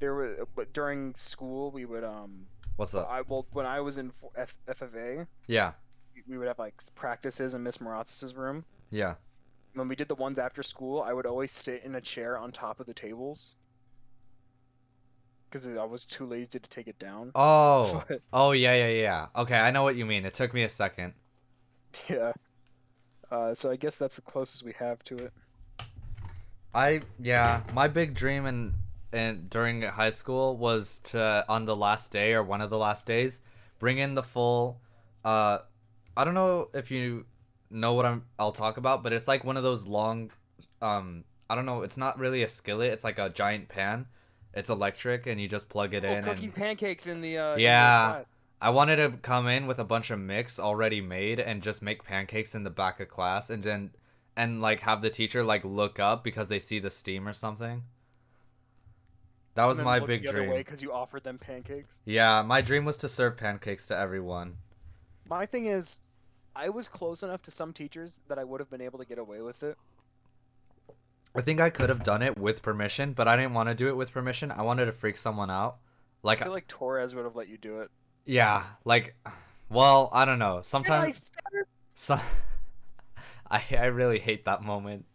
but during school we would What's up? when I was in FFA, Yeah, we would have like practices in Miss Maratz's room. yeah. When we did the ones after school, I would always sit in a chair on top of the tables because I was too lazy to take it down. Oh, But oh yeah, yeah, yeah. Okay, I know what you mean. It took me a second. yeah, so I guess that's the closest we have to it. Yeah, my big dream in during high school was to on the last day or one of the last days bring in the full uh I don't know if you know what I'll talk about, but it's like one of those long I don't know, it's not really a skillet, it's like a giant pan. It's electric and you just plug it Oh, in cooking and pancakes in the yeah. class. I wanted to come in with a bunch of mix already made and just make pancakes in the back of class and like have the teacher like look up because they see the steam or something. That And was then my look big the other way dream. because you offered them pancakes. Yeah, my dream was to serve pancakes to everyone. My thing is, I was close enough to some teachers that I would have been able to get away with it. I think I could have done it with permission, but I didn't want to do it with permission. I wanted to freak someone out. I Like, feel like Torres would have let you do it. yeah, like, well, I don't know. Did I Sometimes, stutter? so, I really hate that moment.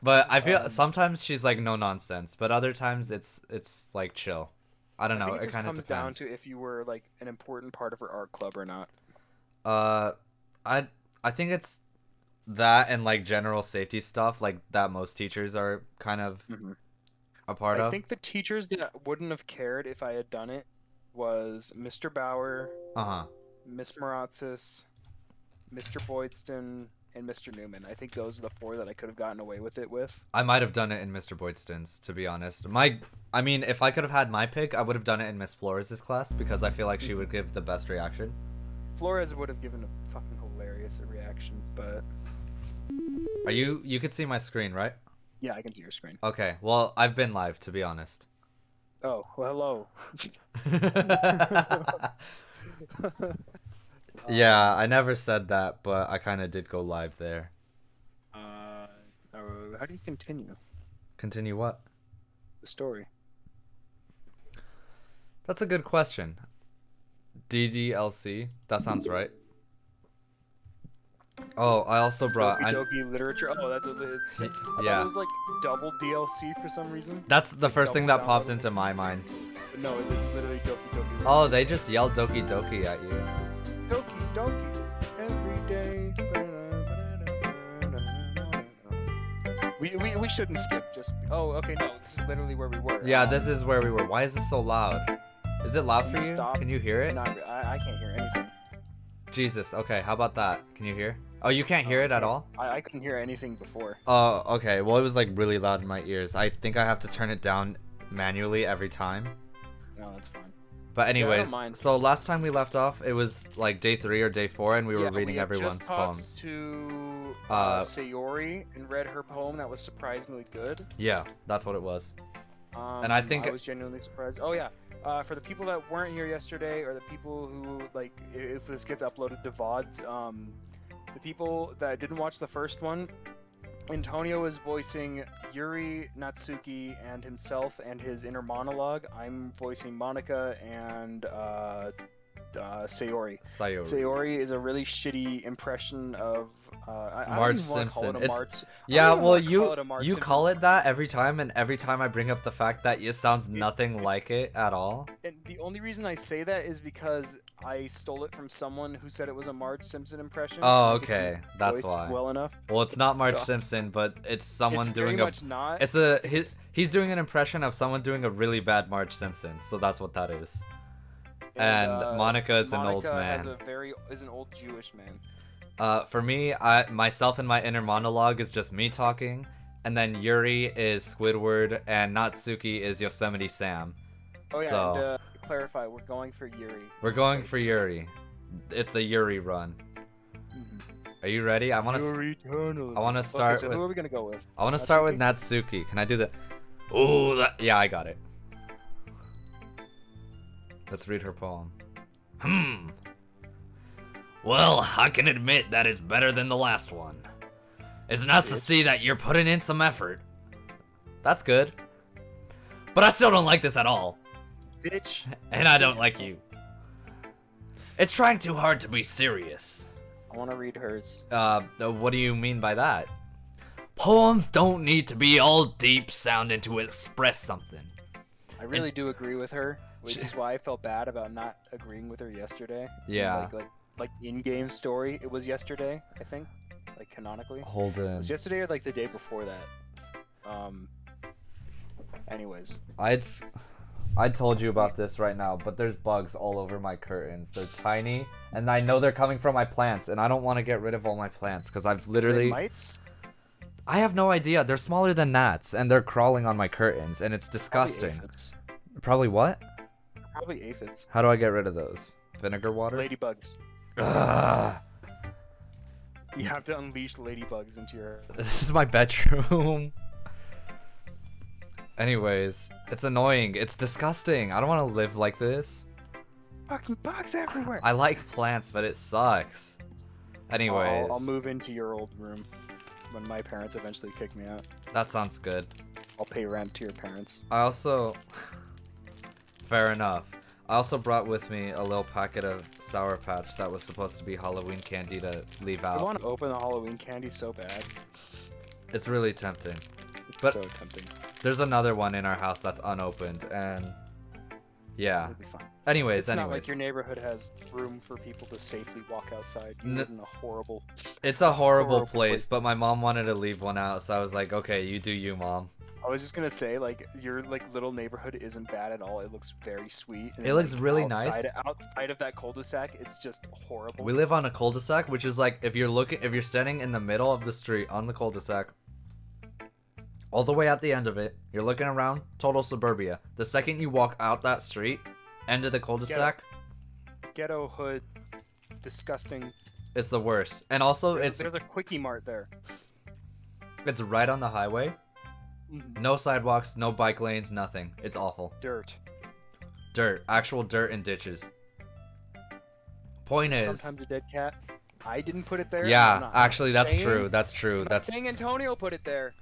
But I feel Um, sometimes she's like no nonsense, but other times it's like chill. I don't I know. think it It just kind of comes down depends. to if you were like an important part of her art club or not. Uh, I I think it's that and like general safety stuff like that most teachers are kind of Hmm. a part I of. think the teachers that wouldn't have cared if I had done it was Mr. Bauer, Uh-huh. Miss Maratzis, Mr. Boydston, and Mr. Newman. I think those are the four that I could have gotten away with it with. I might have done it in Mr. Boydston's, to be honest. I mean, if I could have had my pick, I would have done it in Miss Flores' class because I feel like she would give the best reaction. Flores would have given a fucking hilarious reaction, but You could see my screen, right? yeah, I can see your screen. Okay, well, I've been live, to be honest. Oh, well, hello. Yeah, I never said that, but I kind of did go live there. Uh, how do you continue Continue what? the story? That's a good question. DDLC? That sounds right. Oh, I also brought. Doki Doki literature. Oh, that's what it. I thought Yeah, it was like double DLC for some reason. that's the Like first thing that double popped downloadable. into my mind. But no, it was literally Doki Doki Oh, literature. they just yelled Doki Doki at you. Doki Doki every day. We shouldn't skip. Just oh, okay. No, this is literally where we were. Yeah, this is where we were. Why is this so loud? Is it loud for you? Stop. Can you hear it? I can't hear anything. Jesus. Okay, how about that? Can you hear? Oh, you can't hear it at all? I couldn't hear anything before. Oh, okay. Well, it was like really loud in my ears. I think I have to turn it down manually every time. No, that's fine. But anyways, mind. so last time we left off, it was like day 3 or day 4, and we were reading we had everyone's just talked poems. to Sayori and read her poem that was surprisingly good. Yeah, that's what it was. And I think- I was genuinely surprised. Oh yeah, for the people that weren't here yesterday, or the people who like, if this gets uploaded to VODs, the people that didn't watch the first one, Antonio is voicing Yuri, Natsuki, and himself and his inner monologue. I'm voicing Monica and Sayori. Sayori is a really shitty impression of I Marge don't even wanna call Simpson. it a It's Marge- I don't yeah. even Well, wanna call you it a Marge you Simpson. call it that every time, and every time I bring up the fact that it sounds nothing like it at all. And the only reason I say that is because I stole it from someone who said it was a Marge Simpson impression. Oh, and I could do okay, the that's voice why. Well enough. Well, it's not Marge So- Simpson, but it's someone It's doing very a. much not. It's a he's doing an impression of someone doing a really bad Marge Simpson, so that's what that is. And Monica is an old Monica man. is an old Jewish man. For me, myself and my inner monologue is just me talking, and then Yuri is Squidward, and Natsuki is Yosemite Sam. Oh yeah, So- and clarify, we're going for Yuri. We're going for Yuri. It's the Yuri run. Mhm. Are you ready? I want to. Yuri eternally. I wanna start okay, so with- who are we gonna go with? I want to start with Natsuki. Can I do the? Oh, yeah, I got it. Let's read her poem. Well, I can admit that it's better than the last one. It's nice to see that you're putting in some effort. That's good. But I still don't like this at all. Bitch. And I don't like you. It's trying too hard to be serious. I want to read hers. What do you mean by that? Poems don't need to be all deep sounding to express something. I really do agree with her, which is why I felt bad about not agreeing with her yesterday. Yeah. Like in-game story, it was yesterday, I think, like canonically. Hold It in. was yesterday or like the day before that. Anyways. I told you about this right now, but there's bugs all over my curtains. They're tiny, and I know they're coming from my plants, and I don't want to get rid of all my plants because I've literally. Mites? I have no idea. They're smaller than gnats, and they're crawling on my curtains, and it's disgusting. Probably aphids. Probably what? Probably aphids. How do I get rid of those? Vinegar water? Ladybugs. Ugh. You have to unleash ladybugs into your. This is my bedroom. Anyways, it's annoying. It's disgusting. I don't want to live like this. Fucking bugs everywhere. I like plants, but it sucks. Anyways. I'll move into your old room when my parents eventually kick me out. That sounds good. I'll pay rent to your parents. I also... Fair enough. I also brought with me a little packet of Sour Patch that was supposed to be Halloween candy to leave I out. want to open the Halloween candy so bad. It's really tempting. It's But- so tempting. There's another one in our house that's unopened, and... Yeah. It'll be fine. Anyways, It's not like your neighborhood has room for people to safely walk outside. You live in a horrible... It's a horrible horrible place, place. but my mom wanted to leave one out, so I was like, okay, you do you, Mom. I was just gonna say, like, your little neighborhood isn't bad at all. It looks very sweet. And It looks like, really nice. Outside of that cul-de-sac, it's just horrible. We live on a cul-de-sac, which is like, if you're standing in the middle of the street on the cul-de-sac, all the way at the end of it, you're looking around, total suburbia. The second you walk out that street, end of the cul-de-sac, Ghetto hood, disgusting. it's the worst. And also, There's a Quickie Mart there. it's right on the highway. Mhm. No sidewalks, no bike lanes, nothing. It's awful. Dirt. Dirt, actual dirt and ditches. Point is, Sometimes a dead cat. I didn't put it there. I'm yeah, not actually, that's saying- true. That's true. I'm not That's saying Antonio put it there.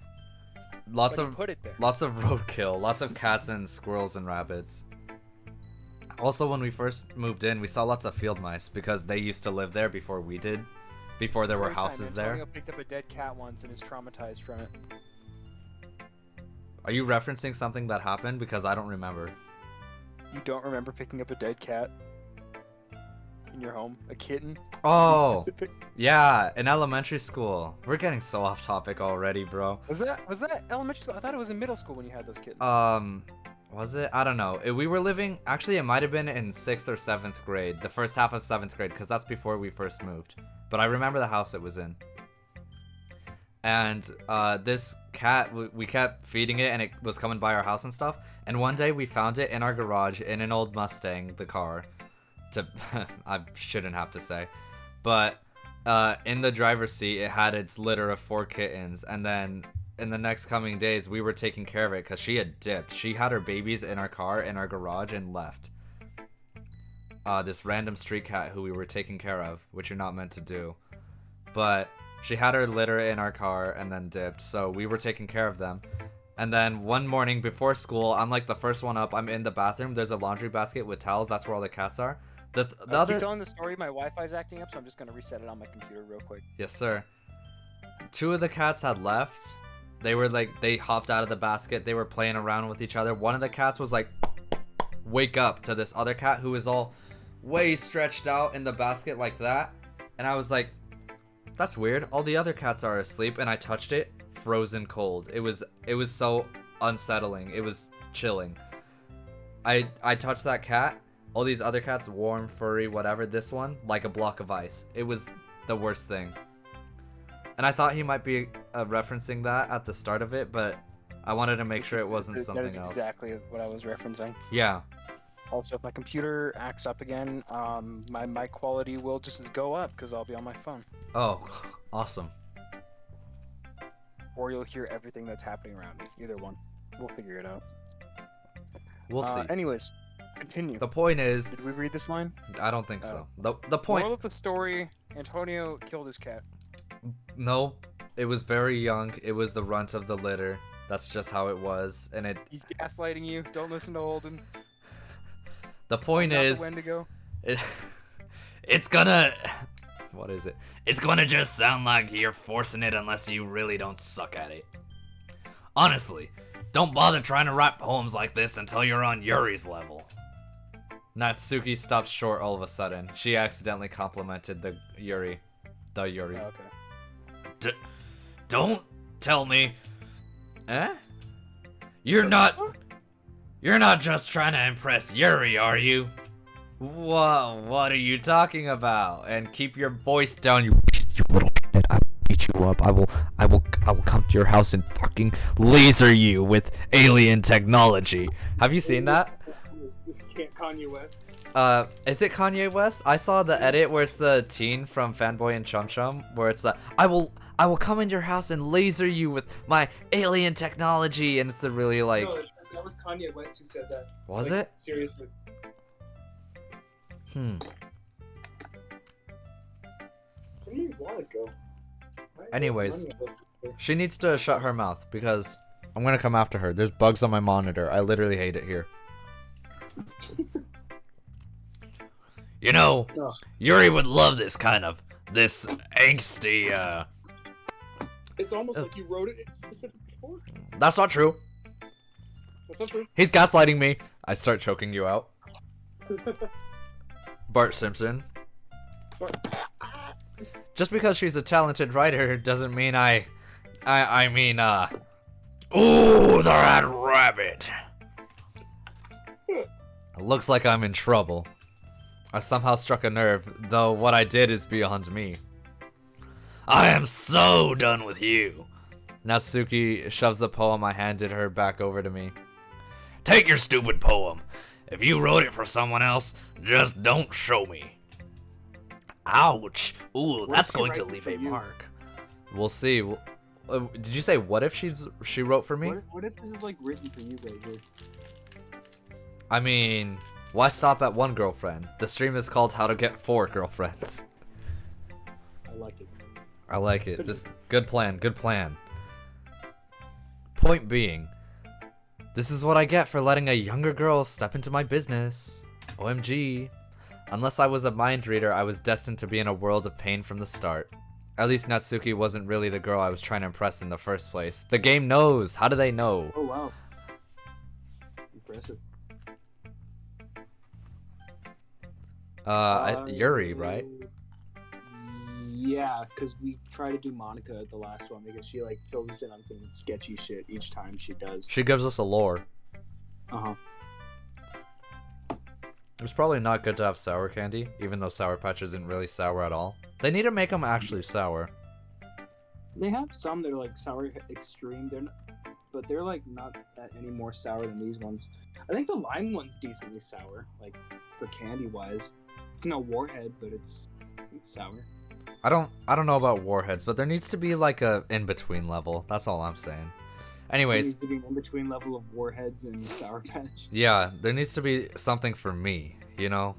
lots But he of put it there. lots of roadkill, lots of cats and squirrels and rabbits. Also, when we first moved in, we saw lots of field mice because they used to live there before we did, before there were One time, houses there. Antonio picked up a dead cat once and is traumatized from it. Are you referencing something that happened? Because I don't remember. You don't remember picking up a dead cat in your home? A kitten? to be Oh, specific? yeah, in elementary school. We're getting so off topic already, bro. Was that elementary school? I thought it was in middle school when you had those kittens. Was it? I don't know. We were living, actually it might have been in 6th or 7th grade, the first half of 7th grade, because that's before we first moved. But I remember the house it was in. And this cat, we kept feeding it and it was coming by our house and stuff. And one day we found it in our garage in an old Mustang, the car. I shouldn't have to say. But in the driver's seat, it had its litter of 4 kittens. And then in the next coming days, we were taking care of it because she had dipped. She had her babies in our car, in our garage, and left. This random street cat who we were taking care of, which you're not meant to do. But she had her litter in our car and then dipped, so we were taking care of them. And then one morning before school, I'm like the first one up. I'm in the bathroom. There's a laundry basket with towels. That's where all the cats are. The Keep other... telling the story. My Wi-Fi's acting up, so I'm just gonna reset it on my computer real quick. Yes, sir. 2 of the cats had left. They hopped out of the basket. They were playing around with each other. One of the cats was like, wake up, to this other cat who was all way stretched out in the basket like that. And I was like, that's weird. All the other cats are asleep. And I touched it, frozen cold. It was so unsettling. It was chilling. I touched that cat. All these other cats, warm, furry, whatever. This one, like a block of ice. It was the worst thing. And I thought he might be referencing that at the start of it, but I wanted to make sure it wasn't something else. That is exactly what I was referencing. Yeah. Also, if my computer acts up again, my mic quality will just go up because I'll be on my phone. Oh, awesome. Or you'll hear everything that's happening around me. Either one. We'll figure it out. We'll see. Anyways, continue. The point is, Did we read this line? I don't think so. The point. Moral of the story: Antonio killed his cat. No, it was very young. It was the runt of the litter. That's just how it was, and it. He's gaslighting you. Don't listen to Holden. The point Not the is, Wendigo. it's gonna. What is it? It's gonna just sound like you're forcing it unless you really don't suck at it. Honestly, don't bother trying to write poems like this until you're on Yuri's level. Natsuki stopped short all of a sudden. She accidentally complimented the Yuri. Oh, okay. Don't tell me. Eh? You're not just trying to impress Yuri, are you? What are you talking about? And keep your voice down, you little kid. I will beat you up. I will come to your house and fucking laser you with alien technology. Have you seen that? Kanye West. Is it Kanye West? I saw the edit where it's the teen from Fanboy and Chum Chum, where it's like, I will come into your house and laser you with my alien technology, and it's the really like. No, that was Kanye West who said that. Was like, it? Seriously. What do you want to go? Anyways, she needs to shut her mouth because I'm gonna come after her. There's bugs on my monitor. I literally hate it here. You know, Yuri would love this angsty, It's almost like you wrote it specifically for. That's not true. That's not true. He's gaslighting me. I start choking you out. Bart Simpson. Just because she's a talented writer doesn't mean I mean, ooh, the red rabbit. Looks like I'm in trouble. I somehow struck a nerve, though what I did is beyond me. I am so done with you. Natsuki shoves the poem I handed her back over to me. Take your stupid poem. If you wrote it for someone else, just don't show me. Ouch. Ooh, that's going to leave a mark. We'll see. Did you say what if she wrote for me? What if this is like written for you right here? I mean, why stop at one girlfriend? The stream is called How to Get 4 Girlfriends. I like it. I like it. This good plan. Point being, this is what I get for letting a younger girl step into my business. OMG. Unless I was a mind reader, I was destined to be in a world of pain from the start. At least Natsuki wasn't really the girl I was trying to impress in the first place. The game knows. How do they know? Oh wow. Impressive. Yuri, right? Yeah, because we try to do Monica at the last one because she like fills us in on some sketchy shit each time she does. She gives us a lore. Uh-huh. It's probably not good to have sour candy, even though Sour Patch isn't really sour at all. They need to make them actually sour. They have some that are like sour extreme, but they're like not that any more sour than these ones. I think the lime one's decently sour, like for candy wise. It's no Warhead, but it's sour. I don't know about Warheads, but there needs to be like a in-between level. That's all I'm saying. Anyways, there needs to be an in-between level of Warheads and Sour Patch. Yeah, there needs to be something for me, you know?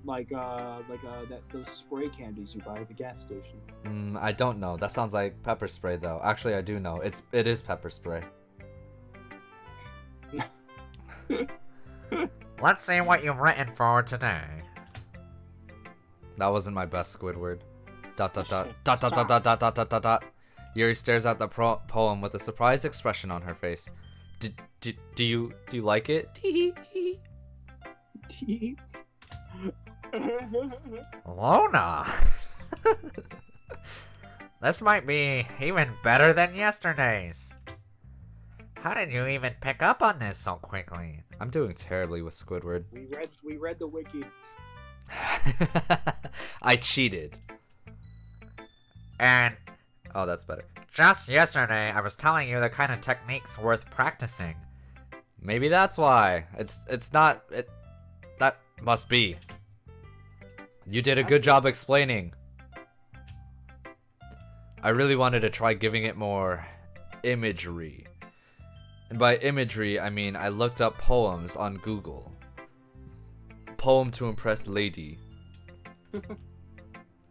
Like those spray candies you buy at the gas station. I don't know. That sounds like pepper spray though. Actually, I do know. It is pepper spray. Let's see what you've written for today. That wasn't my best Squidward. ... Yuri stares at the poem with a surprised expression on her face. Do you like it? Lona! This might be even better than yesterday's. How did you even pick up on this so quickly? I'm doing terribly with Squidward. We read the wiki. I cheated. And oh, that's better. Just yesterday, I was telling you the kind of techniques worth practicing. Maybe that's why. It's not. That must be. You did a good job explaining. I really wanted to try giving it more imagery. And by imagery, I mean I looked up poems on Google. Poem to impress lady.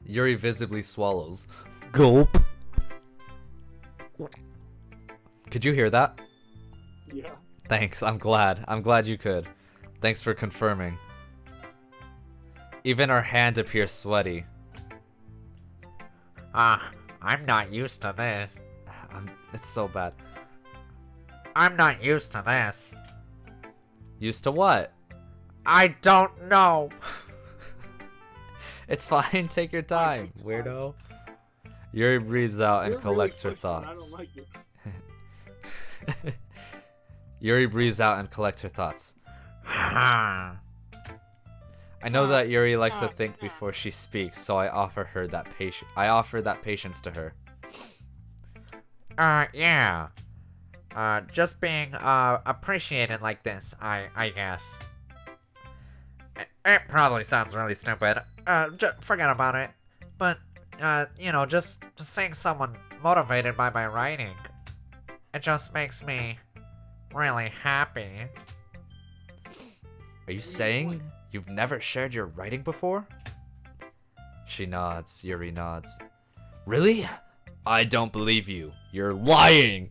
Yuri visibly swallows. Gulp. Could you hear that? Yeah. Thanks. I'm glad. I'm glad you could. Thanks for confirming. Even her hand appears sweaty. I'm not used to this. It's so bad. I'm not used to this. Used to what? I don't know. It's fine. Take your time, weirdo. Yuri breathes out and You're collects her really pushing, I thoughts. don't like it. Yuri breathes out and collects her thoughts. Ah. I know that Yuri likes to think before she speaks, so I offer that patience to her. Yeah. Just being, appreciated like this, I guess. It probably sounds really stupid. Forget about it. But, you know, just seeing someone motivated by my writing, it just makes me really happy. Are you saying you've never shared your writing before? She nods. Yuri nods. Really? I don't believe you. You're lying.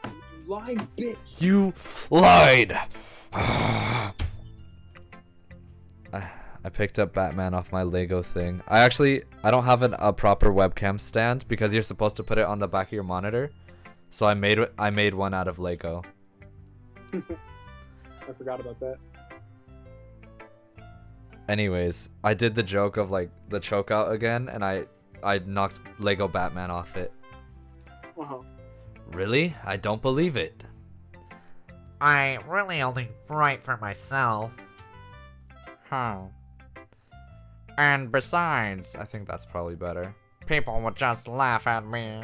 You lying bitch. You lied. I picked up Batman off my Lego thing. I don't have a proper webcam stand because you're supposed to put it on the back of your monitor. So I made one out of Lego. I forgot about that. Anyways, I did the joke of like the choke out again, and I knocked Lego Batman off it. Uh-huh. Really? I don't believe it. I really only write for myself. And besides, I think that's probably better. people would just laugh at me.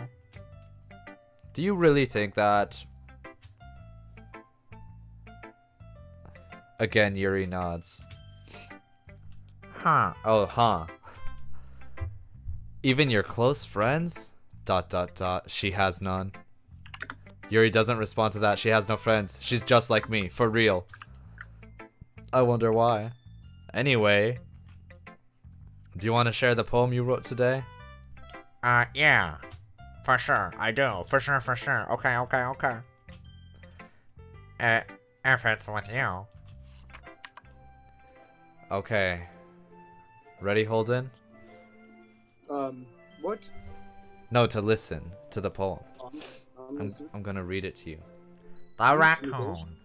Do you really think that? Again, Yuri nods. Oh, huh. Even your close friends? ... She has none. Yuri doesn't respond to that. She has no friends. She's just like me, for real. I wonder why. Anyway, do you want to share the poem you wrote today? Yeah. For sure, I do. For sure. Okay. If it's with you. Okay. Ready, Holden? What? No, to listen to the poem. I'm listening. I'm gonna read it to you. The raccoon.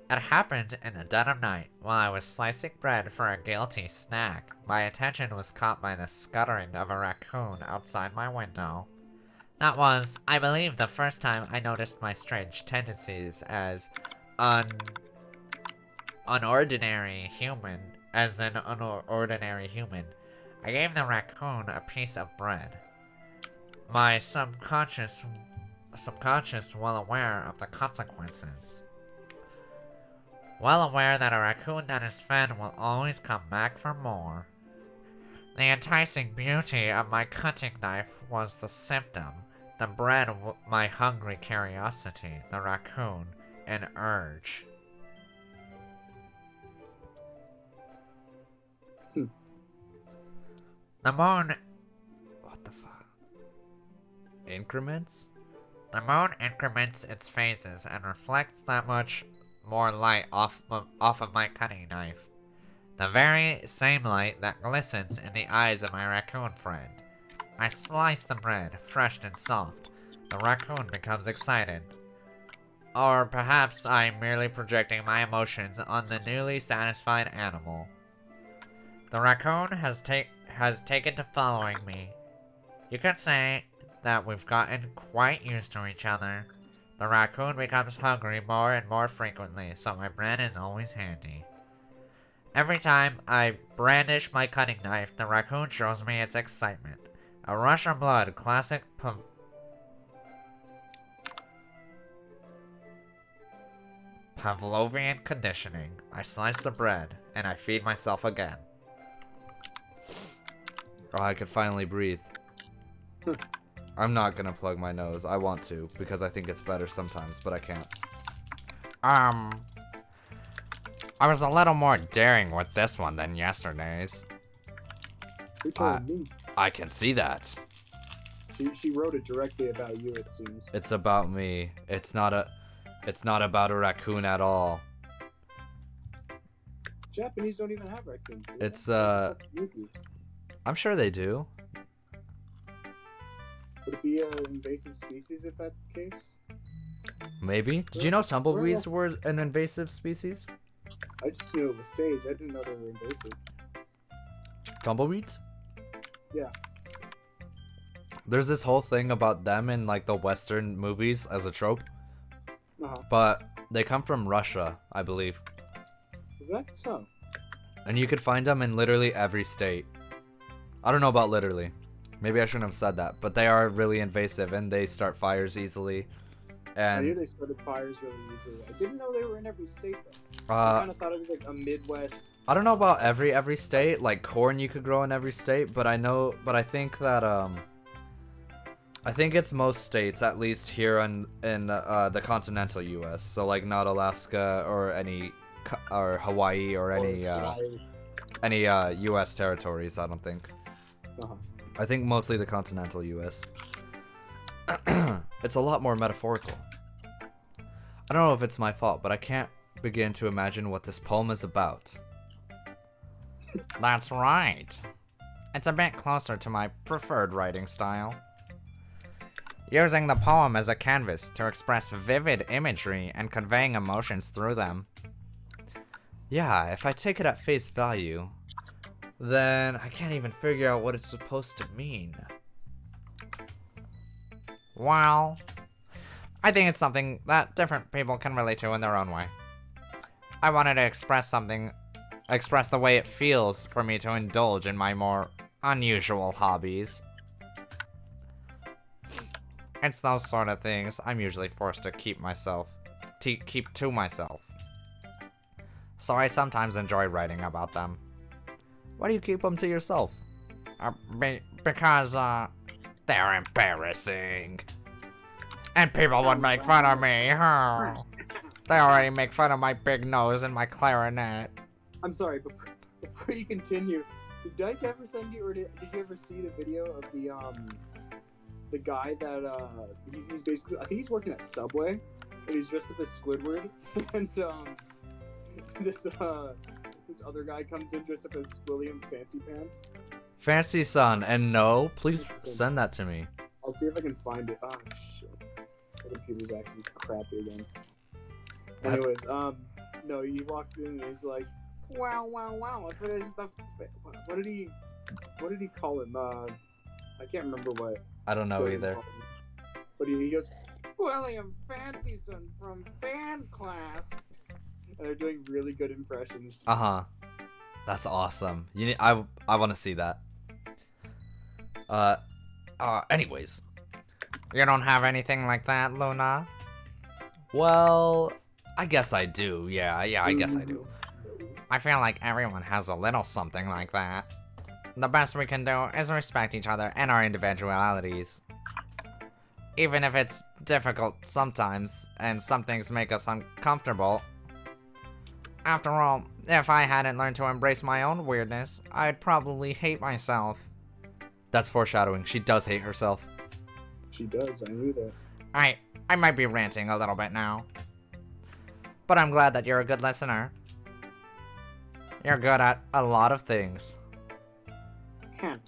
It happened in the dead of night while I was slicing bread for a guilty snack. My attention was caught by the scuttering of a raccoon outside my window. That was, I believe, the first time I noticed my strange tendencies as unordinary human. As an unordinary human. I gave the raccoon a piece of bread. My subconscious well aware of the consequences. Well aware that a raccoon that is fed will always come back for more. The enticing beauty of my cutting knife was the symptom. The bread, my hungry curiosity. The raccoon, an urge. The moon. What the fuck? Increments? The moon increments its phases and reflects that much more light off of my cutting knife. The very same light that glistens in the eyes of my raccoon friend. I slice the bread, fresh and soft. The raccoon becomes excited. Or perhaps I'm merely projecting my emotions on the newly satisfied animal. The raccoon has taken to following me. You could say that we've gotten quite used to each other. The raccoon becomes hungry more and more frequently, so my bread is always handy. Every time I brandish my cutting knife, the raccoon shows me its excitement. A rush of blood, classic Pavlovian conditioning. I slice the bread, and I feed myself again. Oh, I could finally breathe. I'm not gonna plug my nose. I want to, because I think it's better sometimes, but I can't. I was a little more daring with this one than yesterday's. Who told me? I can see that. She wrote it directly about you, it seems. It's about me. It's not about a raccoon at all. Japanese don't even have raccoons. Do they? It's, They just have monkeys. I'm sure they do. Would it be an invasive species if that's the case? Maybe. Did you know tumbleweeds were an invasive species? I just knew it was sage. I didn't know they were invasive. Tumbleweeds? Yeah. There's this whole thing about them in like the Western movies as a trope, Uh-huh. but they come from Russia, I believe. Is that so? And you could find them in literally every state. I don't know about literally. Maybe I shouldn't have said that, but they are really invasive and they start fires easily. I knew And they started fires really easily. I didn't know they were in every state though. I kind of thought it was like a Midwest. I don't know about every state. Like corn, you could grow in every state, but I think that I think it's most states, at least here in the continental U.S. So like not Alaska or or Hawaii or any U.S. territories. I don't think. Uh-huh. I think mostly the continental U.S. It's a lot more metaphorical. I don't know if it's my fault, but I can't begin to imagine what this poem is about. That's right. It's a bit closer to my preferred writing style. Using the poem as a canvas to express vivid imagery and conveying emotions through them. Yeah, if I take it at face value, then I can't even figure out what it's supposed to mean. Well, I think it's something that different people can relate to in their own way. I wanted to express the way it feels for me to indulge in my more unusual hobbies. It's those sort of things I'm usually forced to keep to myself. So I sometimes enjoy writing about them. Why do you keep them to yourself? Because, they're embarrassing. And people would make fun of me, huh? They already make fun of my big nose and my clarinet. I'm sorry, before you continue, did Dice ever send you, or did you ever see the video of the guy that he's basically, I think he's working at Subway, and he's dressed up as Squidward, and this other guy comes in dressed up as William Fancy Pants. Fancy Son, and no, please send that to me. I'll see if I can find it. Oh shit, my computer's acting crappy again. Anyways, no, he walks in and he's like, wow. What did he call him? I can't remember what. I don't know either. But he goes, William Fancy Son from Fan Class. And they're doing really good impressions. Uh-huh. That's awesome. I want to see that. Anyways. You don't have anything like that, Luna? Well, I guess I do. Yeah, I guess I do. I feel like everyone has a little something like that. The best we can do is respect each other and our individualities. Even if it's difficult sometimes, and some things make us uncomfortable. After all, if I hadn't learned to embrace my own weirdness, I'd probably hate myself. That's foreshadowing. She does hate herself. She does, I knew that. I might be ranting a little bit now. But I'm glad that you're a good listener. You're good at a lot of things. Can't.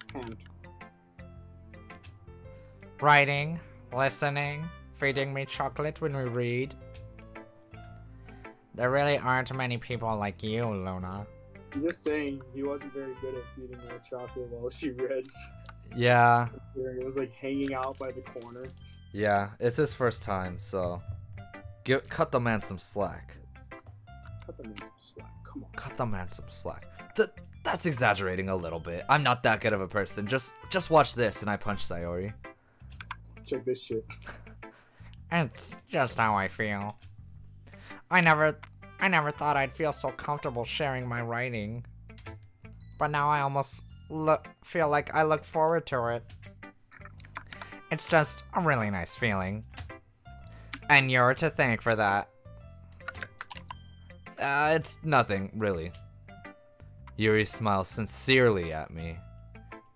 Writing, listening, feeding me chocolate when we read. There really aren't many people like you, Luna. I'm just saying, he wasn't very good at feeding her chocolate while she read. Yeah. It was like hanging out by the corner. Yeah, it's his first time, so cut the man some slack. Cut the man some slack. Come on. Cut the man some slack. That's exaggerating a little bit. I'm not that good of a person. Just watch this, and I punch Sayori. Check this shit. It's just how I feel. I never thought I'd feel so comfortable sharing my writing. But now I almost feel like I look forward to it. It's just a really nice feeling. And you're to thank for that. It's nothing, really. Yuri smiles sincerely at me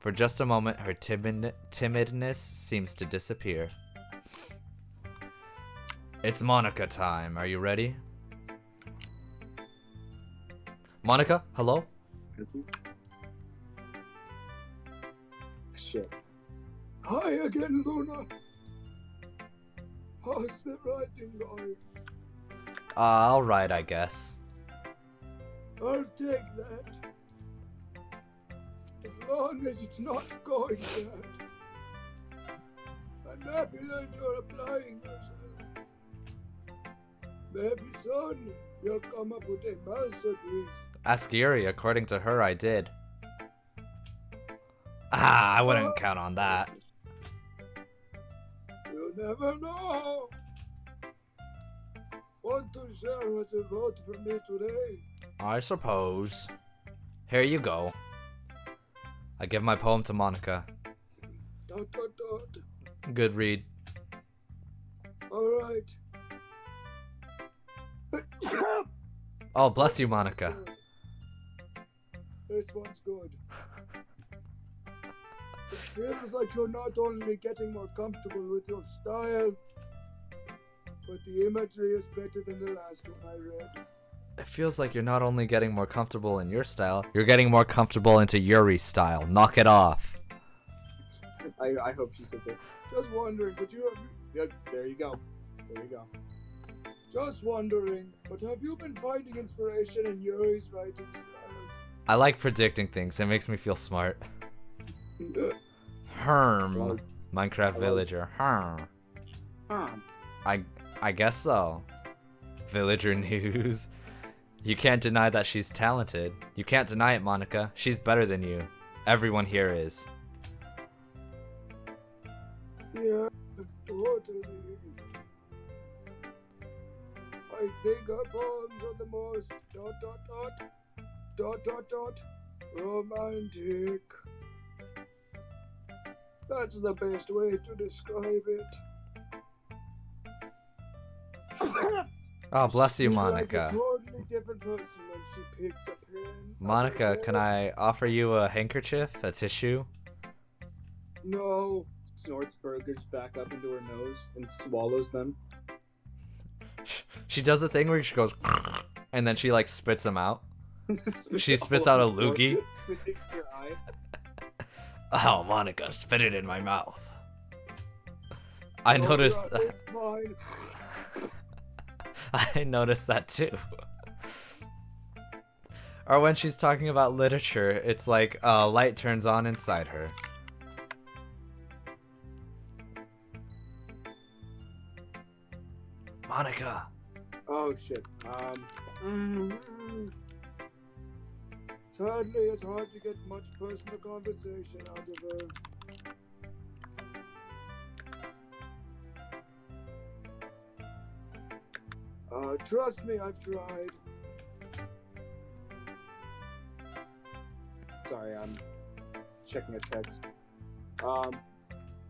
For just a moment, her timidness seems to disappear. It's Monica time. Are you ready? Monica, hello? Shit. Hi again, Luna. How's the writing going? Alright, I guess. I'll take that. As long as it's not going bad. I'm happy that you're applying yourself. Maybe son, you'll come up with a masterpiece. Ask Yuri. According to her, I did. I wouldn't count on that. You never know. Want to share what you wrote for me today? I suppose. Here you go. I give my poem to Monica. Dot, dot, dot. Good read. Alright. Oh, bless you, Monica. This one's good. It feels like you're not only getting more comfortable with your style, but the imagery is better than the last one I read. It feels like you're not only getting more comfortable in your style, you're getting more comfortable into Yuri's style. Knock it off. I hope she says it. Just wondering, but you have... Yeah, there you go. There you go. Just wondering, but have you been finding inspiration in Yuri's writing style? I like predicting things. It makes me feel smart. Herm. Minecraft villager. Herm. I guess so. Villager news. You can't deny that she's talented. You can't deny it, Monica. She's better than you. Everyone here is. Yeah, totally. I think our poems are the most romantic. That's the best way to describe it. Oh, bless you, She's Monica. like a totally different person when she picks a pen. Monica, can I offer you a handkerchief, a tissue? No. Snorts burgers back up into her nose and swallows them. She does the thing where she goes, and then she like spits them out. She spits out a loogie. Spits it in your eye. Oh, Monica, spit it in my mouth. I noticed yeah, that. it's fine. I noticed that too. Or when she's talking about literature, it's like a light turns on inside her. Monica. Oh shit. Sadly, it's hard to get much personal conversation out of her. Trust me, I've tried. Sorry, I'm checking a text.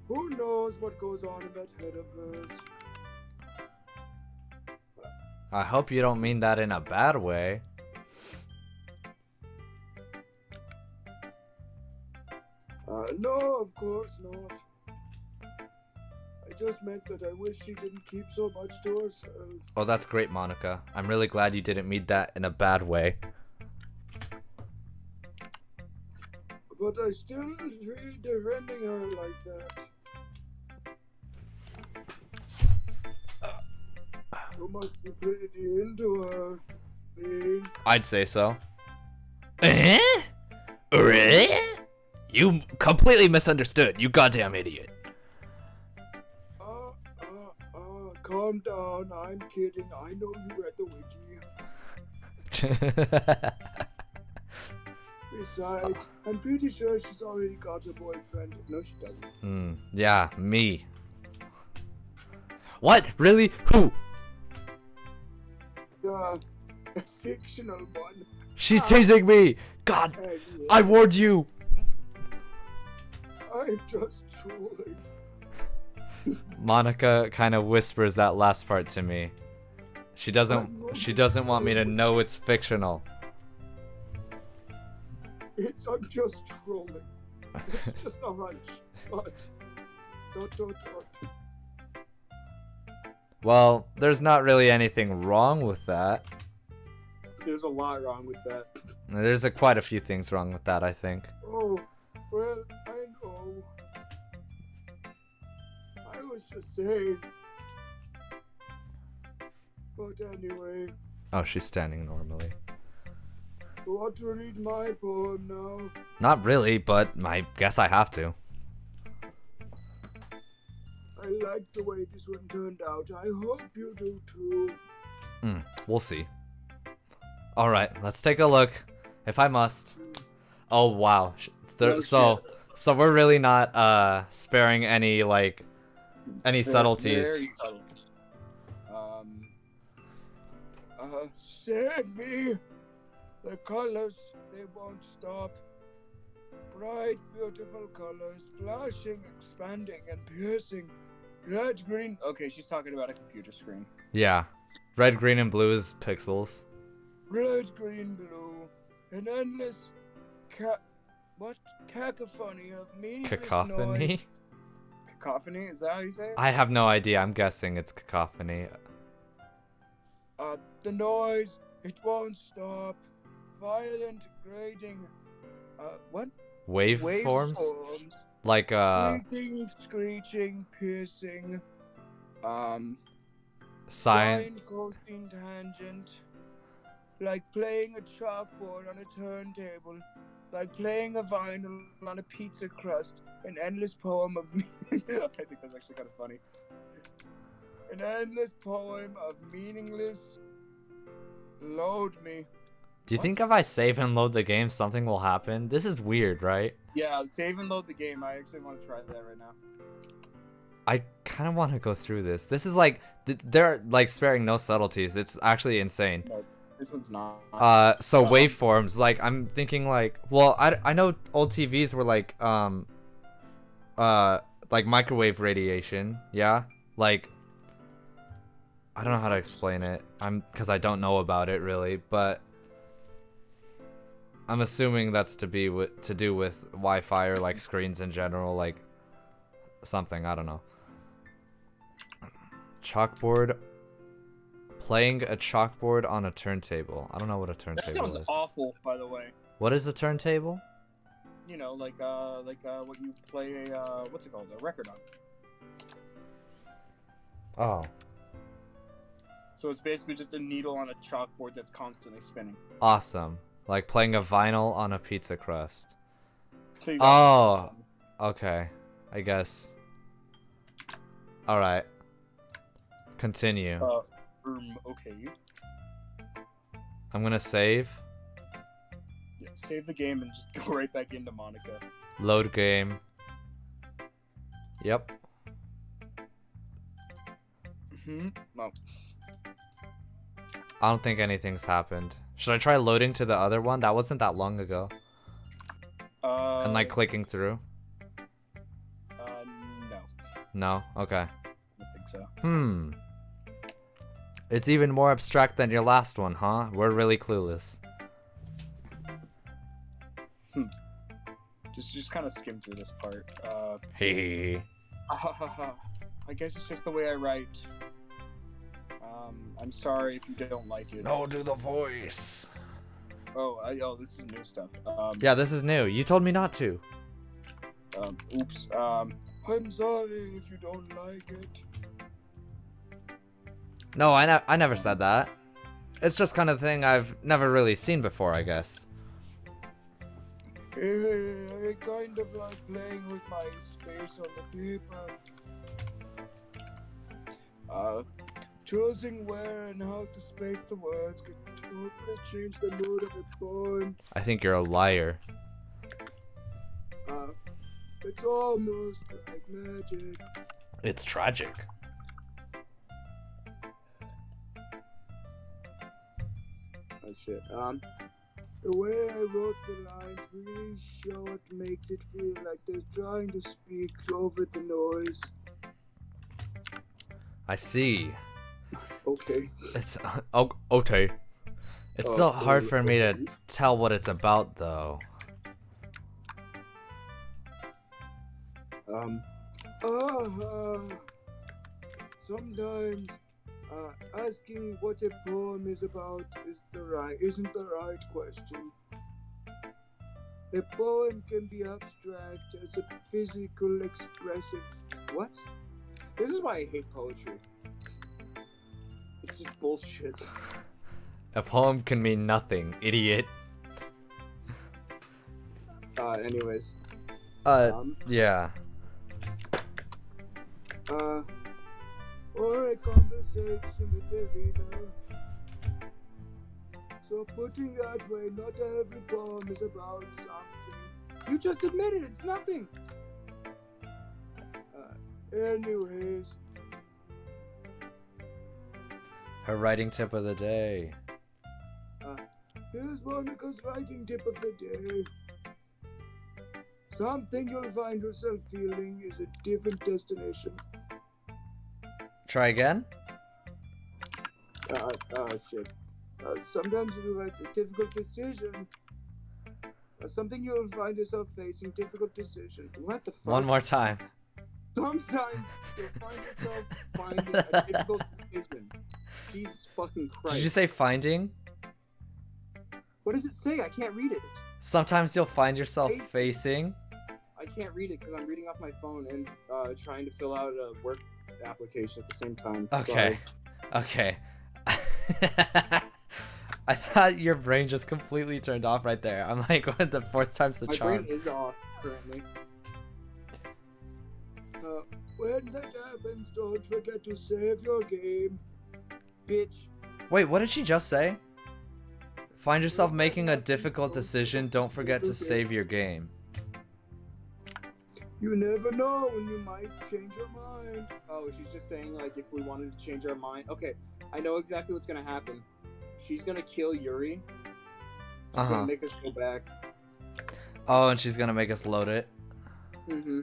Who knows what goes on in that head of hers? I hope you don't mean that in a bad way. No, of course not. I just meant that I wish she didn't keep so much to herself. Oh, that's great, Monica. I'm really glad you didn't mean that in a bad way. But I still treat defending her like that. You must be pretty into her. Me. I'd say so. You completely misunderstood, you goddamn idiot. Calm down. I'm kidding. I know you read the wiki. Besides, I'm pretty sure she's already got a boyfriend. No, she doesn't. Yeah, me. What? Really? Who? A fictional one. She's tasing me! God, Anyway, I warned you! I'm just trolling. Monica kind of whispers that last part to me. She doesn't want me to know it's fictional. I'm just trolling. It's just a hunch. But don't. Well, there's not really anything wrong with that. There's a lot wrong with that. There's quite a few things wrong with that, I think. Oh, well, I know. I was just saying. But anyway, Oh, she's standing normally. you want to read my poem now? Not really, but I guess I have to. I like the way this one turned out. I hope you do too. We'll see. Alright, let's take a look. If I must. Oh, wow. Oh, So we're really not sparing any, like, any subtleties. Very subtle. Send me the colors, they won't stop. Bright, beautiful colors, flashing, expanding, and piercing. Red, green. Okay, she's talking about a computer screen. Yeah. Red, green, and blue is pixels. Red, green, blue. An endless cacophony of meaningless noise. Cacophony? Cacophony? Is that how you say it? I have no idea. I'm guessing it's cacophony. The noise, it won't stop. Violent, grating. What? Waveforms? Like, Squeaking, screeching, piercing. Sine. Coasting tangent. Like playing a chalkboard on a turntable. Like playing a vinyl on a pizza crust. An endless poem of I think that's actually kind of funny. An endless poem of meaningless. Load me. Do you What? think if I save and load the game, something will happen? This is weird, right? Yeah, save and load the game. I actually want to try that right now. I kind of want to go through this. This is like, they're like sparing no subtleties. It's actually insane. No, this one's not. So waveforms, like I'm thinking like, well, I know old TVs were like microwave radiation, yeah? Like, I don't know how to explain it. Cause I don't know about it really, but I'm assuming that's to do with Wi-Fi or like screens in general, like something, I don't know. Chalkboard. Playing a chalkboard on a turntable. I don't know what a turntable That sounds is. awful, by the way. What is a turntable? You know, like what you play a what's it called? A record on. Oh. So it's basically just a needle on a chalkboard that's constantly spinning. Awesome. Like playing a vinyl on a pizza crust. So you Oh. Okay. I guess. Alright. Continue. Okay. I'm gonna save. Yeah, save the game and just go right back into Monica. Load game. Yep. No. I don't think anything's happened. Should I try loading to the other one? That wasn't that long ago. And like clicking through? No. No? Okay. I don't think so. It's even more abstract than your last one, huh? We're really clueless. Just kind of skim through this part. Hey. I guess it's just the way I write. I'm sorry if you don't like it. No, do the voice. Oh, this is new stuff. Yeah, this is new. You told me not to. Oops. I'm sorry if you don't like it. No, I never said that. It's just kind of thing I've never really seen before, I guess. I kind of like playing with my space on the paper. Choosing where and how to space the words can totally change the mood of a poem. I think you're a liar. It's almost like magic. It's tragic. Oh shit. The way I wrote the lines really show it makes it feel like they're trying to speak over the noise. I see. Okay. It's okay. It's still hard for me to tell what it's about, though. Sometimes asking what a poem is about isn't the right question. A poem can be abstract as a physical expressive. What? This is why I hate poetry. It's just bullshit. A poem can mean nothing, idiot. Anyways. Yeah. Or a conversation with a reader. So putting that way, not every poem is about something. You just admitted it's nothing. Anyways. Her writing tip of the day. Here's Monica's writing tip of the day. Something you'll find yourself feeling is a different destination. Try again? Shit. Sometimes you write a difficult decision. Something you'll find yourself facing difficult decision. What the fuck? One more time. Sometimes you'll find yourself finding a difficult decision. Jesus fucking Christ. Did you say finding? What does it say? I can't read it. Sometimes you'll find yourself facing. I can't read it because I'm reading off my phone and trying to fill out a work application at the same time. Okay. Sorry. Okay. I thought your brain just completely turned off right there. I'm like, what, the fourth time's the My charm. brain is off currently. When that happens, don't forget to save your game, bitch. Wait, what did she just say? Find yourself making a difficult decision, don't forget to save your game. You never know when you might change your mind. Oh, she's just saying, like, if we wanted to change our mind. Okay, I know exactly what's gonna happen. She's gonna kill Yuri. She's gonna make us go back. Oh, and she's gonna make us load it. Mm-hmm.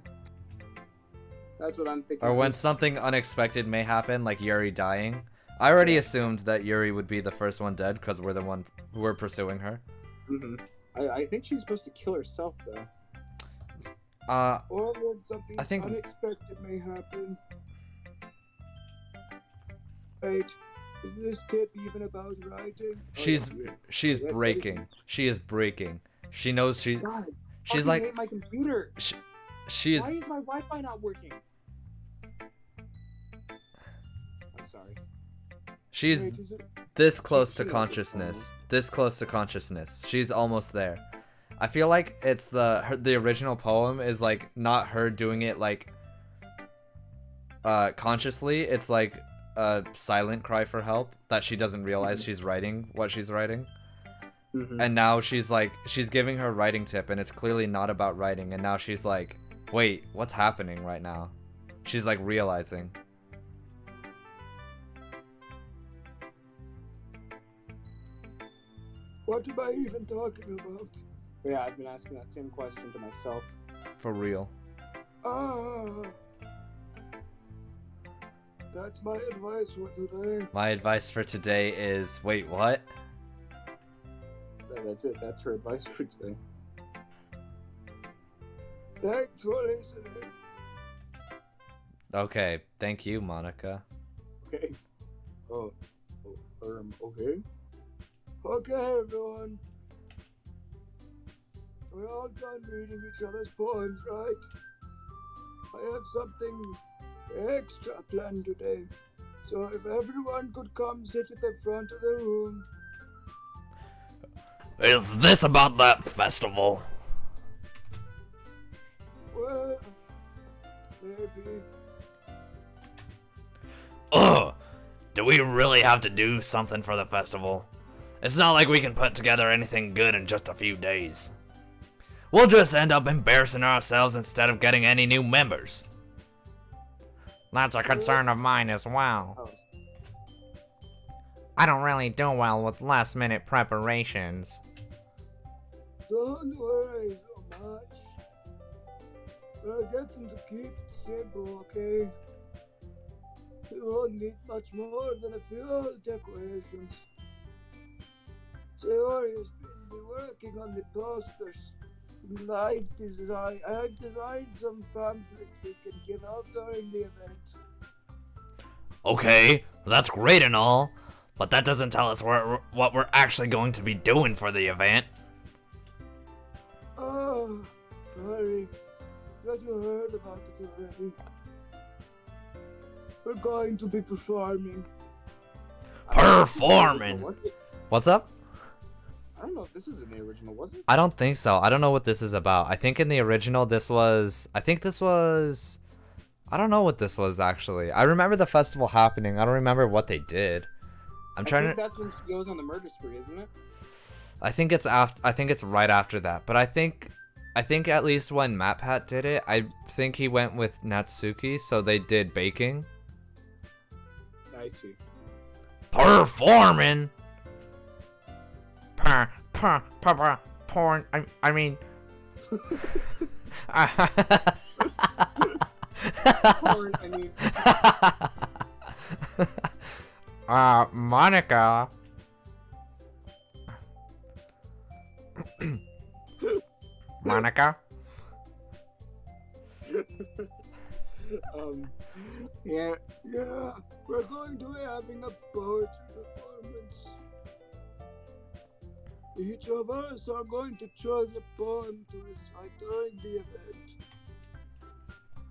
That's what I'm thinking. Or when something unexpected may happen, like Yuri dying. I already assumed that Yuri would be the first one dead because we're the one who were pursuing her. Mm-hmm. I think she's supposed to kill herself, though. Or when something unexpected may happen. Wait, is this tip even about writing? She's breaking. She is breaking. She knows she. God, she's I like. hate my computer. She is. Why is my Wi-Fi not working? I'm sorry. She's this close to consciousness. This close to consciousness. She's almost there. I feel like it's the original poem is like not her doing it like consciously. It's like a silent cry for help that she doesn't realize she's writing what she's writing. Mm-hmm. And now she's like she's giving her writing tip and it's clearly not about writing, and now she's like, wait, what's happening right now? She's like realizing. What am I even talking about? Yeah, I've been asking that same question to myself. For real. That's my advice for today. My advice for today is, wait, what? That's it. That's her advice for today. Thanks for listening. Okay, thank you, Monica. Okay. Okay. Okay, everyone. We're all done reading each other's poems, right? I have something extra planned today. So if everyone could come sit at the front of the room. Is this about that festival? Well, maybe. Ugh! Do we really have to do something for the festival? It's not like we can put together anything good in just a few days. We'll just end up embarrassing ourselves instead of getting any new members. That's a concern of mine as well. I don't really do well with last-minute preparations. Don't worry so much. We're getting to keep it simple, okay? We won't need much more than a few decorations. Sayori has been working on the posters. I've designed some pamphlets we can give out during the event. Okay, that's great and all, but that doesn't tell us what we're actually going to be doing for the event. Oh, sorry. Thought you heard about it already. We're going to be performing. Performing? Was it? What's up? I don't know if this was in the original, was it? I don't think so. I don't know what this is about. I think in the original this was... I don't know what this was actually. I remember the festival happening. I don't remember what they did. I think that's when she goes on the murder spree, isn't it? I think it's right after that. But I think at least when MatPat did it, I think he went with Natsuki, so they did baking. I see. Performing. Porn. I mean. Monica. Monica. Yeah, we're going to be having a poetry performance. Each of us are going to choose a poem to recite during the event.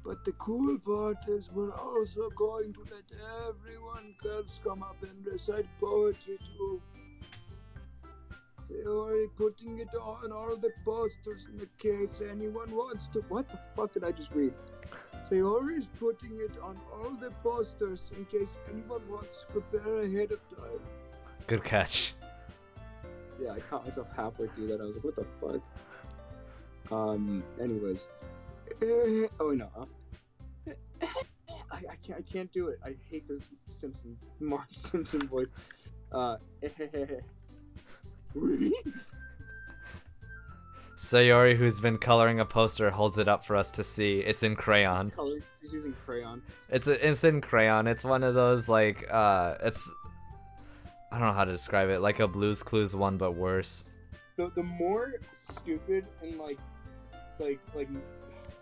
But the cool part is we're also going to let everyone else come up and recite poetry too. They're already putting it on all the posters in case anyone wants to. What the fuck did I just read? Sayori's putting it on all the posters in case anyone wants to prepare ahead of time. Good catch. Yeah, I caught myself halfway through that. I was like, what the fuck? Anyways. Oh, no. I can't do it. I hate this Marge Simpson voice. Sayori, who's been coloring a poster, holds it up for us to see. It's in crayon. He's using crayon. It's in crayon. It's one of those like it's I don't know how to describe it. Like a Blue's Clues one, but worse. The more stupid and like I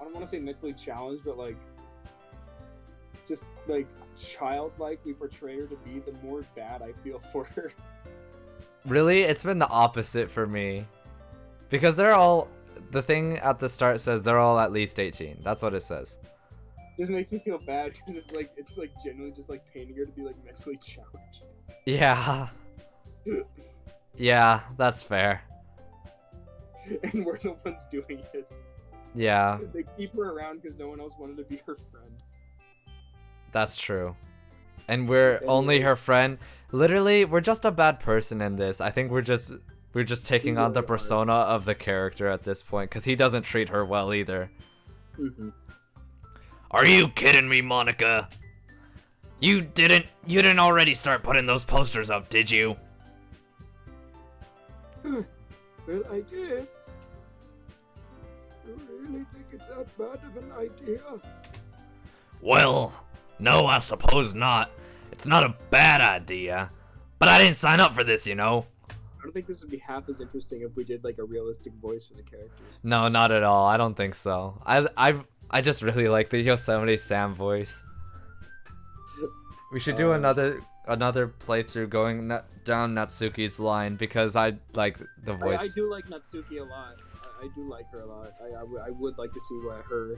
don't want to say mentally challenged, but like just like childlike we portray her to be, the more bad I feel for her. Really, it's been the opposite for me. Because they're all, the thing at the start says they're all at least 18. That's what it says. Just makes me feel bad because it's like genuinely just like painting her to be like mentally challenged. Yeah. Yeah, that's fair. And we're the ones doing it. Yeah. They keep her around because no one else wanted to be her friend. That's true. And we're only her friend. Literally, we're just a bad person in this. I think we're just taking on the persona of the character at this point, because he doesn't treat her well either. Mm-hmm. Are you kidding me, Monica? You didn't already start putting those posters up, did you? Well, I did. You really think it's that bad of an idea? Well, no, I suppose not. It's not a bad idea. But I didn't sign up for this, you know. I don't think this would be half as interesting if we did like a realistic voice for the characters. No, not at all. I don't think so. I just really like the Yosemite Sam voice. We should do another playthrough going down Natsuki's line because I like the voice. I do like Natsuki a lot. I do like her a lot. I would like to see what her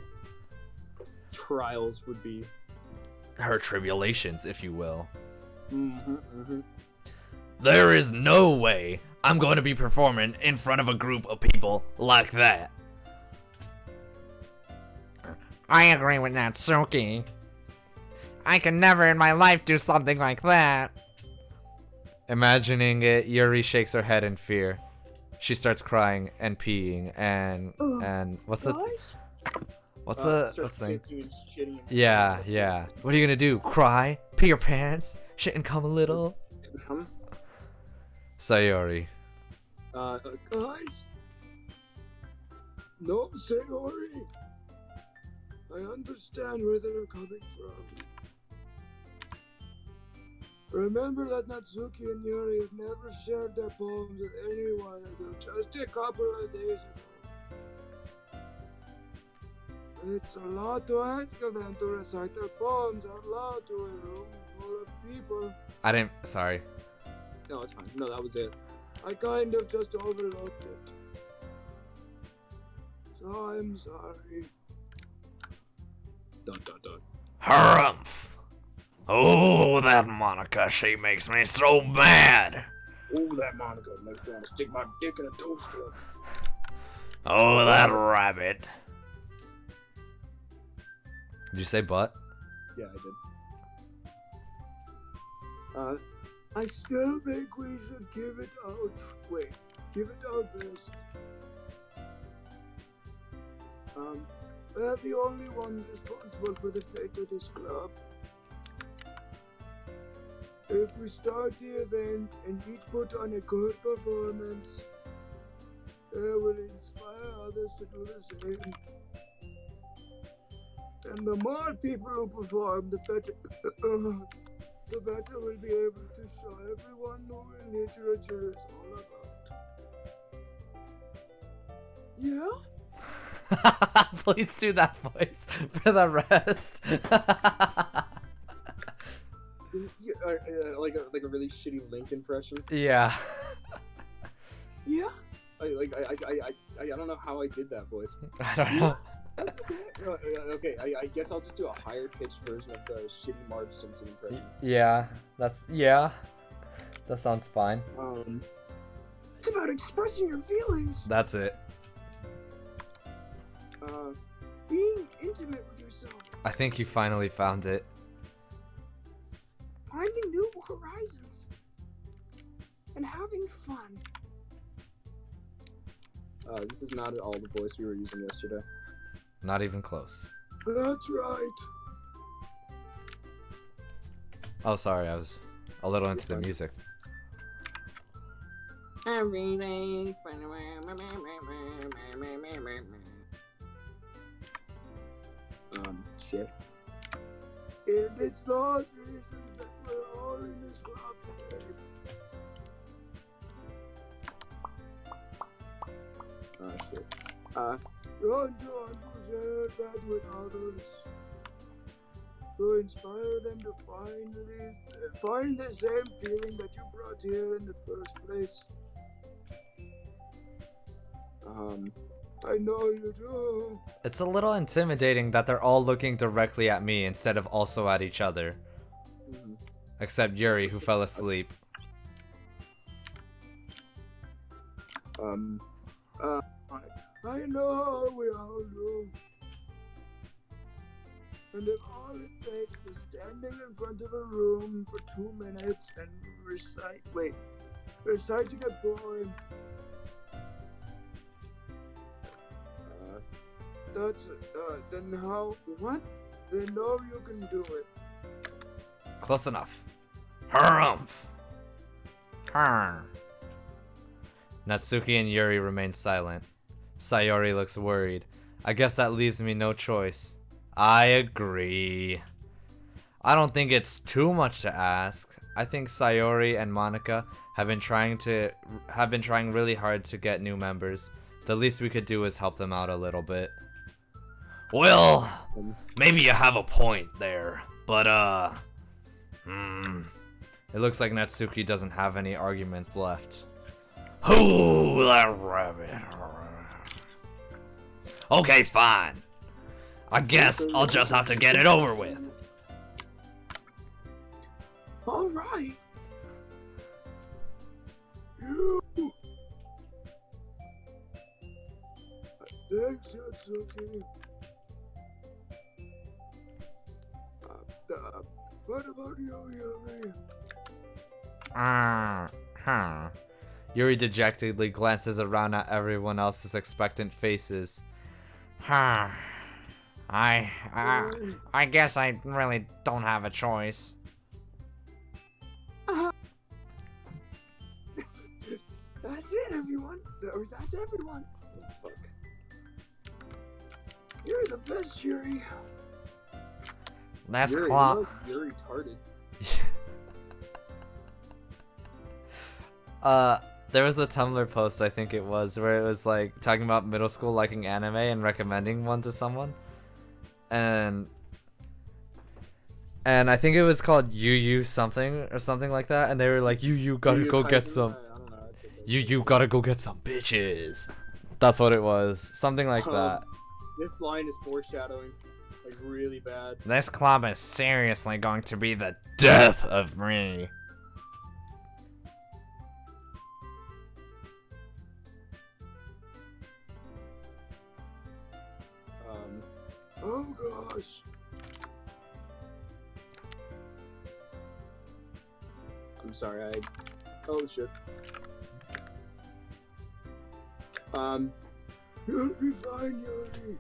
trials would be. Her tribulations, if you will. Mm-hmm, mm-hmm. There is no way I'm going to be performing in front of a group of people like that. I agree with Natsuki. I can never in my life do something like that. Imagining it, Yuri shakes her head in fear. She starts crying and peeing and what's the thing? Yeah. What are you gonna do? Cry? Pee your pants? Shit and come a little? Sayori. Guys? No, Sayori. I understand where they're coming from. Remember that Natsuki and Yuri have never shared their poems with anyone until just a couple of days ago. It's a lot to ask of them to recite their poems out loud to a room full of people. I didn't. Sorry. No, it's fine. No, that was it. I kind of just overlooked it. So I'm sorry. Dun dun dun. Harumph! Oh, that Monica, she makes me so mad! Oh, that Monica makes me want to stick my dick in a toaster. Oh, that rabbit. Did you say butt? Yeah, I did. I still think we should give it our best. We're the only ones responsible for the fate of this club. If we start the event and each put on a good performance, it will inspire others to do the same. And the more people who perform, the better we'll be able to show everyone who literature is all about. Yeah? Please do that voice for the rest. Like a really shitty Link impression. Yeah. Yeah. I don't know how I did that voice. I don't know. That's okay. Okay, I guess I'll just do a higher pitched version of the shitty Marge Simpson impression. Yeah. That sounds fine. It's about expressing your feelings. That's it. Being intimate with yourself. I think you finally found it. Finding new horizons. And having fun. This is not at all the voice we were using yesterday. Not even close. That's right. Oh, sorry. I was a little into the music. Shit. And it's not reasons that we're all in this club today. Shit. Run to share that with others. To inspire them to find the same feeling that you brought here in the first place. I know you do. It's a little intimidating that they're all looking directly at me instead of also at each other. Mm-hmm. Except Yuri, who fell asleep. I know we all do. And if all it takes is standing in front of a room for 2 minutes and reciting a poem. Then know you can do it. Close enough. Harumph! Har. Natsuki and Yuri remain silent. Sayori looks worried. I guess that leaves me no choice. I agree. I don't think it's too much to ask. I think Sayori and Monica have been trying really hard to get new members. The least we could do is help them out a little bit. Well, maybe you have a point there, but It looks like Natsuki doesn't have any arguments left. Who that rabbit? Okay, fine. I guess I'll just have to get it over with. All right. Thanks, Natsuki. What about you, Yuri? Yuri dejectedly glances around at everyone else's expectant faces. I guess I really don't have a choice. That's it, everyone. Or that's everyone. Oh, fuck. You're the best, Yuri. That's Yuri, claw. You're retarded. There was a Tumblr post, I think it was, where it was like talking about middle school liking anime and recommending one to someone. and I think it was called Yu something or something like that, and they were like, you gotta go get some. I don't know. I think that's- You gotta go get some bitches. That's what it was. Something like that. This line is foreshadowing, like really bad. This club is seriously going to be the death of me. Oh gosh. I'm sorry. Oh shit. You'll be fine, Yuri.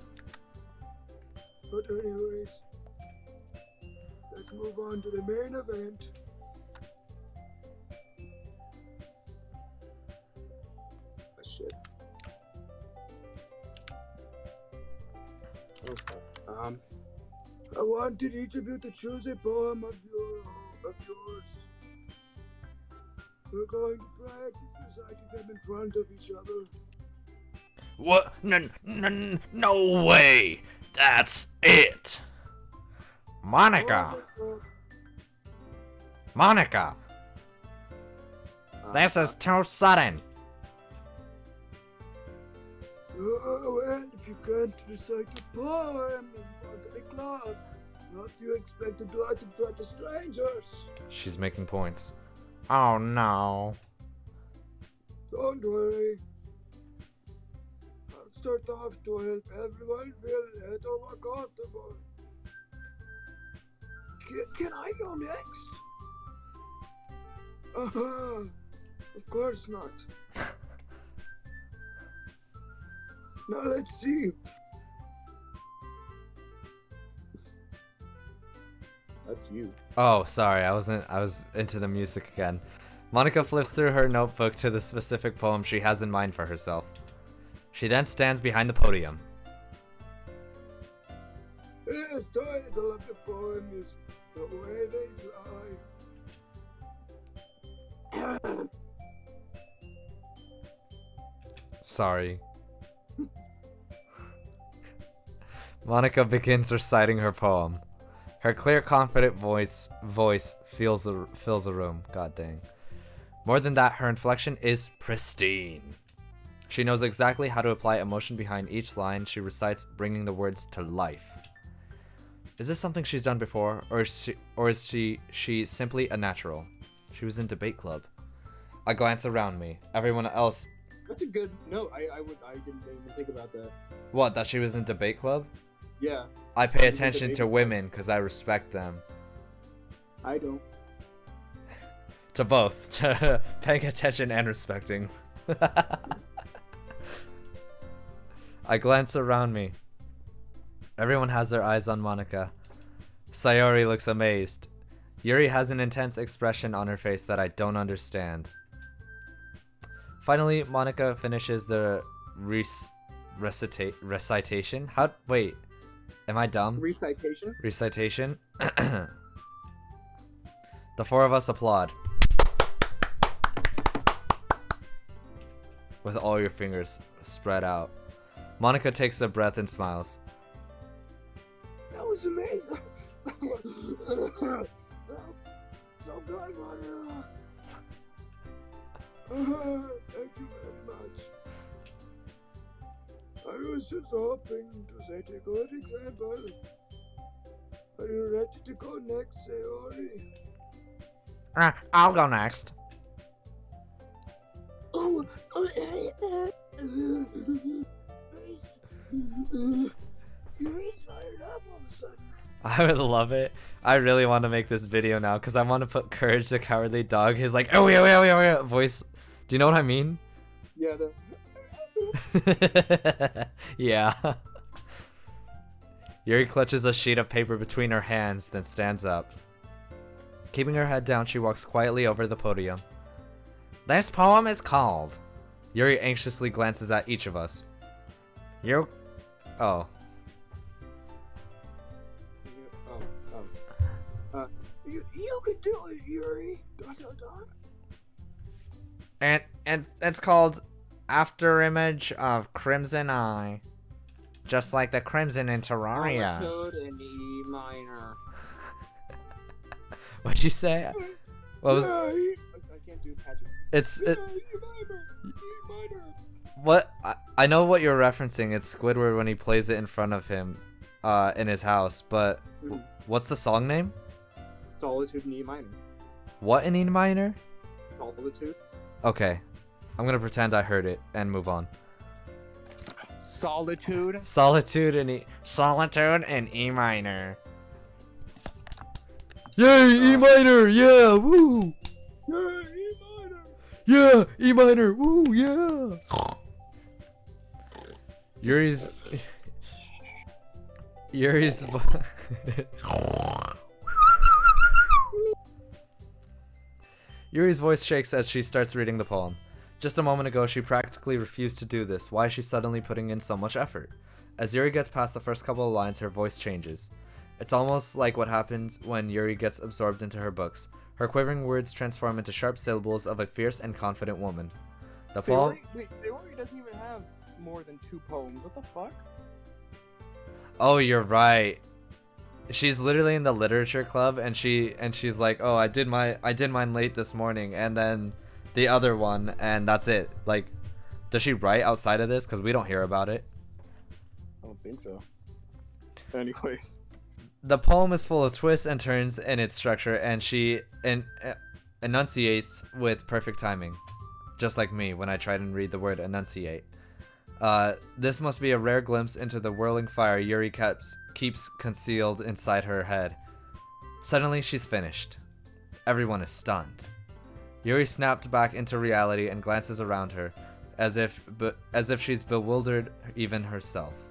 But anyways, let's move on to the main event. Oh shit. Okay. I wanted each of you to choose a poem of yours. We're going to practice reciting them in front of each other. What? No way! That's it! Monica! Monica! This is too sudden! Well, if you can't recite a poem in front of the club, what do you expect to do it in front of strangers? She's making points. Oh no. Don't worry. I'll start off to help everyone feel a little more comfortable. Can I go next? Of course not. Now let's see. That's you. Oh, sorry. I was into the music again. Monica flips through her notebook to the specific poem she has in mind for herself. She then stands behind the podium. This title of the poem is The Way They Fly. Sorry. Monica begins reciting her poem. Her clear, confident voice fills the room. God dang. More than that, her inflection is pristine. She knows exactly how to apply emotion behind each line she recites, bringing the words to life. Is this something she's done before, or is she simply a natural? She was in debate club. I glance around me. Everyone else. That's a good. No, I didn't even think about that. What? That she was in debate club? Yeah, I pay She was in attention debate to club. women because I respect them. I don't. To both. To paying attention and respecting. I glance around me. Everyone has their eyes on Monica. Sayori looks amazed. Yuri has an intense expression on her face that I don't understand. Finally, Monica finishes the recitation. Wait. Am I dumb? Recitation. Recitation. The four of us applaud. With all your fingers spread out. Monica takes a breath and smiles. That was amazing. So good, Monica. Thank you very much. I was just hoping to set a good example. Are you ready to go next, Sayori? I'll go next. Oh, Yuri's fired up all of a sudden. I would love it. I really want to make this video now because I want to put Courage the Cowardly Dog, his like, oh yeah, voice. Do you know what I mean? Yeah, Yeah. Yuri clutches a sheet of paper between her hands, then stands up. Keeping her head down, she walks quietly over the podium. This poem is called Yuri anxiously glances at each of us. You. Oh. You could do it, Yuri. And it's called After Image of Crimson Eye. just like the crimson in Terraria. Solitude in E minor. What'd you say? What was? I can't do Patrick. It, E minor. E minor. what? I know what you're referencing. It's Squidward when he plays it in front of him, in his house. But what's the song name? Solitude in E minor. What in E minor? Solitude. Okay, I'm gonna pretend I heard it and move on. Solitude. Solitude in E. Solitude in E minor. Yay, E minor! Yeah, woo! Yeah, E minor. Yeah, E minor! Woo, yeah! Yuri's Yuri's voice shakes as she starts reading the poem. Just a moment ago, she practically refused to do this. Why is she suddenly putting in so much effort? As Yuri gets past the first couple of lines, her voice changes. It's almost like what happens when Yuri gets absorbed into her books. Her quivering words transform into sharp syllables of a fierce and confident woman. The poem... Sayori doesn't even have more than 2 poems. What the fuck? Oh, you're right. She's literally in the literature club, and she's like, oh, I did mine late this morning, and then the other one, and that's it. Like, does she write outside of this? Because we don't hear about it. I don't think so. Anyways. The poem is full of twists and turns in its structure, and she enunciates with perfect timing. Just like me when I try to read the word enunciate. This must be a rare glimpse into the whirling fire Yuri keeps concealed inside her head. Suddenly, she's finished. Everyone is stunned. Yuri snapped back into reality and glances around her, as if she's bewildered even herself.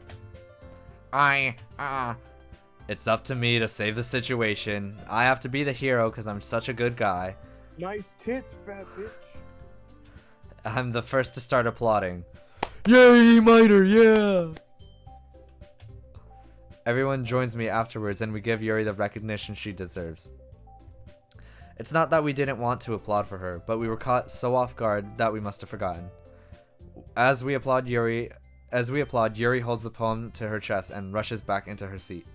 It's up to me to save the situation. I have to be the hero because I'm such a good guy. Nice tits, fat bitch. I'm the first to start applauding. Yay, minor, yeah! Everyone joins me afterwards and we give Yuri the recognition she deserves. It's not that we didn't want to applaud for her, but we were caught so off guard that we must have forgotten. As we applaud, Yuri holds the poem to her chest and rushes back into her seat.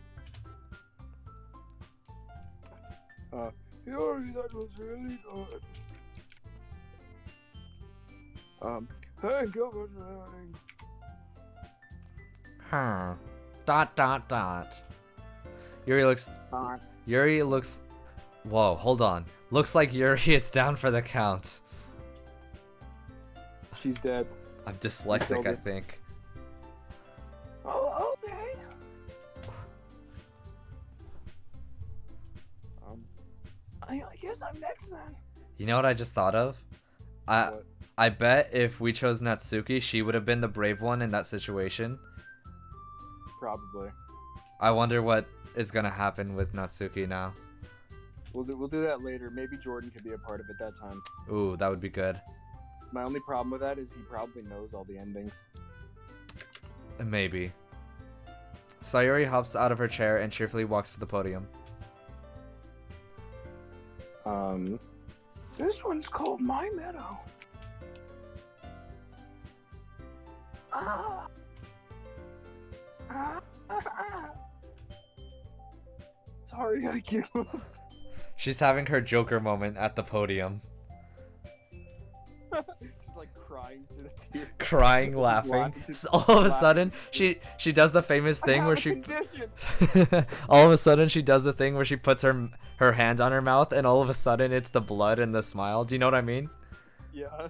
Yuri, that was really good. Thank you for sharing. Yuri looks. Whoa, hold on. Looks like Yuri is down for the count. She's dead. I'm dyslexic, Killed I her. think. Oh, okay. I guess I'm next then. You know what I just thought of? What? I bet if we chose Natsuki, she would have been the brave one in that situation. Probably. I wonder what is gonna happen with Natsuki now. We'll do that later. Maybe Jordan could be a part of it that time. Ooh, that would be good. My only problem with that is he probably knows all the endings. Maybe. Sayori hops out of her chair and cheerfully walks to the podium. This one's called My Meadow. Sorry, I can't. She's having her Joker moment at the podium. She's like crying through the tears. Crying, laughing. So all of a sudden, she does the famous thing where she... all of a sudden, she does the thing where she puts her hand on her mouth, and all of a sudden, it's the blood and the smile. Do you know what I mean? Yeah.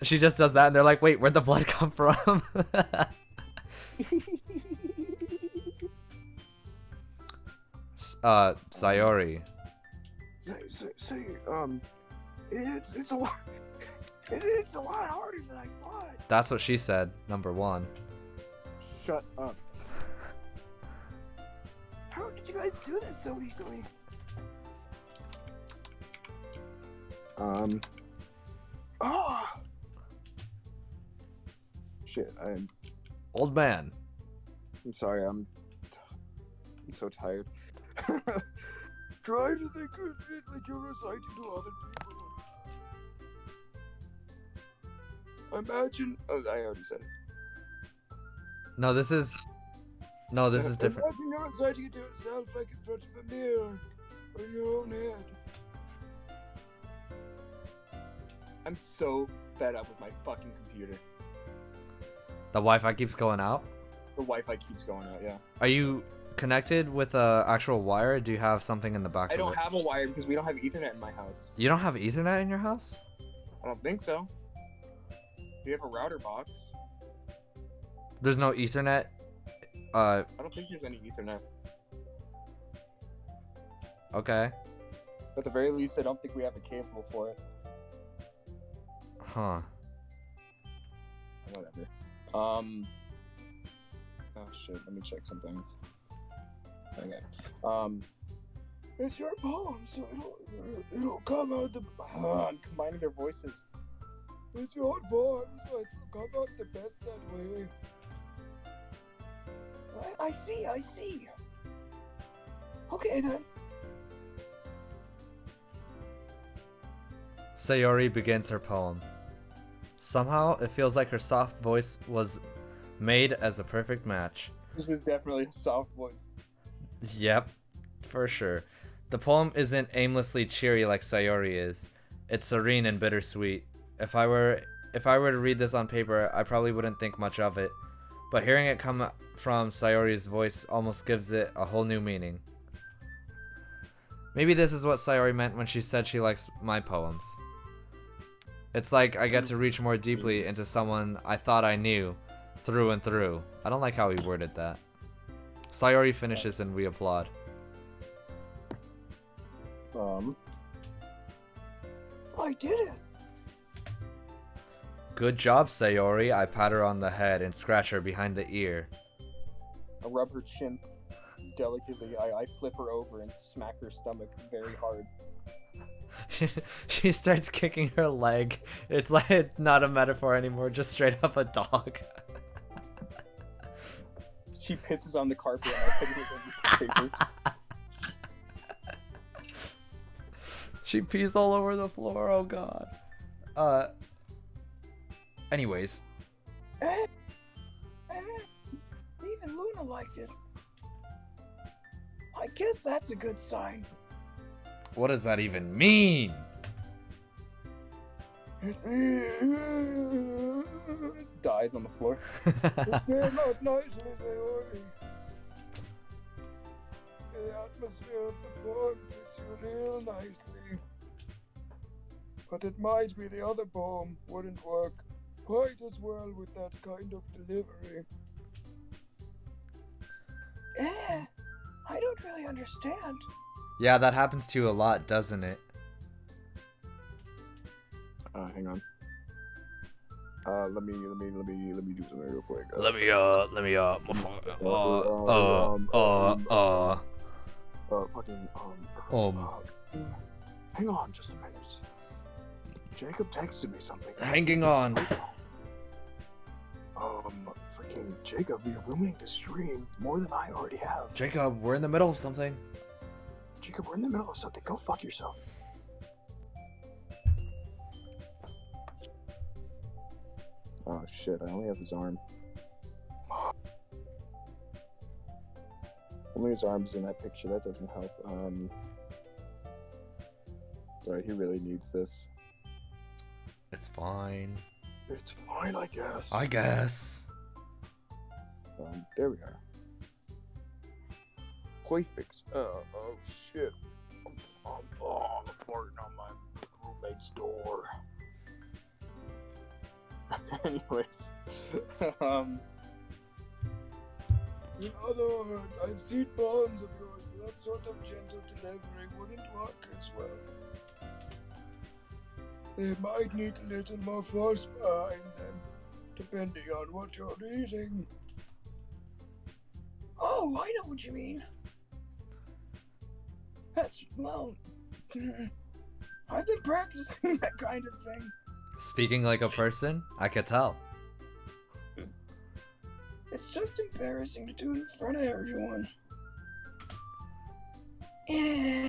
She just does that, and they're like, wait, where'd the blood come from? Sayori. It's a lot. It's a lot harder than I thought. That's what she said, number one. Shut up. How did you guys do this so easily? Oh. Shit, I'm Old man. sorry, I'm so tired. Try to think of it like you're reciting to other people. Imagine. Oh, I already said it. No, this is No, this is different. Imagine you're reciting it to yourself like in front of a mirror or in your own head. I'm so fed up with my fucking computer. The Wi-Fi keeps going out. The Wi-Fi keeps going out, yeah. Are you connected with a actual wire? Or do you have something in the back I of don't it? have a wire because we don't have Ethernet in my house. You don't have Ethernet in your house? I don't think so. We have a router box. There's no Ethernet. I don't think there's any Ethernet. Okay. At the very least, I don't think we have a cable for it. Huh. Whatever. Oh shit, let me check something. Okay. It's your poem, so it'll come out the. I'm combining their voices. It's your poem, so it'll come out the best that way. I see. Okay then. Sayori begins her poem. Somehow, it feels like her soft voice was made as a perfect match. This is definitely a soft voice. Yep, for sure. The poem isn't aimlessly cheery like Sayori is. It's serene and bittersweet. If I were to read this on paper, I probably wouldn't think much of it. But hearing it come from Sayori's voice almost gives it a whole new meaning. Maybe this is what Sayori meant when she said she likes my poems. It's like I get to reach more deeply into someone I thought I knew, through and through. I don't like how he worded that. Sayori finishes and we applaud. I did it. Good job, Sayori. I pat her on the head and scratch her behind the ear. I rub her chin delicately. I flip her over and smack her stomach very hard. She starts kicking her leg. It's like not a metaphor anymore, just straight up a dog. She pisses on the carpet and I pick it up. She pees all over the floor, oh god. Anyways. Even Luna liked it. I guess that's a good sign. What does that even mean? Dies on the floor. They're not nicely, Sayori. The atmosphere of the poem fits you real nicely. But it might be the other poem wouldn't work quite as well with that kind of delivery. I don't really understand. Yeah, that happens to you a lot, doesn't it? Hang on. Let me do something real quick. Hang on just a minute. Jacob texted me something. Hanging on. Freaking Jacob, you're ruining the stream more than I already have. Jacob, we're in the middle of something. Jacob, we're in the middle of something. Go fuck yourself. Oh shit, I only have his arm. Only his arm's in that picture, that doesn't help. Sorry, he really needs this. It's fine. It's fine, I guess. I guess. There we are. Perfect. Oh shit. I'm farting on my roommate's door. Anyways, in other words, I've seen poems of yours, but that sort of gentle delivery wouldn't work as well. They might need a little more force behind them, depending on what you're reading. Oh, I know what you mean. That's, well, I've been practicing that kind of thing. Speaking like a person, I could tell. It's just embarrassing to do it in front of everyone. Yeah.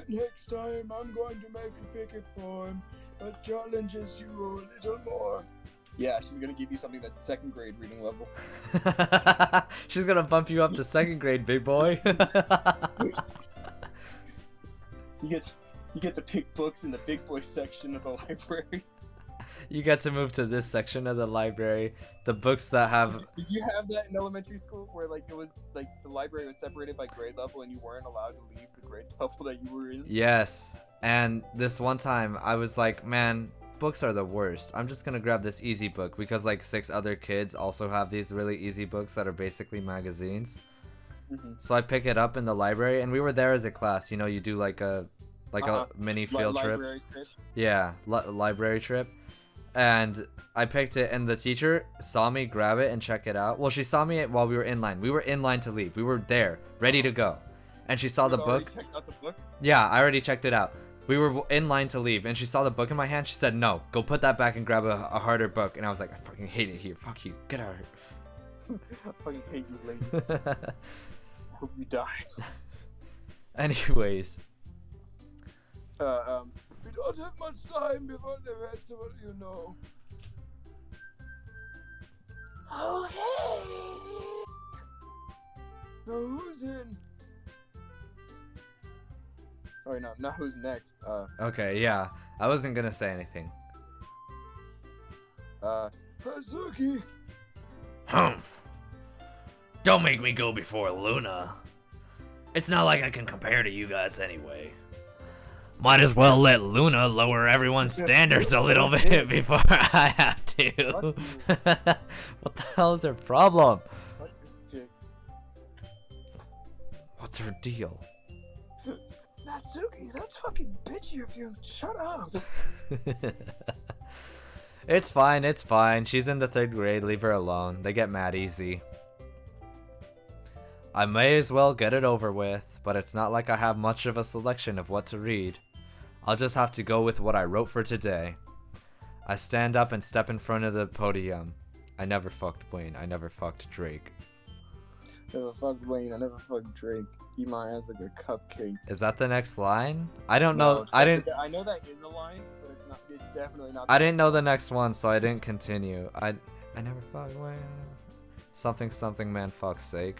Next time, I'm going to make a picket poem that challenges you a little more. Yeah, she's gonna give you something that's second grade reading level. She's gonna bump you up to second grade, big boy. You get to pick books in the big boy section of the library. You get to move to this section of the library. The books that have. Did you have that in elementary school where like it was like the library was separated by grade level and you weren't allowed to leave the grade level that you were in? Yes. And this one time I was like, man, books are the worst. I'm just gonna grab this easy book because like 6 other kids also have these really easy books that are basically magazines. Mm-hmm. So I pick it up in the library, and we were there as a class. You know, you do like a mini field trip. Library trip. Yeah, library trip. And I picked it, and the teacher saw me grab it and check it out. Well, she saw me while we were in line. We were in line to leave. We were there, ready to go. And she saw the You already book. checked out the book? Yeah, I already checked it out. We were in line to leave, and she saw the book in my hand. She said, no, go put that back and grab a harder book. And I was like, I fucking hate it here. Fuck you. Get out of I fucking hate you, lady. here. I hope you die. Anyways. We don't have much time before the festival, you know. Oh, hey! Now who's in? Oh, wait, no, not who's next. Okay, yeah. I wasn't gonna say anything. Hazuki! Humph. Don't make me go before Luna. It's not like I can compare to you guys anyway. Might as well let Luna lower everyone's standards a little bit before I have to. What the hell is her problem? What is chick? What's her deal? Natsuki, that's fucking bitchy of you. Shut up. It's fine, it's fine. She's in the 3rd grade. Leave her alone. They get mad easy. I may as well get it over with, but it's not like I have much of a selection of what to read. I'll just have to go with what I wrote for today. I stand up and step in front of the podium. I never fucked Wayne. I never fucked Drake. Never fucked Wayne. I never fucked Drake. Eat my ass like a cupcake. Is that the next line? I don't know. it's I not- didn't. I know that is a line, but it's not. It's definitely not. I didn't know the next one, so I didn't continue. I never fucked Wayne. Something man fuck's sake.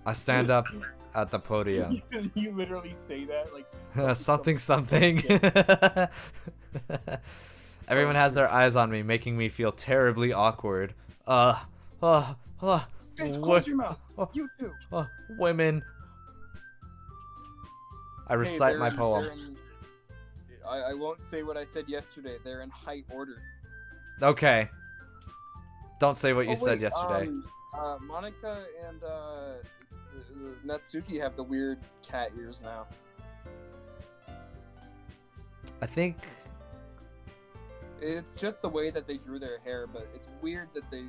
I stand up at the podium. You literally say that like. something. Everyone has their eyes on me, making me feel terribly awkward. Bitch, close your mouth. Oh. You too. Women. I recite my poem. I won't say what I said yesterday. They're in height order. Okay. Don't say what you Oh, said wait, yesterday. Monica and Natsuki have the weird cat ears now. I think It's just the way that they drew their hair, but it's weird that they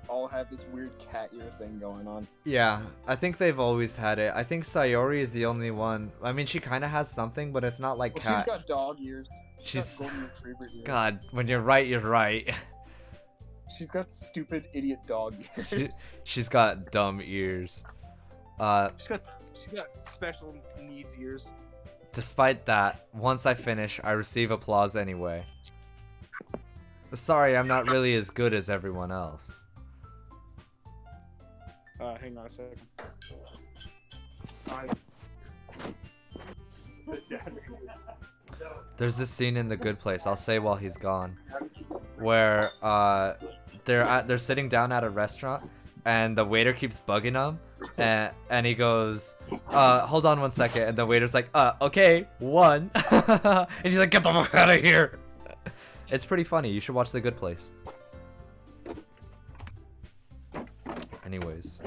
all have this weird cat ear thing going on. Yeah, I think they've always had it. I think Sayori is the only one. I mean, she kind of has something, but it's not like Well, cat. she's got dog ears. She's- got golden retriever ears. God, when you're right, you're right. She's got stupid idiot dog ears. She's got dumb ears. She's got special needs ears. Despite that, once I finish, I receive applause anyway. Sorry, I'm not really as good as everyone else. Hang on a second. There's this scene in The Good Place, I'll say while he's gone, where they're sitting down at a restaurant and the waiter keeps bugging them and he goes, hold on 1 second, and the waiter's like, okay, 1. And he's like, get the fuck out of here. It's pretty funny. You should watch The Good Place. Anyways.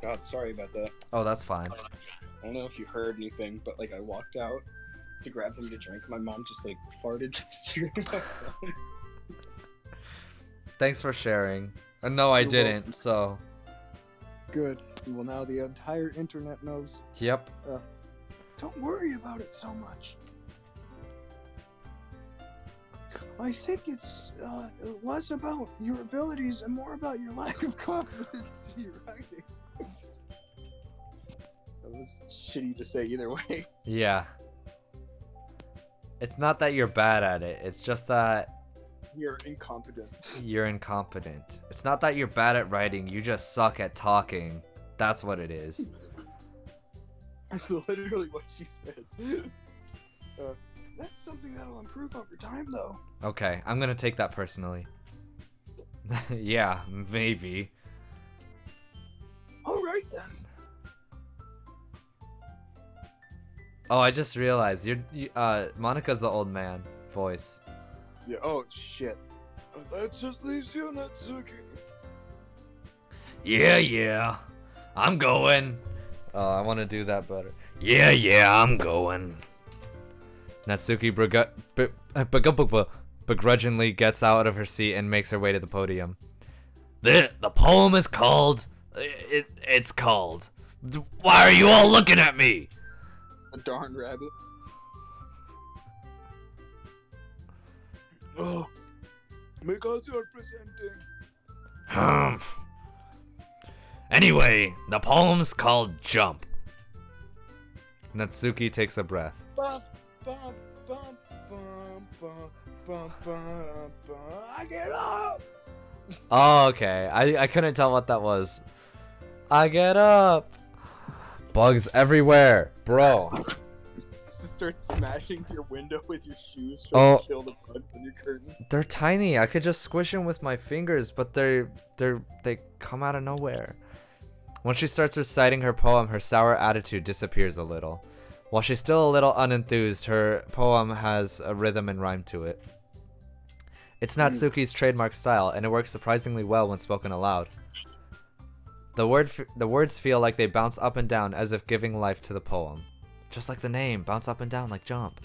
God, sorry about that. Oh, that's fine. I don't know if you heard anything, but like I walked out to grab something to drink. My mom just like farted straight in my phone. Thanks for sharing. No, I You're didn't, welcome. so. Good. Well, now the entire internet knows. Yep. Don't worry about it so much. I think it's less about your abilities and more about your lack of confidence in your writing. That was shitty to say either way. Yeah. It's not that you're bad at it. It's just that You're incompetent. you're incompetent. It's not that you're bad at writing. You just suck at talking. That's what it is. That's literally what she said. That's something that'll improve over time, though. Okay, I'm gonna take that personally. Yeah, maybe. All right then. Oh, I just realized Monica's the old man voice. Yeah. Oh shit. That just leaves you and Natsuki. Yeah, I'm going. Oh, I want to do that better. Yeah, I'm going. Natsuki begrudgingly gets out of her seat and makes her way to the podium. The poem is called. It's called. Why are you all looking at me? A darn rabbit. Oh, because you're presenting. Humph. Anyway, the poem's called Jump. Natsuki takes a breath. Bum, bum, bum, bum, bum, bum, bum, bum. I get up. Oh, okay. I couldn't tell what that was. I get up. Bugs everywhere, bro. Just start smashing your window with your shoes, Oh. trying to kill the bugs on your curtain. They're tiny. I could just squish them with my fingers, but they come out of nowhere. Once she starts reciting her poem, her sour attitude disappears a little. While she's still a little unenthused, her poem has a rhythm and rhyme to it. It's Natsuki's trademark style, and it works surprisingly well when spoken aloud. The words feel like they bounce up and down as if giving life to the poem. Just like the name, bounce up and down like jump.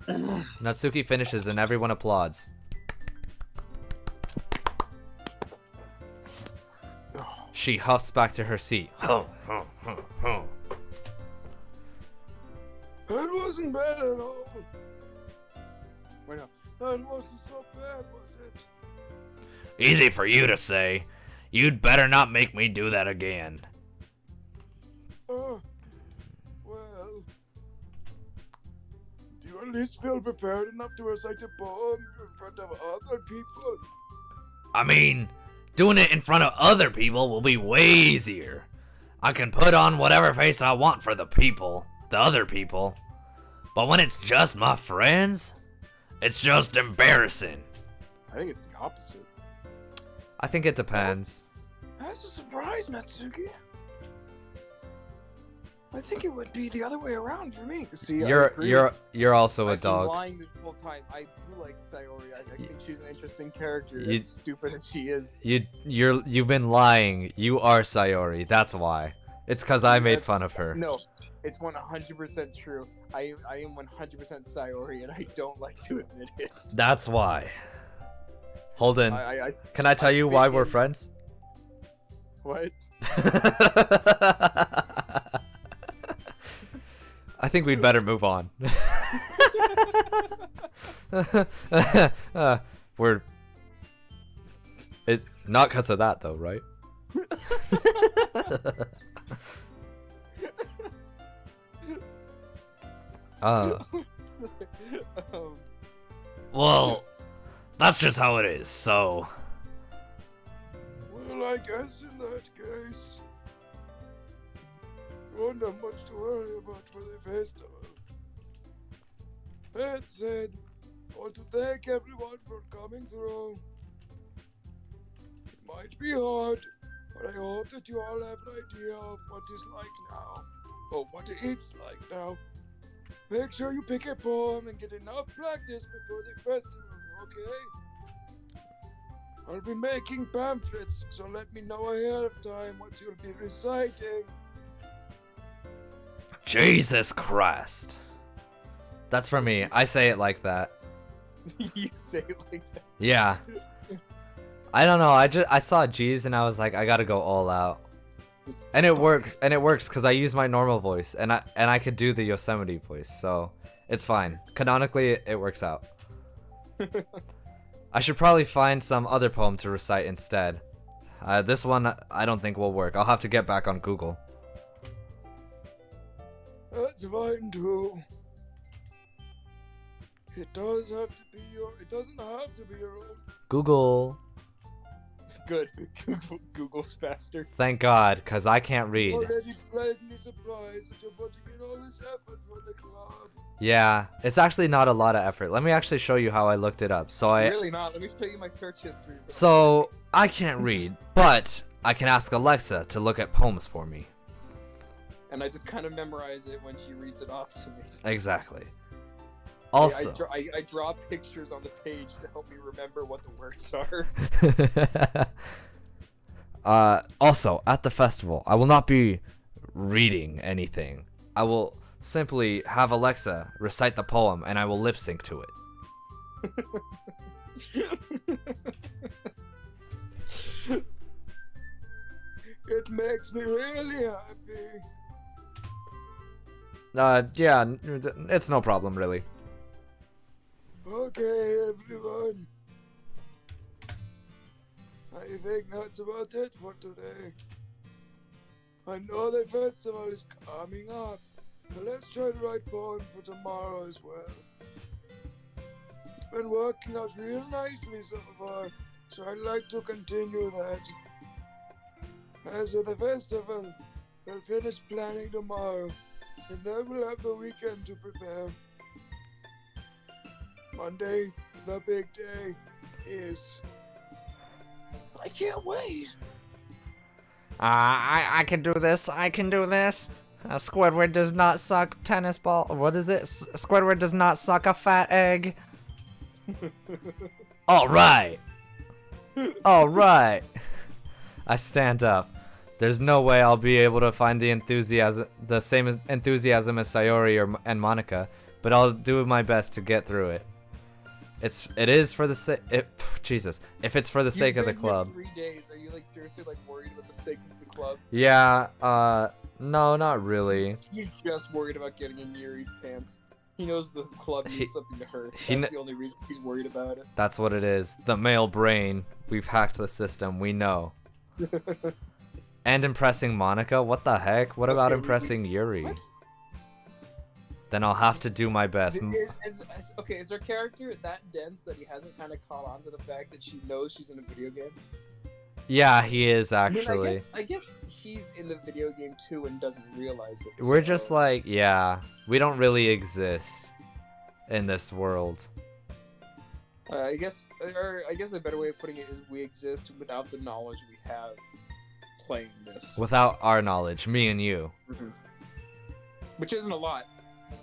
Natsuki finishes and everyone applauds. She huffs back to her seat. Huh. That wasn't bad at all. Wait, no. That wasn't so bad, was it? Easy for you to say. You'd better not make me do that again. Oh, well. Do you at least feel prepared enough to recite a poem in front of other people? I mean, doing it in front of other people will be way easier. I can put on whatever face I want for the people, the other people. But when it's just my friends, it's just embarrassing. I think it's the opposite. I think it depends. That's a surprise, Natsuki. I think it would be the other way around for me. See, You're also a I've been dog. lying this whole time. I do like Sayori. I think she's an interesting character. You- As stupid as she is. You've been lying. You are Sayori. That's why. It's cause I made fun of her. No, it's 100% true. I am 100% Sayori, and I don't like to admit it. That's why. Holden, I can I tell you why we're friends? what? I think we'd better move on. We're it not because of that though, right? Um, Well, that's just how it is, so. well, I guess in that case, you won't have much to worry about for the festival. That said, I want to thank everyone for coming through. It might be hard, but I hope that you all have an idea of what it's like now. Or what it's like now. Make sure you pick a poem and get enough practice before the festival, okay? I'll be making pamphlets, so let me know ahead of time what you'll be reciting. Jesus Christ. That's for me. I say it like that. You say it like that. Yeah. I don't know. I saw G's and I was like, I gotta go all out. And it works. And it works because I use my normal voice and I could do the Yosemite voice, so it's fine. Canonically, it works out. I should probably find some other poem to recite instead. This one I don't think will work. I'll have to get back on Google. That's fine too. It doesn't have to be your own. Google. Good. Google's faster. Thank God, cause I can't read. Already pleasantly surprised that you're putting in all this effort for the club. Yeah, it's actually not a lot of effort. Let me actually show you how I looked it up. Really not. Let me show you my search history. So I can't read, but I can ask Alexa to look at poems for me. And I just kind of memorize it when she reads it off to me. Exactly. Also, I draw pictures on the page to help me remember what the words are. also at the festival, I will not be reading anything. I will simply have Alexa recite the poem, and I will lip sync to it. It makes me really happy. Yeah, it's no problem really. Okay, everyone. I think that's about it for today. I know the festival is coming up, but let's try to write poems for tomorrow as well. It's been working out real nicely so far, so I'd like to continue that. As for the festival, we'll finish planning tomorrow, and then we'll have the weekend to prepare. Monday, the big day, is... I can't wait! I can do this. I can do this. Squidward does not suck tennis ball. What is it? Squidward does not suck a fat egg. All right. All right. I stand up. There's no way I'll be able to find the same enthusiasm as Sayori and Monica, but I'll do my best to get through it. It is for the sake. Jesus, if it's for the sake of the club. 3 days. Are you like seriously like worried about the sake of the club? Yeah. No, not really. He's just worried about getting in Yuri's pants. He knows the club needs something to hurt. he That's the only reason he's worried about it. That's what it is. The male brain. We've hacked the system. We know. And impressing Monica? What the heck? What about impressing Yuri? What? Then I'll have to do my best. Okay, is her character that dense that he hasn't kind of caught on to the fact that she knows she's in a video game? Yeah, he is I mean, actually. I guess he's in the video game too and doesn't realize it. We're so- just like, yeah, we don't really exist in this world. I guess a better way of putting it is we exist without the knowledge we have playing this. Without our knowledge, me and you. Which isn't a lot.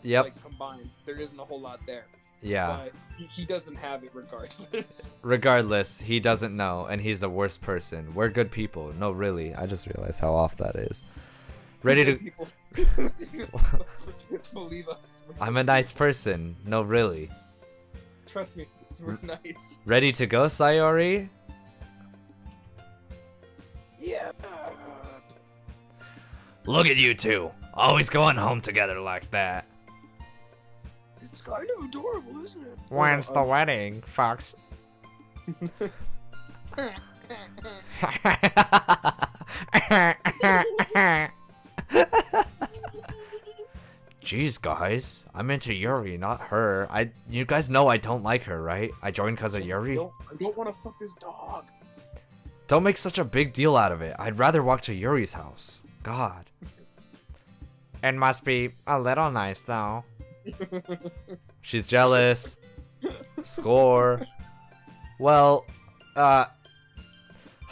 Yep. Like combined, there isn't a whole lot there. Yeah. But he doesn't have it regardless. Regardless, he doesn't know, and he's the worst person. We're good people. No, really. I just realized how off that is. Ready to... People believe us. I'm a nice person. No, really. Trust me, we're nice. Ready to go, Sayori? Yeah. Look at you two. Always going home together like that. It's kind of adorable, isn't it? When's the wedding, Fox? Jeez, guys. I'm into Yuri, not her. You guys know I don't like her, right? I joined because of Yuri. I don't want to fuck this dog. Don't make such a big deal out of it. I'd rather walk to Yuri's house. God. It must be a little nice, though. She's jealous. Score. Well, how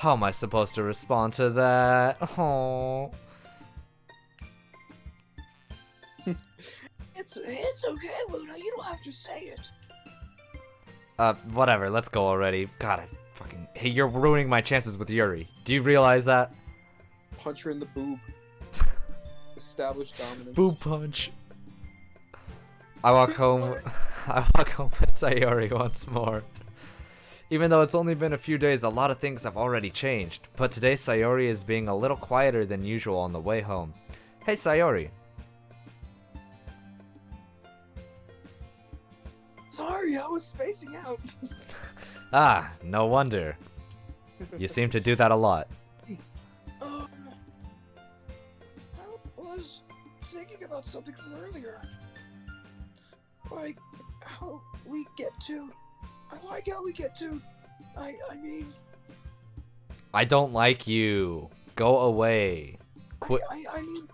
am I supposed to respond to that? Oh. It's okay, Luna. You don't have to say it. Whatever. Let's go already. God, hey, you're ruining my chances with Yuri. Do you realize that? Punch her in the boob. Establish dominance. Boob punch. I walk home. I walk home with Sayori once more. Even though it's only been a few days, a lot of things have already changed. But today, Sayori is being a little quieter than usual on the way home. Hey, Sayori. Sorry, how I was spacing out. Ah, no wonder. You seem to do that a lot. I was thinking about something from earlier. Like, how we get to... I like how we get to... I mean... I don't like you. Go away. Quit, I mean...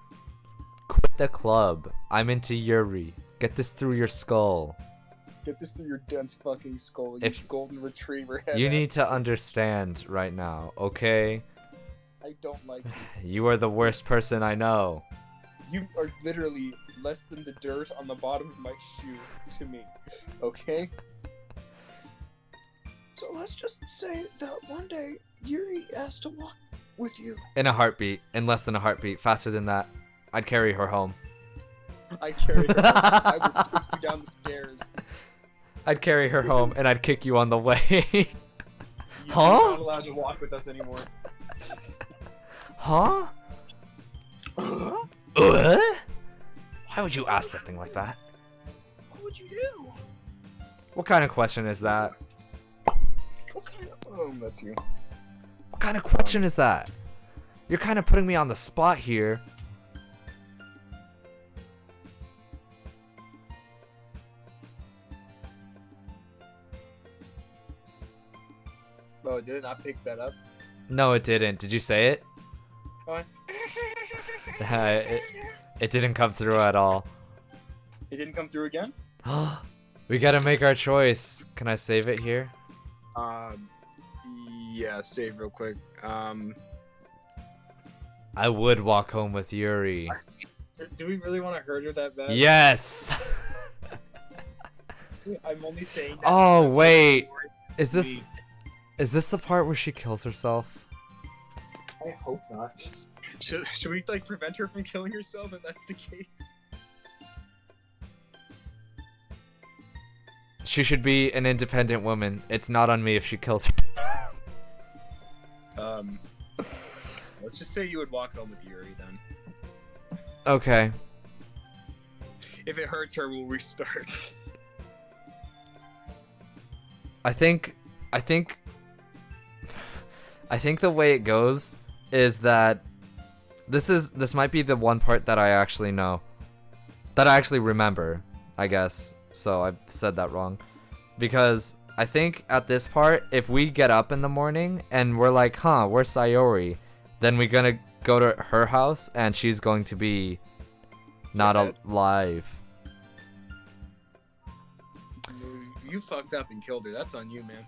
quit the club. I'm into Yuri. Get this through your skull. Get this through your dense fucking skull, you If- golden retriever head. You ass. need to understand right now, okay? I don't like you. You are the worst person I know. You are literally less than the dirt on the bottom of my shoe to me. Okay? So let's just say that one day Yuri asked to walk with you. In a heartbeat. In less than a heartbeat. Faster than that. I'd carry her home. I carry her. I would push you down the stairs. I'd carry her home and I'd kick you on the way. You're Huh? not allowed to walk with us anymore. Huh? Why would you ask something like that? What would you do? What kind of question is that? What kind of... Oh, that's you. What kind of question is that? You're kind of putting me on the spot here. Oh, did it not pick that up? No, it didn't. Did you say it? Oh, It didn't come through at all. it didn't come through again? We gotta make our choice. Can I save it here? Yeah, save real quick. I would walk home with Yuri. Do we really want to hurt her that bad? Yes! I'm only saying that. Oh, wait. Is Sweet. this the part where she kills herself? I hope not. Should we like prevent her from killing herself if that's the case? She should be an independent woman. It's not on me if she kills her. Let's just say you would walk home with Yuri then. Okay. If it hurts her, we'll restart. I think the way it goes is that this might be the one part that I actually know. That I actually remember, I guess. So I said that wrong. Because I think at this part, if we get up in the morning and we're like, huh, where's Sayori? Then we're gonna go to her house and she's going to be not Dead. alive. You fucked up and killed her. That's on you, man.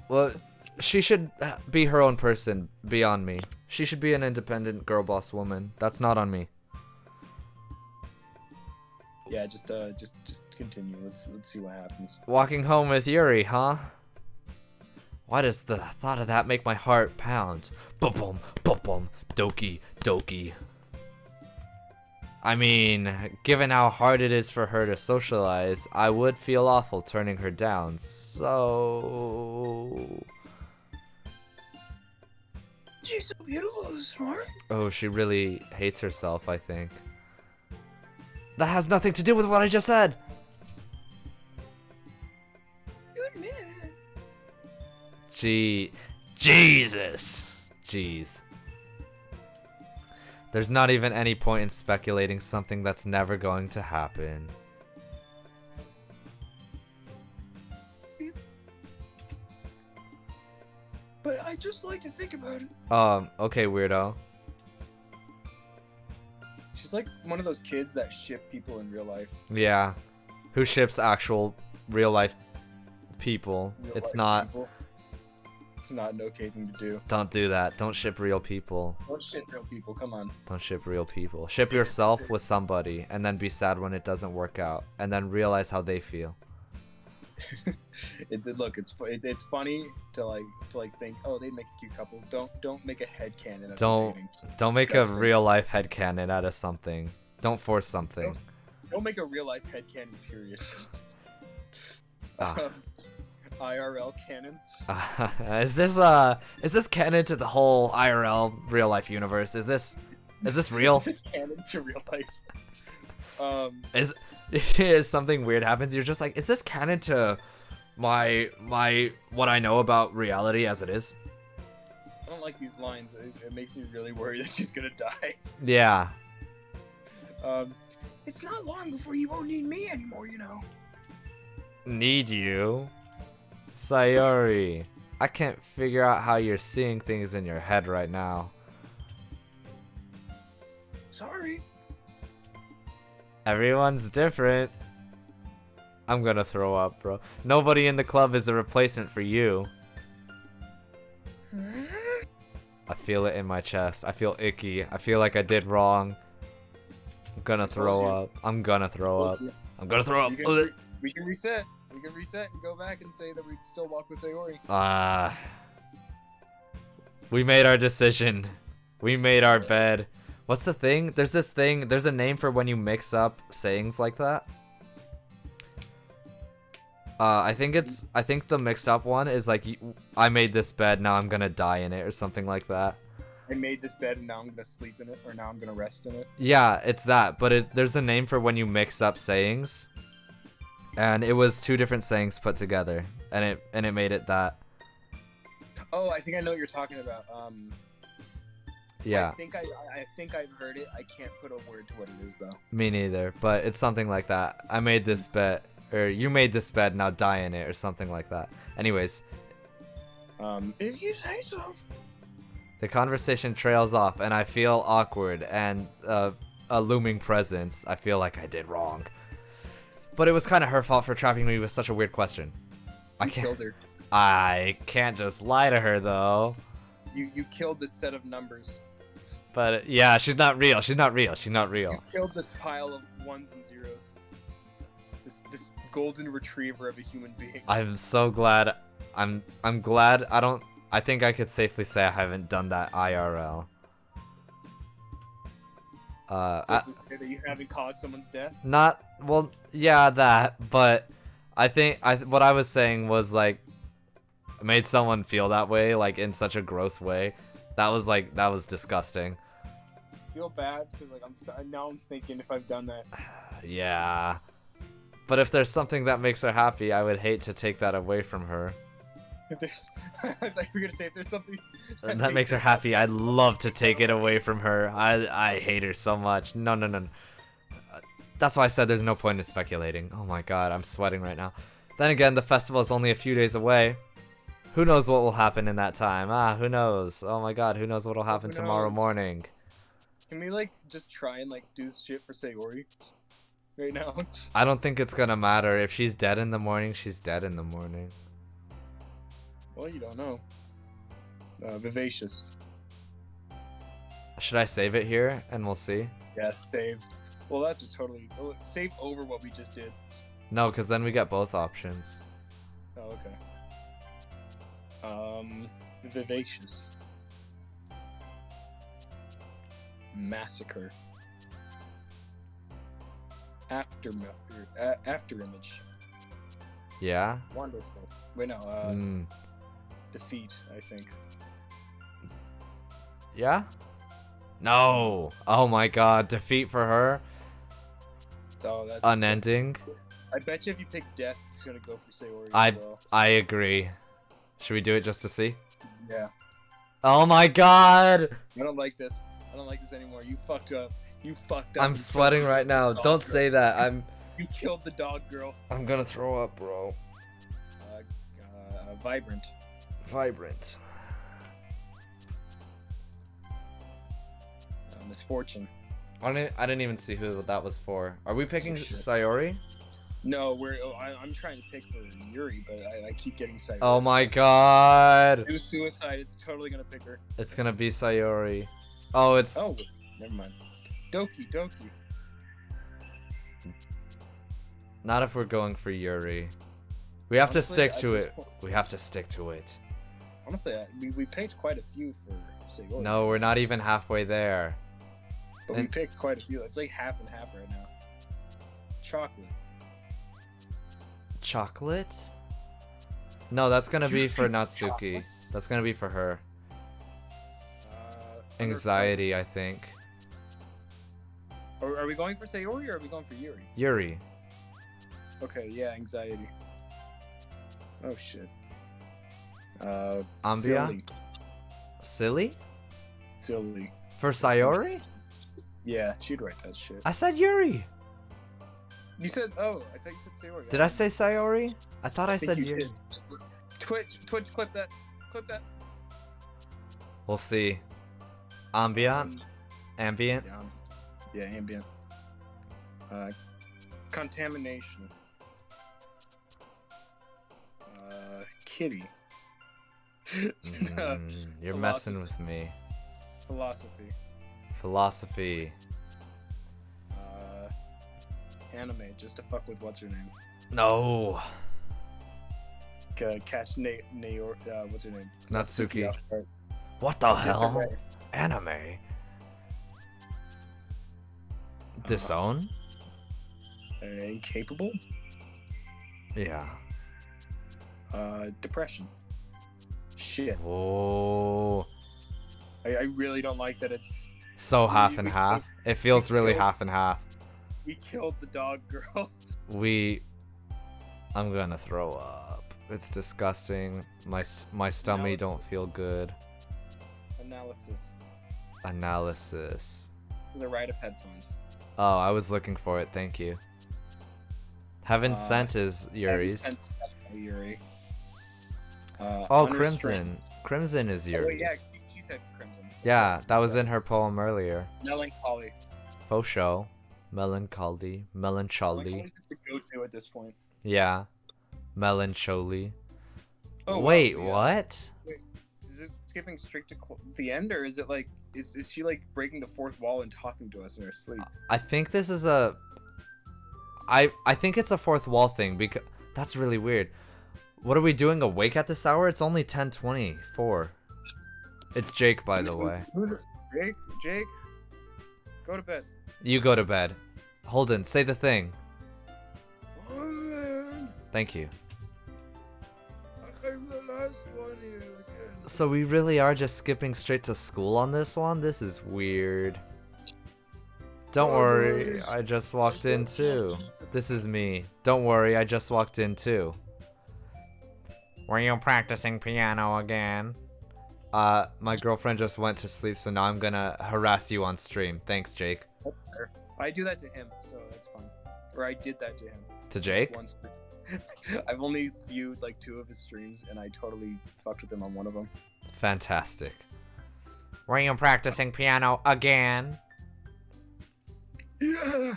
Well, she should be her own person beyond me. She should be an independent girl boss woman. That's not on me. Yeah, just continue. Let's see what happens. Walking home with Yuri, huh? Why does the thought of that make my heart pound? Bum bum, doki doki. I mean, given how hard it is for her to socialize, I would feel awful turning her down. So, She's so beautiful and smart. oh, she really hates herself, I think. That has nothing to do with what I just said. You admit it. Jesus. Jeez. There's not even any point in speculating something that's never going to happen. But I just like to think about it. Okay, weirdo. She's like one of those kids that ship people in real life. Yeah. Who ships actual real life people? Real It's life not. people. It's not an okay thing to do. Don't do that. Don't ship real people. Don't ship real people. Come on. Don't ship real people. Ship yourself with somebody and then be sad when it doesn't work out and then realize how they feel. Look, it's funny to think, oh, they'd make a cute couple. Don't make a headcanon. Don't make a Disgusting. real life headcanon out of something. Don't force something. Don't make a real life headcanon. Period. Ah. IRL canon. Is this canon to the whole IRL real life universe? Is this real? This is canon to real life. Is something weird happens, you're just like, is this canon to what I know about reality as it is. I don't like these lines. It makes me really worried that she's gonna die. Yeah. It's not long before you won't need me anymore, you know. Need you? Sayori. I can't figure out how you're seeing things in your head right now. Sorry. Everyone's different. I'm gonna throw up, bro. Nobody in the club is a replacement for you. I feel it in my chest. I feel icky. I feel like I did wrong. I'm gonna throw up. I'm gonna throw up. I'm gonna throw up. We can reset. We can reset and go back and say that we still walk with Sayori. We made our decision. We made our bed. What's the thing? There's this thing. There's a name for when you mix up sayings like that. I think the mixed up one is like, I made this bed, now I'm gonna die in it, or something like that. I made this bed and now I'm gonna sleep in it, or now I'm gonna rest in it. Yeah, it's that, but there's a name for when you mix up sayings. And it was two different sayings put together, and it made it that. Oh, I think I know what you're talking about. Yeah. I think I've heard it. I can't put a word to what it is though. Me neither, but it's something like that. I made this bed, or you made this bed, now die in it, or something like that. Anyways. If you say so. The conversation trails off, and I feel awkward and a looming presence. I feel like I did wrong. But it was kind of her fault for trapping me with such a weird question. You killed her. I can't just lie to her, though. You killed this set of numbers. But yeah, she's not real. She's not real. She's not real. You killed this pile of ones and zeros. This golden retriever of a human being. I'm so glad. I'm glad I think I could safely say I haven't done that IRL. So that you haven't caused someone's death? Not, well, yeah, that, but I think what I was saying was like made someone feel that way, like in such a gross way. That was disgusting. I feel bad because like I'm thinking if I've done that. Yeah. But if there's something that makes her happy, I would hate to take that away from her. If there's, I thought you were gonna say if there's something that makes her happy, I'd love to take it away from her. I hate her so much. No. That's why I said there's no point in speculating. Oh my god, I'm sweating right now. Then again, the festival is only a few days away. Who knows what will happen in that time? Who knows? Oh my god, who knows what will happen tomorrow morning? Can we like just try and like do shit for Sayori right now? I don't think it's gonna matter. If she's dead in the morning, she's dead in the morning. Well, you don't know. Vivacious. Should I save it here and we'll see? Yeah, save. Well, that's just totally save over what we just did. No, because then we get both options. Oh, okay. Vivacious. Massacre. After image. Yeah? Wonderful. Wait, no, defeat, I think. Yeah? No! Oh my god, defeat for her? Oh, that's unending? I bet you if you pick death, it's gonna go for Sayori as well. I agree. Should we do it just to see? Yeah. Oh my god! I don't like this. I don't like this anymore. You fucked up. You fucked up. I'm sweating right now. Don't say that. You killed the dog girl. I'm gonna throw up, bro. Vibrant. Vibrant. Misfortune. I didn't even see who that was for. Are we picking Sayori? No, I'm trying to pick for Yuri, but I keep getting Sayori. Oh my god! Do suicide. It's totally gonna pick her. It's gonna be Sayori. Oh, it's. Oh, never mind. Doki. Not if we're going for Yuri. We have to stick to it. We have to stick to it. Honestly, we picked quite a few for Sayori. No, we're not even halfway there. But we picked quite a few. It's like half and half right now. Chocolate. Chocolate? No, that's gonna be for Natsuki. That's gonna be for her. Anxiety, I think. Are we going for Sayori or are we going for Yuri? Yuri. Okay, yeah, anxiety. Oh shit. Ambient? Silly? Silly. For Sayori? Yeah, she'd write that shit. I said Yuri. You said, oh, I thought you said Sayori. Did I say Sayori? I thought I think said you Yuri. did. Twitch, clip that. Clip that. We'll see. Ambient? Ambient? Yeah, ambient. Contamination. Kitty. You're messing with me. Philosophy. Philosophy. Anime, just to fuck with what's her name. No. Catch Naor. What's her name? Natsuki. off guard. What the Just hell? right. Anime. Disown? Incapable. Yeah. Depression. Shit. Oh. I really don't like that it's. So half and half. It feels really killed- half and half. We killed the dog girl. I'm gonna throw up. It's disgusting. My stomach don't feel good. Analysis. Analysis. The right of headphones. Oh, I was looking for it. Thank you. Heaven Sent is Yuri's. Yuri. Oh, Unrestrained. Crimson. Crimson is Oh, Yuri's. wait, yeah, she said Crimson. Yeah, that was in her poem earlier. Melancholy. Faux show. Melancholy. Melancholy. Melancholy's the go-to at this point. Yeah. Melancholy. Oh, Wait, wow, yeah. what? Is it skipping straight to the end, or is it like is she like breaking the fourth wall and talking to us in her sleep? I think this is a. I think it's a fourth wall thing because that's really weird. What are we doing awake at this hour? It's only 10:24. It's Jake, by the way. Who's it? Jake, go to bed. You go to bed. Holden, say the thing. Oh man, Thank you. I'm the last one here again. So we really are just skipping straight to school on this one? This is weird. Don't worry, I just walked in too. This is me. Don't worry, I just walked in too. Were you practicing piano again? My girlfriend just went to sleep, so now I'm gonna harass you on stream. Thanks, Jake. I do that to him, so that's fun. Or I did that to him To Jake? once. I've only viewed like 2 of his streams, and I totally fucked with him on one of them. Fantastic. Were you practicing piano again? Yeah.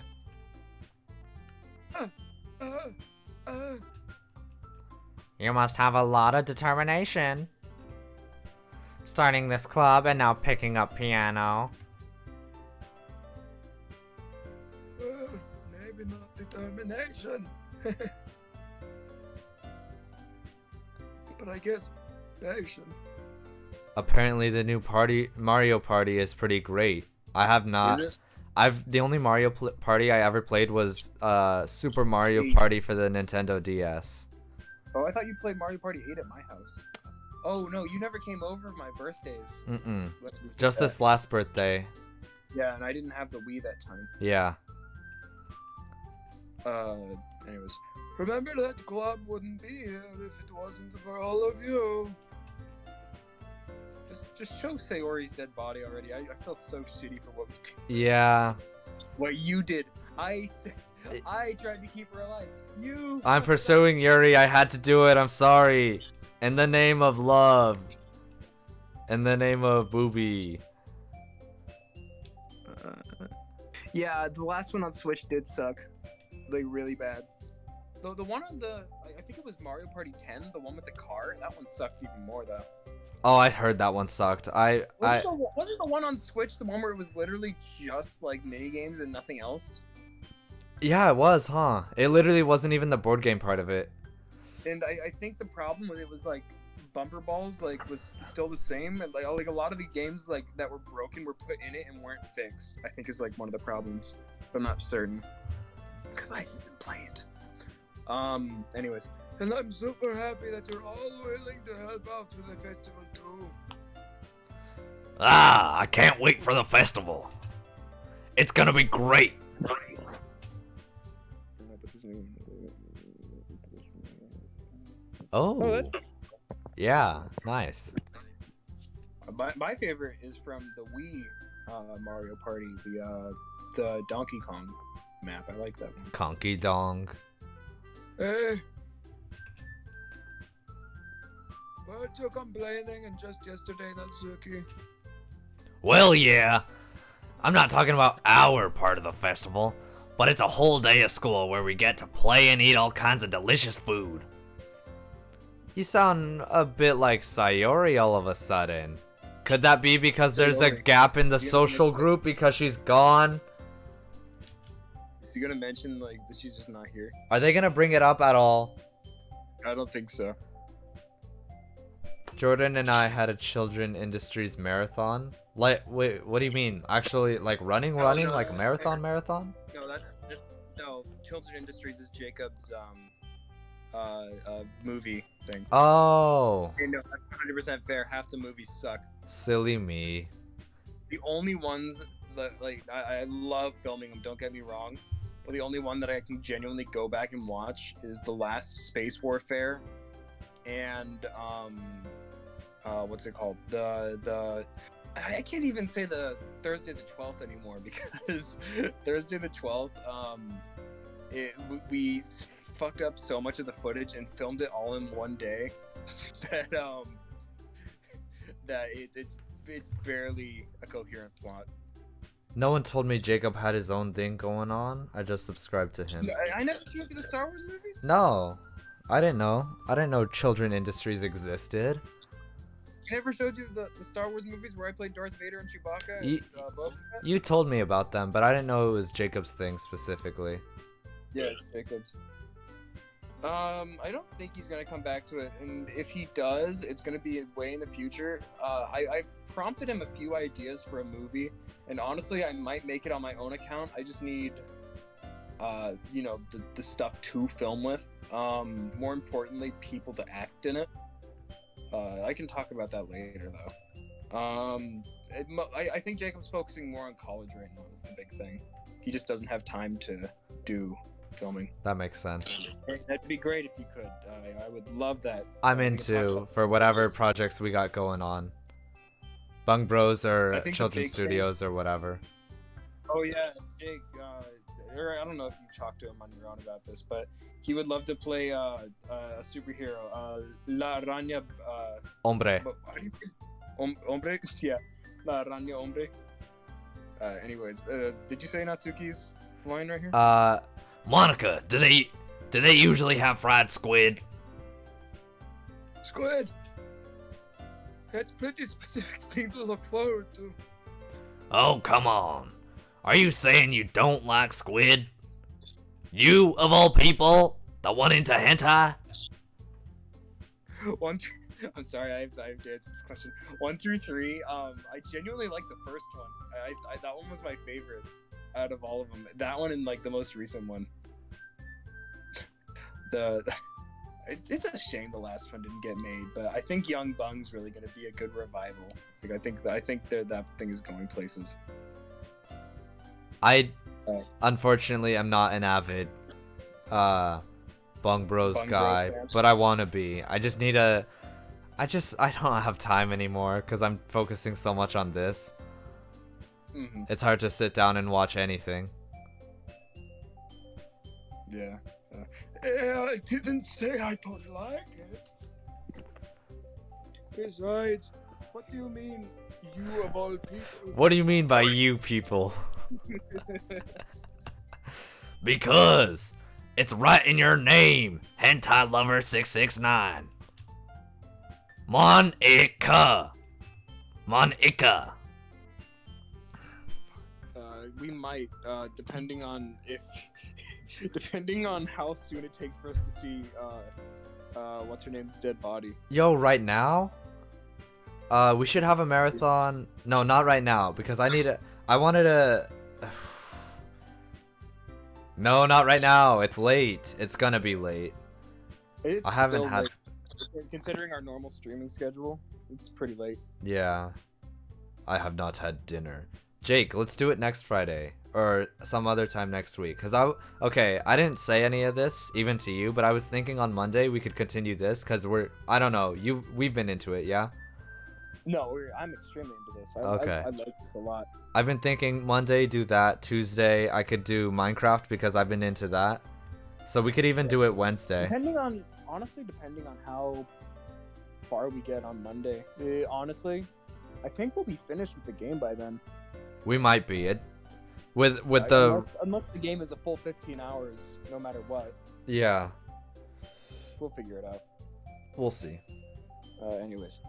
You must have a lot of determination. Starting this club and now picking up piano. Well, maybe not determination. But I guess passion. Apparently the new Mario Party is pretty great. I have not. Is it? The only Mario Party I ever played was Super Mario Eight. Party for the Nintendo DS. Oh, I thought you played Mario Party 8 at my house. Oh no, you never came over for my birthdays. Mm-mm. When we did Just that. this last birthday. Yeah, and I didn't have the Wii that time. Yeah. Anyways. Remember that club wouldn't be here if it wasn't for all of you. Just show Sayori's dead body already. I feel so shitty for what we did. Yeah. What you did. I tried to keep her alive. I'm pursuing Yuri. I had to do it. I'm sorry. In the name of love. In the name of booby. Yeah, the last one on Switch did suck. Like, really bad. The one on I think it was Mario Party 10, the one with the car, that one sucked even more, though. Oh, I heard that one sucked. Wasn't the one on Switch the one where it was literally just, like, minigames and nothing else? Yeah, it was, huh? It literally wasn't even the board game part of it. And I think the problem with it was, like, bumper balls, like, was still the same. And, like a lot of the games, like, that were broken were put in it and weren't fixed. I think is, like, one of the problems. But I'm not certain. Because I didn't play it. Anyways. And I'm super happy that you're all willing to help out with the festival, too. Ah, I can't wait for the festival. It's gonna be great. Oh, that's yeah, nice. My favorite is from the Wii Mario Party, the Donkey Kong map. I like that one. Conky Dong. Hey. Weren't you complaining and just yesterday, Natsuki? Well, yeah. I'm not talking about our part of the festival, but it's a whole day of school where we get to play and eat all kinds of delicious food. You sound a bit like Sayori all of a sudden. Could that be because there's a gap in the social group because she's gone? Is he gonna mention like that she's just not here? Are they gonna bring it up at all? I don't think so. Jordan and I had a Children Industries marathon. Like, wait, what do you mean? Actually, like running, No, like a marathon? No, no. Children Industries is Jacob's movie thing. Oh, Okay, no, that's 100% fair. Half the movies suck. silly me. The only ones that like I love filming them. Don't get me wrong, but the only one that I can genuinely go back and watch is the last Space Warfare, and what's it called? The I can't even say the Thursday the 12th anymore because Thursday the 12th we fucked up so much of the footage and filmed it all in one day that it's barely a coherent plot. No one told me Jacob had his own thing going on. I just subscribed to him. I never showed you the Star Wars movies. No, I didn't know. I didn't know Children Industries existed. I never showed you the Star Wars movies where I played Darth Vader and Chewbacca. Ye- And, Boba Fett? You told me about them, but I didn't know it was Jacob's thing specifically. Yeah, it's Jacob's. I don't think he's gonna come back to it, and if he does, it's gonna be way in the future. I prompted him a few ideas for a movie, and honestly, I might make it on my own account. I just need, the stuff to film with. More importantly, people to act in it. I can talk about that later, though. I think Jacob's focusing more on college right now is the big thing. He just doesn't have time to do filming. That makes sense. That'd be great if you could. I would love that. I'm We can talk into about- for whatever projects we got going on. Bung Bros I or think the Children's big thing- Studios or whatever. Oh yeah, Jake. I don't know if you talked to him on your own about this, but he would love to play a superhero. La Araña. Hombre. How do you say? Hombre. Yeah. La Araña Hombre. Anyways, did you say Natsuki's line right here? Monica, do they usually have fried squid? Squid! That's pretty specific thing to look forward to. Oh, come on. Are you saying you don't like squid? You, of all people, the one into hentai? I'm sorry, I have to answer this question. 1 through 3. I genuinely like the first one. I that one was my favorite out of all of them. That one and like the most recent one. It's a shame the last one didn't get made, but I think Young Bung's really gonna be a good revival. Like I think that thing is going places. I unfortunately am not an avid Bung Bros Bung Bros guy, fan. but I want to be. I don't have time anymore because I'm focusing so much on this. Mm-hmm. It's hard to sit down and watch anything. Yeah. Yeah, I didn't say I don't like it. Besides, what do you mean, you of all people? What do you mean by you people? Because it's right in your name, Hentai Lover 669. Monica. We might, depending on how soon it takes for us to see, what's her name's dead body. Yo, right now? We should have a marathon. No, not right now because I wanted to. No, not right now. It's late. It's gonna be late. It's I haven't still had. late. Considering our normal streaming schedule, it's pretty late. Yeah. I have not had dinner. Jake, let's do it next Friday or some other time next week. I didn't say any of this even to you, but I was thinking on Monday we could continue this because I don't know, we've been into it, yeah? No, I'm extremely into this. Okay. I like this a lot. I've been thinking Monday do that, Tuesday I could do Minecraft because I've been into that. So we could even do it Wednesday. Depending on how far we get on Monday. Honestly, I think we'll be finished with the game by then. We might be. With Like, the unless the game is a full 15 hours, no matter what. yeah, We'll figure it out. we'll see. Anyways.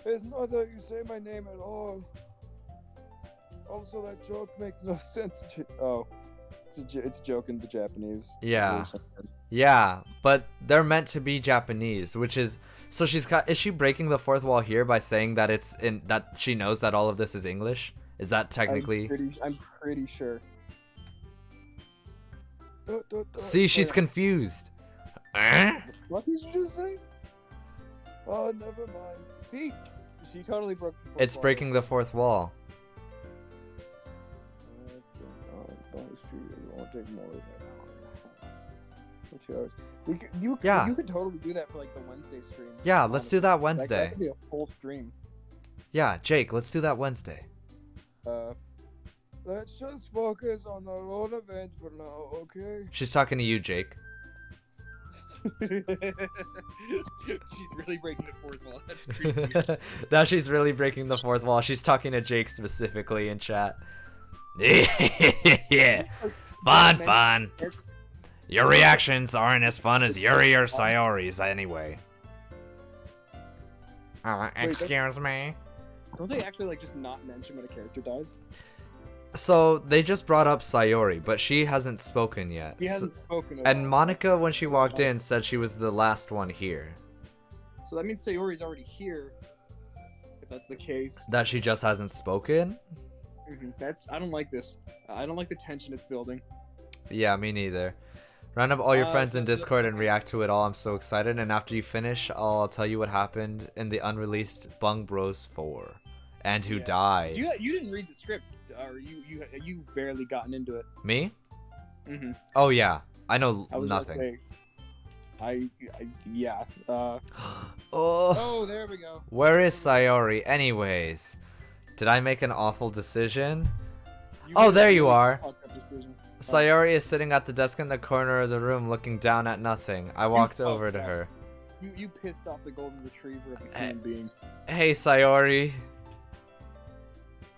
It's not how you say my name at all. Also, that joke makes no sense. It's a joke in the Japanese. Yeah. Yeah, but they're meant to be Japanese, which is so is she breaking the fourth wall here by saying that that she knows that all of this is English? Is that technically I'm pretty sure. See, she's confused. What did you just say? Oh, never mind. See, she totally broke the fourth It's wall. breaking the fourth wall. It won't take more than an hour. 2 hours. You could totally do that for like the Wednesday stream. Yeah, let's do that That Wednesday. could be a full stream. Yeah, Jake, let's do that Wednesday. Let's just focus on our own event for now, okay? She's talking to you, Jake. She's really breaking the fourth wall. That's creepy. Now she's really breaking the fourth wall. She's talking to Jake specifically in chat. Yeah. Fun. Your reactions aren't as fun as Yuri or Sayori's anyway. Excuse me. Don't they actually like just not mention when a character dies? So they just brought up Sayori, but she hasn't spoken yet. He hasn't spoken. in a And while. Monica, when she walked in, said she was the last one here. So that means Sayori's already here. If that's the case. That she just hasn't spoken? I don't like this. I don't like the tension it's building. Yeah, me neither. Round up all your friends in so- Discord and react to it all. I'm so excited. And after you finish, I'll tell you what happened in the unreleased Bung Bros 4 and who Yeah. died. You didn't read the script, or you barely gotten into it. Me? Mm-hmm. Oh yeah, I know I was nothing. Gonna say, yeah. Oh, Oh, there we go. where is Sayori? Anyways, did I make an awful decision? Oh, there you are. Sayori is sitting at the desk in the corner of the room looking down at nothing. I walked over to fucked up. her. You pissed off the golden retriever of a human being. Hey, Sayori.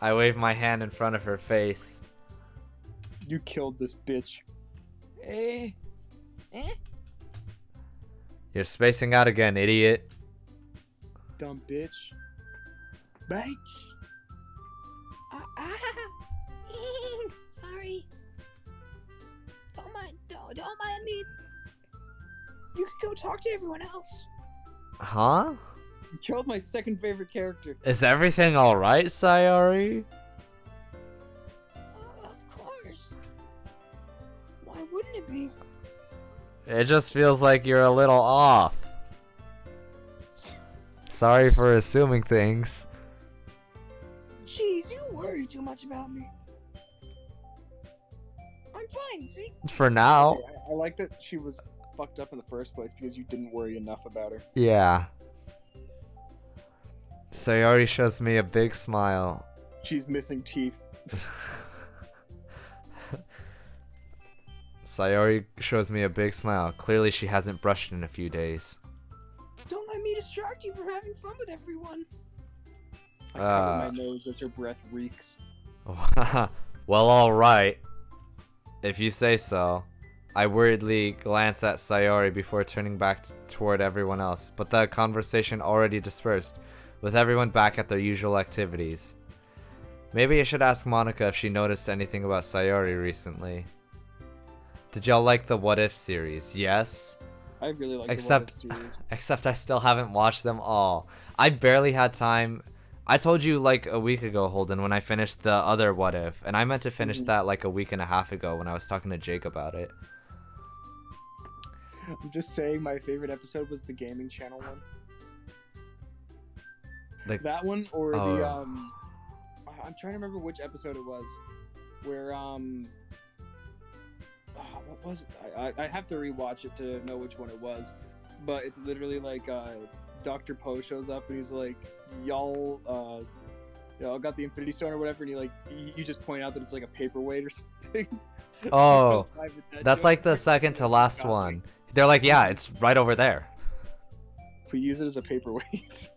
I waved my hand in front of her face. You killed this bitch. You're spacing out again, idiot. Dumb bitch. Bitch. Sorry. Don't mind me. You could go talk to everyone else. Huh? You killed my second favorite character. Is everything alright, Sayori? Of course. Why wouldn't it be? It just feels like you're a little off. Sorry for assuming things. Jeez, you worry too much about me. I'm fine, see? For now. I like that she was fucked up in the first place because you didn't worry enough about her. Yeah. Sayori shows me a big smile. She's missing teeth. Sayori shows me a big smile. Clearly she hasn't brushed in a few days. Don't let me distract you from having fun with everyone. I cover my nose as her breath reeks. Well, alright. If you say so. I worriedly glance at Sayori before turning back toward everyone else, but the conversation already dispersed, with everyone back at their usual activities. Maybe I should ask Monica if she noticed anything about Sayori recently. Did y'all like the What If series? Yes? I really like Except- the What If series. Except I still haven't watched them all. I barely had time. I told you like a week ago, Holden, when I finished the other What If, and I meant to finish that like a week and a half ago when I was talking to Jake about it. I'm just saying my favorite episode was the gaming channel one. That one or Oh. the I'm trying to remember which episode it was, where what was it? I have to rewatch it to know which one it was, but it's literally like Dr. Poe shows up and he's like, y'all got the Infinity Stone or whatever, and you just point out that it's like a paperweight or something. Oh, Private Jet that's joke. like the second to last one. They're like, yeah, it's right over there. We use it as a paperweight.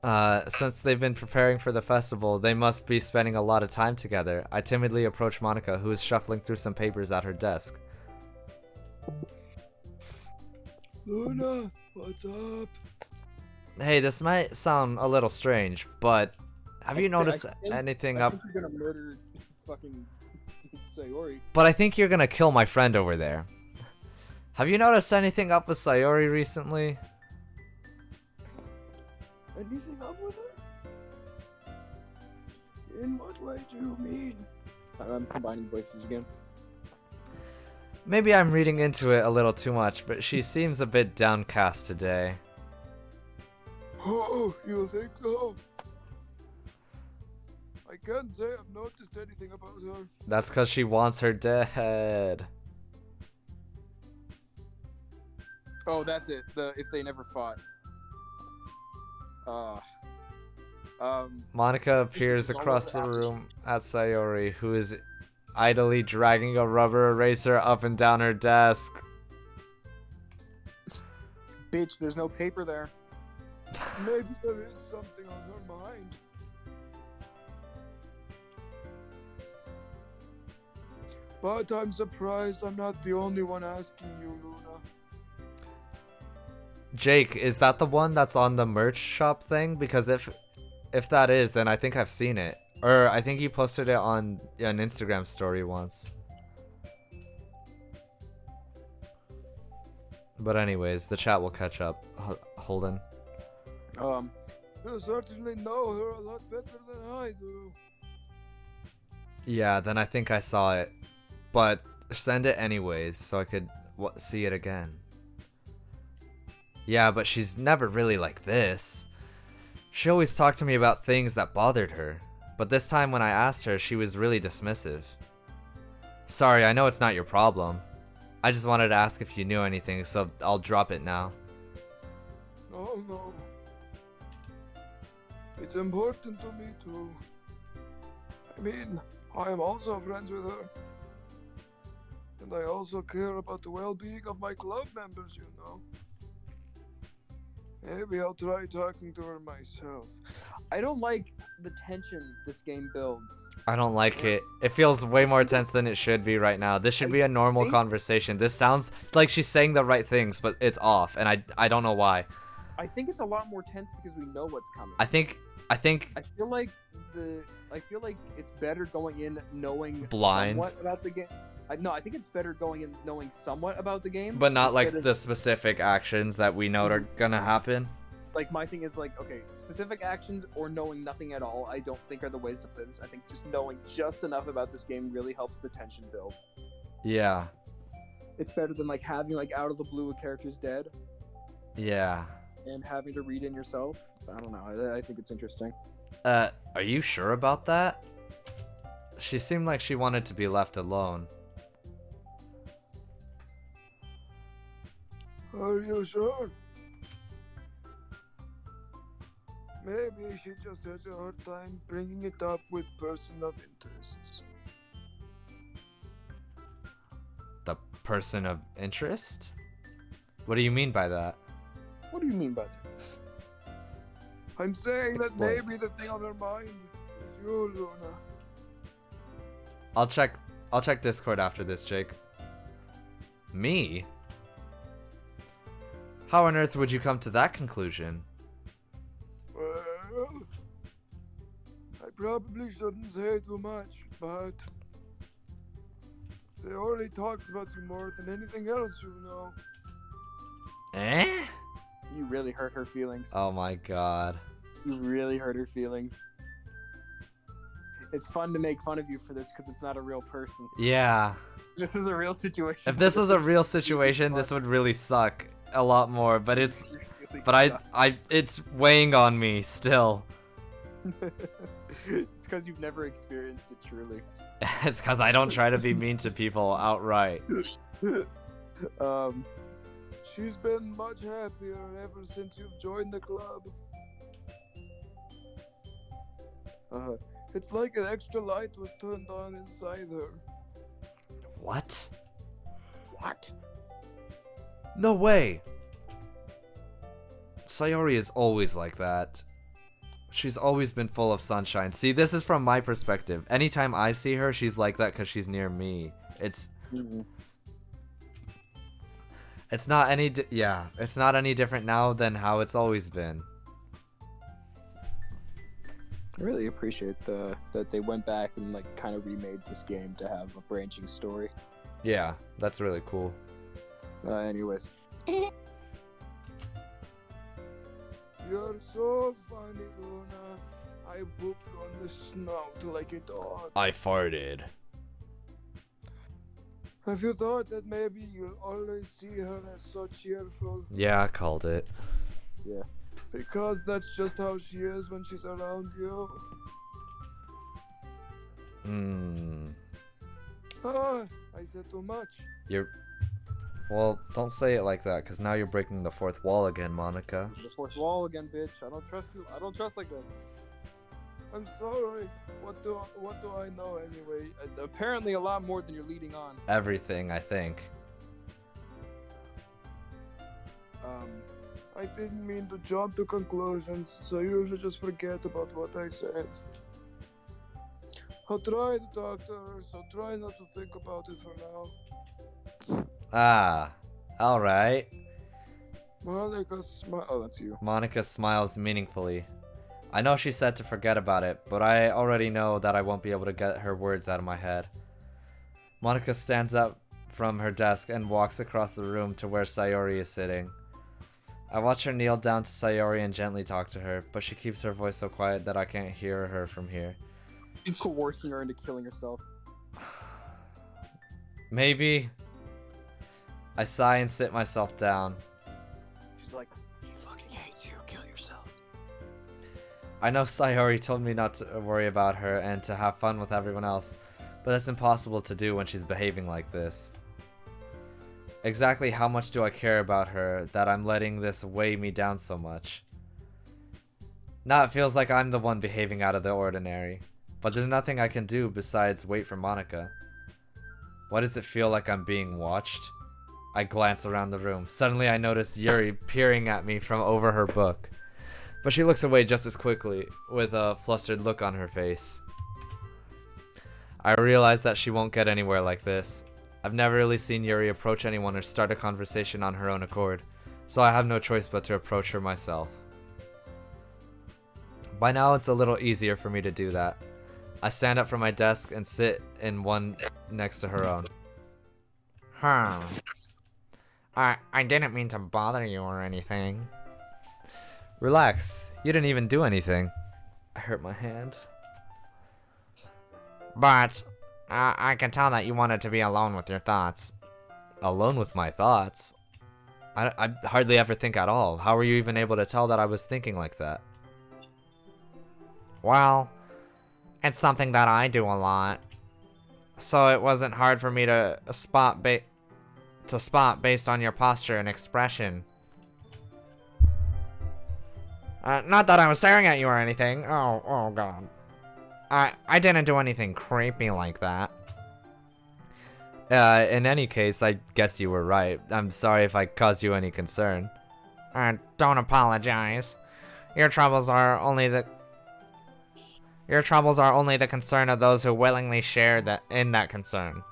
Since they've been preparing for the festival, they must be spending a lot of time together. I timidly approach Monica, who is shuffling through some papers at her desk. Luna, what's up? Hey, this might sound a little strange, but have you noticed anything I up? think you're gonna murder fucking Sayori. But I think you're gonna kill my friend over there. Have you noticed anything up with Sayori recently? Anything up with her? In what way do you mean? I'm combining voices again. Maybe I'm reading into it a little too much, but she seems a bit downcast today. Oh, you think so? I can't say I've noticed anything about her. That's because she wants her dead. Oh, that's it. If they never fought. Monica appears across the room at Sayori, who is idly dragging a rubber eraser up and down her desk. Bitch, there's no paper there. Maybe there is something on her mind. But I'm surprised I'm not the only one asking you, Luna. Jake, is that the one that's on the merch shop thing? Because if that is, then I think I've seen it. Or I think you posted it on an Instagram story once. But anyways, the chat will catch up. Holden. You certainly know her a lot better than I do. Yeah, then I think I saw it. But send it anyways, so I could see it again. Yeah, but she's never really like this. She always talked to me about things that bothered her. But this time when I asked her, she was really dismissive. Sorry, I know it's not your problem. I just wanted to ask if you knew anything, so I'll drop it now. Oh no. It's important to me too. I mean, I am also friends with her. And I also care about the well-being of my club members, you know. Maybe I'll try talking to her myself. I don't like the tension this game builds. I don't like it. It feels way more tense than it should be right now. This should be a normal conversation. This sounds like she's saying the right things, but it's off, and I don't know why. I think it's a lot more tense because we know what's coming. I think I feel like it's better going in knowing Blind. somewhat about the game. No, I think it's better going in knowing somewhat about the game, but not like instead of- the specific actions that we know are gonna happen. Like my thing is like, okay, specific actions or knowing nothing at all, I don't think are the ways to play this. I think just knowing just enough about this game really helps the tension build. Yeah. It's better than like having like out of the blue a character's dead Yeah. and having to read in yourself. I don't know. I think it's interesting. Are you sure about that? She seemed like she wanted to be left alone. Are you sure? Maybe she just has a hard time bringing it up with person of interests. The person of interest? What do you mean by that? What do you mean by that? I'm saying Explain. that maybe the thing on her mind is you, Luna. I'll check Discord after this, Jake. Me? How on earth would you come to that conclusion? Well, I probably shouldn't say too much, but Sayori talks about you more than anything else you know. Eh? You really hurt her feelings. Oh my god. You really hurt her feelings. It's fun to make fun of you for this because it's not a real person. Yeah. This is a real situation. If this was a real situation, this would really suck a lot more, but it's but it's weighing on me still. It's because you've never experienced it truly. It's because I don't try to be mean to people outright. She's been much happier ever since you've joined the club. It's like an extra light was turned on inside her. What? What? No way. Sayori is always like that. She's always been full of sunshine. See, this is from my perspective. Anytime I see her, she's like that because she's near me. It's not any it's not any different now than how it's always been. I really appreciate that they went back and like kind of remade this game to have a branching story. Yeah, that's really cool. Anyways, You're so funny, Luna. I pooped on the snout like a dog. I farted. Have you thought that maybe you'll always see her as so cheerful? Yeah, I called it. Because that's just how she is when she's around you. Ah, I said too much. Well, don't say it like that, because now you're breaking the fourth wall again, Monica. the fourth wall again, bitch. I don't trust you. I don't trust like that. I'm sorry. What do I know anyway? Apparently, a lot more than you're leading on. Everything, I think. I didn't mean to jump to conclusions, so you should just forget about what I said. I'll try to talk to her, so try not to think about it for now. Ah, alright. Monica, oh, that's you. Monica smiles meaningfully. I know she said to forget about it, but I already know that I won't be able to get her words out of my head. Monica stands up from her desk and walks across the room to where Sayori is sitting. I watch her kneel down to Sayori and gently talk to her, but she keeps her voice so quiet that I can't hear her from here. She's coercing her into killing herself. Maybe. I sigh and sit myself down. She's like, he fucking hates you. Kill yourself. I know Sayori told me not to worry about her and to have fun with everyone else, but that's impossible to do when she's behaving like this. Exactly how much do I care about her that I'm letting this weigh me down so much? Now it feels like I'm the one behaving out of the ordinary, but there's nothing I can do besides wait for Monica. Why does it feel like I'm being watched? I glance around the room. Suddenly I notice Yuri peering at me from over her book, but she looks away just as quickly, with a flustered look on her face. I realize that she won't get anywhere like this. I've never really seen Yuri approach anyone or start a conversation on her own accord, so I have no choice but to approach her myself. By now it's a little easier for me to do that. I stand up from my desk and sit in one next to her own. I didn't mean to bother you or anything. Relax, you didn't even do anything. I hurt my hand. But I can tell that you wanted to be alone with your thoughts. Alone with my thoughts? I hardly ever think at all. How were you even able to tell that I was thinking like that? Well, it's something that I do a lot. So it wasn't hard for me to spot based on your posture and expression. Not that I was staring at you or anything. Oh god. I didn't do anything creepy like that. In any case, I guess you were right. I'm sorry if I caused you any concern. Don't apologize. Your troubles are only the concern of those who willingly share in that concern.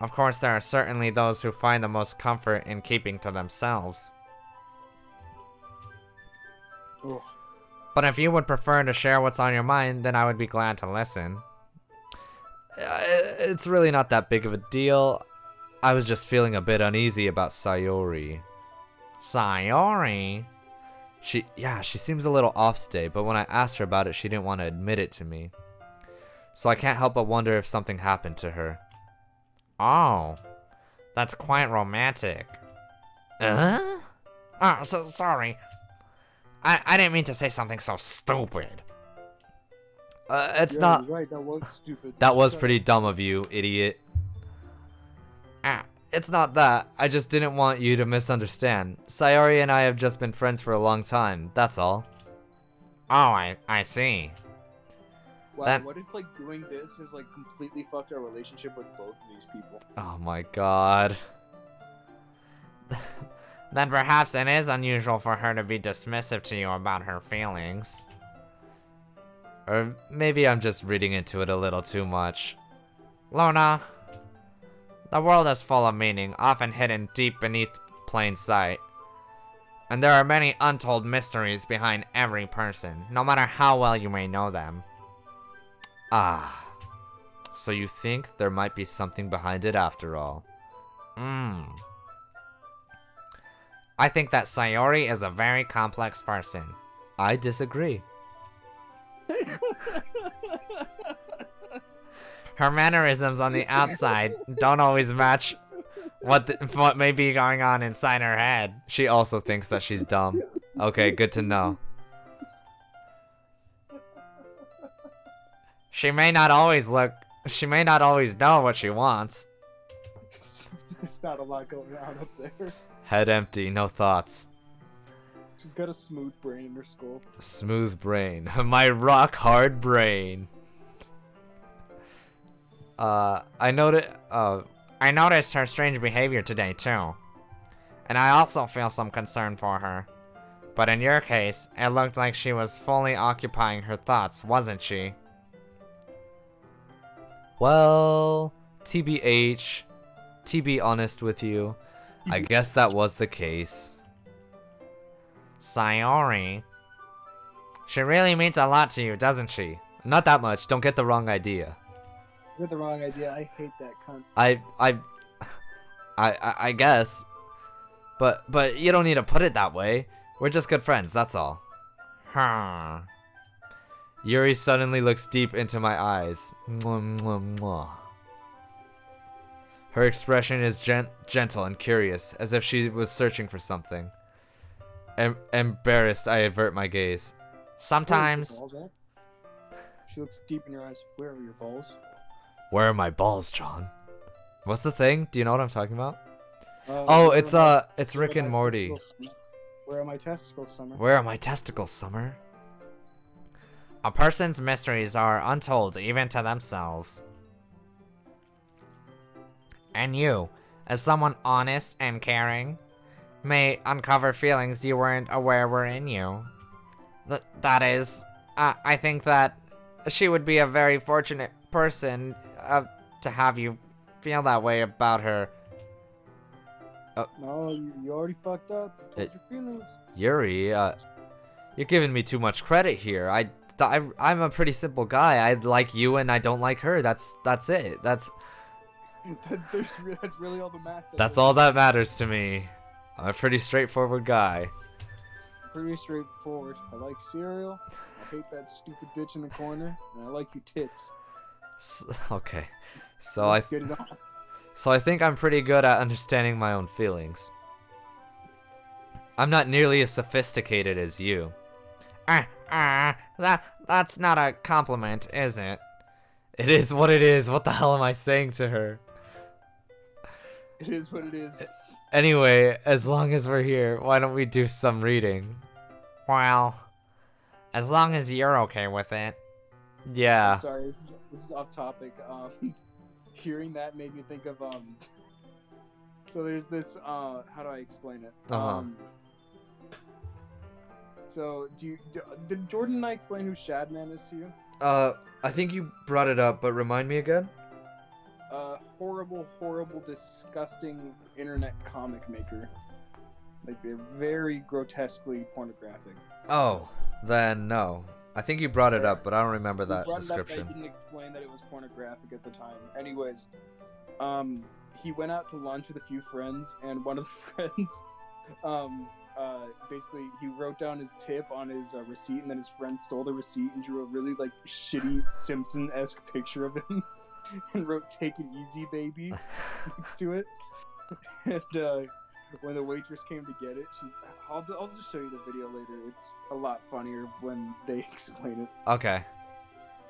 Of course, there are certainly those who find the most comfort in keeping to themselves. Oh. But if you would prefer to share what's on your mind, then I would be glad to listen. It's really not that big of a deal. I was just feeling a bit uneasy about Sayori. Sayori? She seems a little off today, but when I asked her about it, she didn't want to admit it to me. So I can't help but wonder if something happened to her. Oh, that's quite romantic. Oh, so sorry. I didn't mean to say something so stupid. It's Yeah, not. you're right. That was stupid. That was pretty dumb of you, idiot. Ah, It's not that. I just didn't want you to misunderstand. Sayori and I have just been friends for a long time. That's all. oh, I see. Wow, that- what if like doing this has like completely fucked our relationship with both of these people? Oh my god. Then perhaps it is unusual for her to be dismissive to you about her feelings. Or maybe I'm just reading into it a little too much. Luna, the world is full of meaning, often hidden deep beneath plain sight. And there are many untold mysteries behind every person, no matter how well you may know them. Ah. So you think there might be something behind it after all? I think that Sayori is a very complex person. I disagree. Her mannerisms on the outside don't always match what may be going on inside her head. She also thinks that she's dumb. Okay, good to know. She may not always know what she wants. There's not a lot going on up there. Head empty, no thoughts. She's got a smooth brain in her skull. Smooth brain. My rock hard brain. I noticed her strange behavior today too. And I also feel some concern for her. But in your case, it looked like she was fully occupying her thoughts, wasn't she? Well, TBH, to be honest with you, I guess that was the case. Sayori. She really means a lot to you, doesn't she? Not that much, don't get the wrong idea. You got the wrong idea. I hate that cunt. I guess. But you don't need to put it that way. We're just good friends, that's all. Huh. Yuri suddenly looks deep into my eyes. Mwah, mwah, mwah. Her expression is gentle and curious, as if she was searching for something. Embarrassed, I avert my gaze. Sometimes. She looks deep in your eyes. Where are your balls? Where are my balls, John? What's the thing? Do you know what I'm talking about? Where It's are my- it's where are Rick and my Morty. testicles? Where are my testicles, Summer? Where are my testicles, Summer? A person's mysteries are untold even to themselves. And you, as someone honest and caring, may uncover feelings you weren't aware were in you. That is, I think that she would be a very fortunate person to have you feel that way about her. No, you already fucked up. You told your feelings. Yuri, you're giving me too much credit here. I'm a pretty simple guy. I like you and I don't like her. That's it. That's That's really all the math. That's all that matters to me. I'm a pretty straightforward guy. Pretty straightforward. I like cereal. I hate that stupid bitch in the corner, and I like your tits. Okay, so Let's get it on. So I think I'm pretty good at understanding my own feelings. I'm not nearly as sophisticated as you. That's not a compliment, is it? It is what it is. What the hell am I saying to her? It is what it is. Anyway, as long as we're here, why don't we do some reading? Well, as long as you're okay with it. Yeah. Sorry, this is off topic. Hearing that made me think of So there's this how do I explain it? Uh-huh. So did Jordan and I explain who Shadman is to you? I think you brought it up, but remind me again? Horrible, disgusting internet comic maker. Like, they're very grotesquely pornographic. Oh, then no. I think you brought it up, but I don't remember You that brought it up, but description. I didn't explain that it was pornographic at the time. Anyways, he went out to lunch with a few friends, and one of the friends, basically, he wrote down his tip on his receipt, and then his friend stole the receipt and drew a really, like, shitty Simpson-esque picture of him, and wrote "Take it easy, baby" next to it. And when the waitress came to get it, I'll just show you the video later. It's a lot funnier when they explain it. Okay.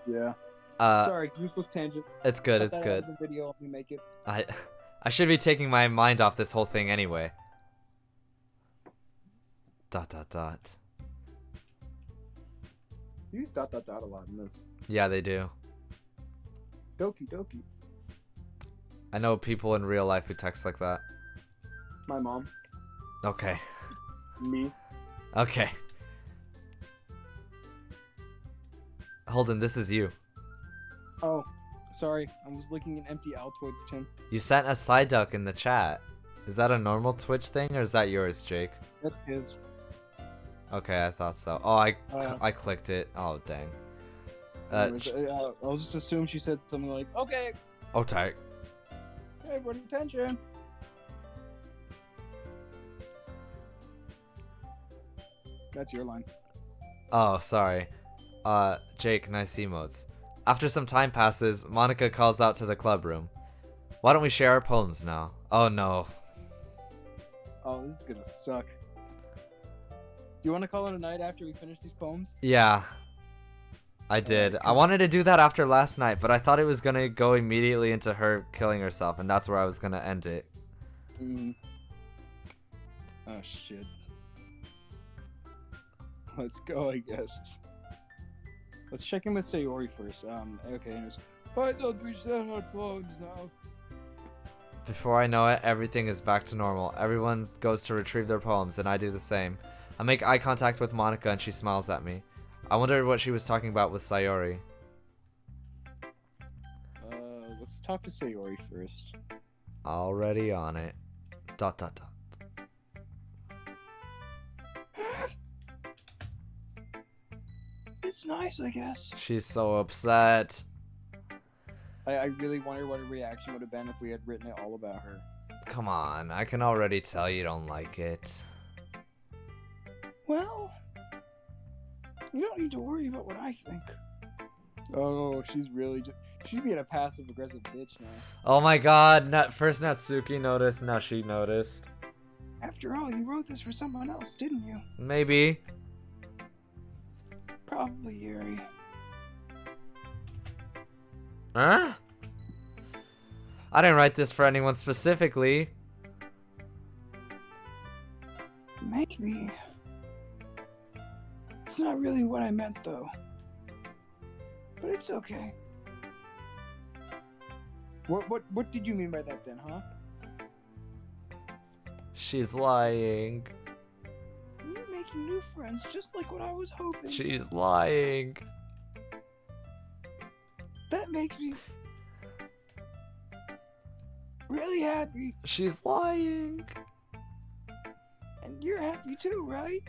Yeah. Uh, Sorry, useless tangent. it's good. Cut It's that out good. of the video if we make it. I should be taking my mind off this whole thing anyway. Dot dot dot. You use dot a lot in this. Yeah, they do. Doki doki. I know people in real life who text like that. My mom. Okay. Me. Okay. Holden, this is you. Oh, sorry. I was licking an empty Altoids tin. You sent a side duck in the chat. Is that a normal Twitch thing or is that yours, Jake? That's his. Okay, I thought so. Oh, I Uh, clicked it. Oh, dang. Anyways, I'll just assume she said something like, "Okay, Oh, tight. everyone, attention." That's your line. Oh, sorry. Jake, nice emotes. After some time passes, Monica calls out to the club room. Why don't we share our poems now? Oh no. Oh, this is gonna suck. Do you want to call it a night after we finish these poems? Yeah. I did. I wanted to do that after last night, but I thought it was gonna go immediately into her killing herself, and that's where I was gonna end it. Oh shit. Let's go, I guess. Let's check in with Sayori first. Okay, anyways. Why don't we share our poems now? Before I know it, everything is back to normal. Everyone goes to retrieve their poems, and I do the same. I make eye contact with Monica, and she smiles at me. I wonder what she was talking about with Sayori. Let's talk to Sayori first. Already on it. Dot dot dot. It's nice, I guess. She's so upset. I really wonder what her reaction would have been if we had written it all about her. Come on, I can already tell you don't like it. Well, you don't need to worry about what I think. Oh, she's really she's being a passive aggressive bitch now. Oh my god, first Natsuki noticed, now she noticed. After all, you wrote this for someone else, didn't you? Maybe. Probably Yuri. Huh? I didn't write this for anyone specifically. Maybe. It's not really what I meant, though. But it's okay. What did you mean by that then, huh? She's lying. You're making new friends, just like what I was hoping. She's lying. That makes me really happy. She's lying. And you're happy too, right?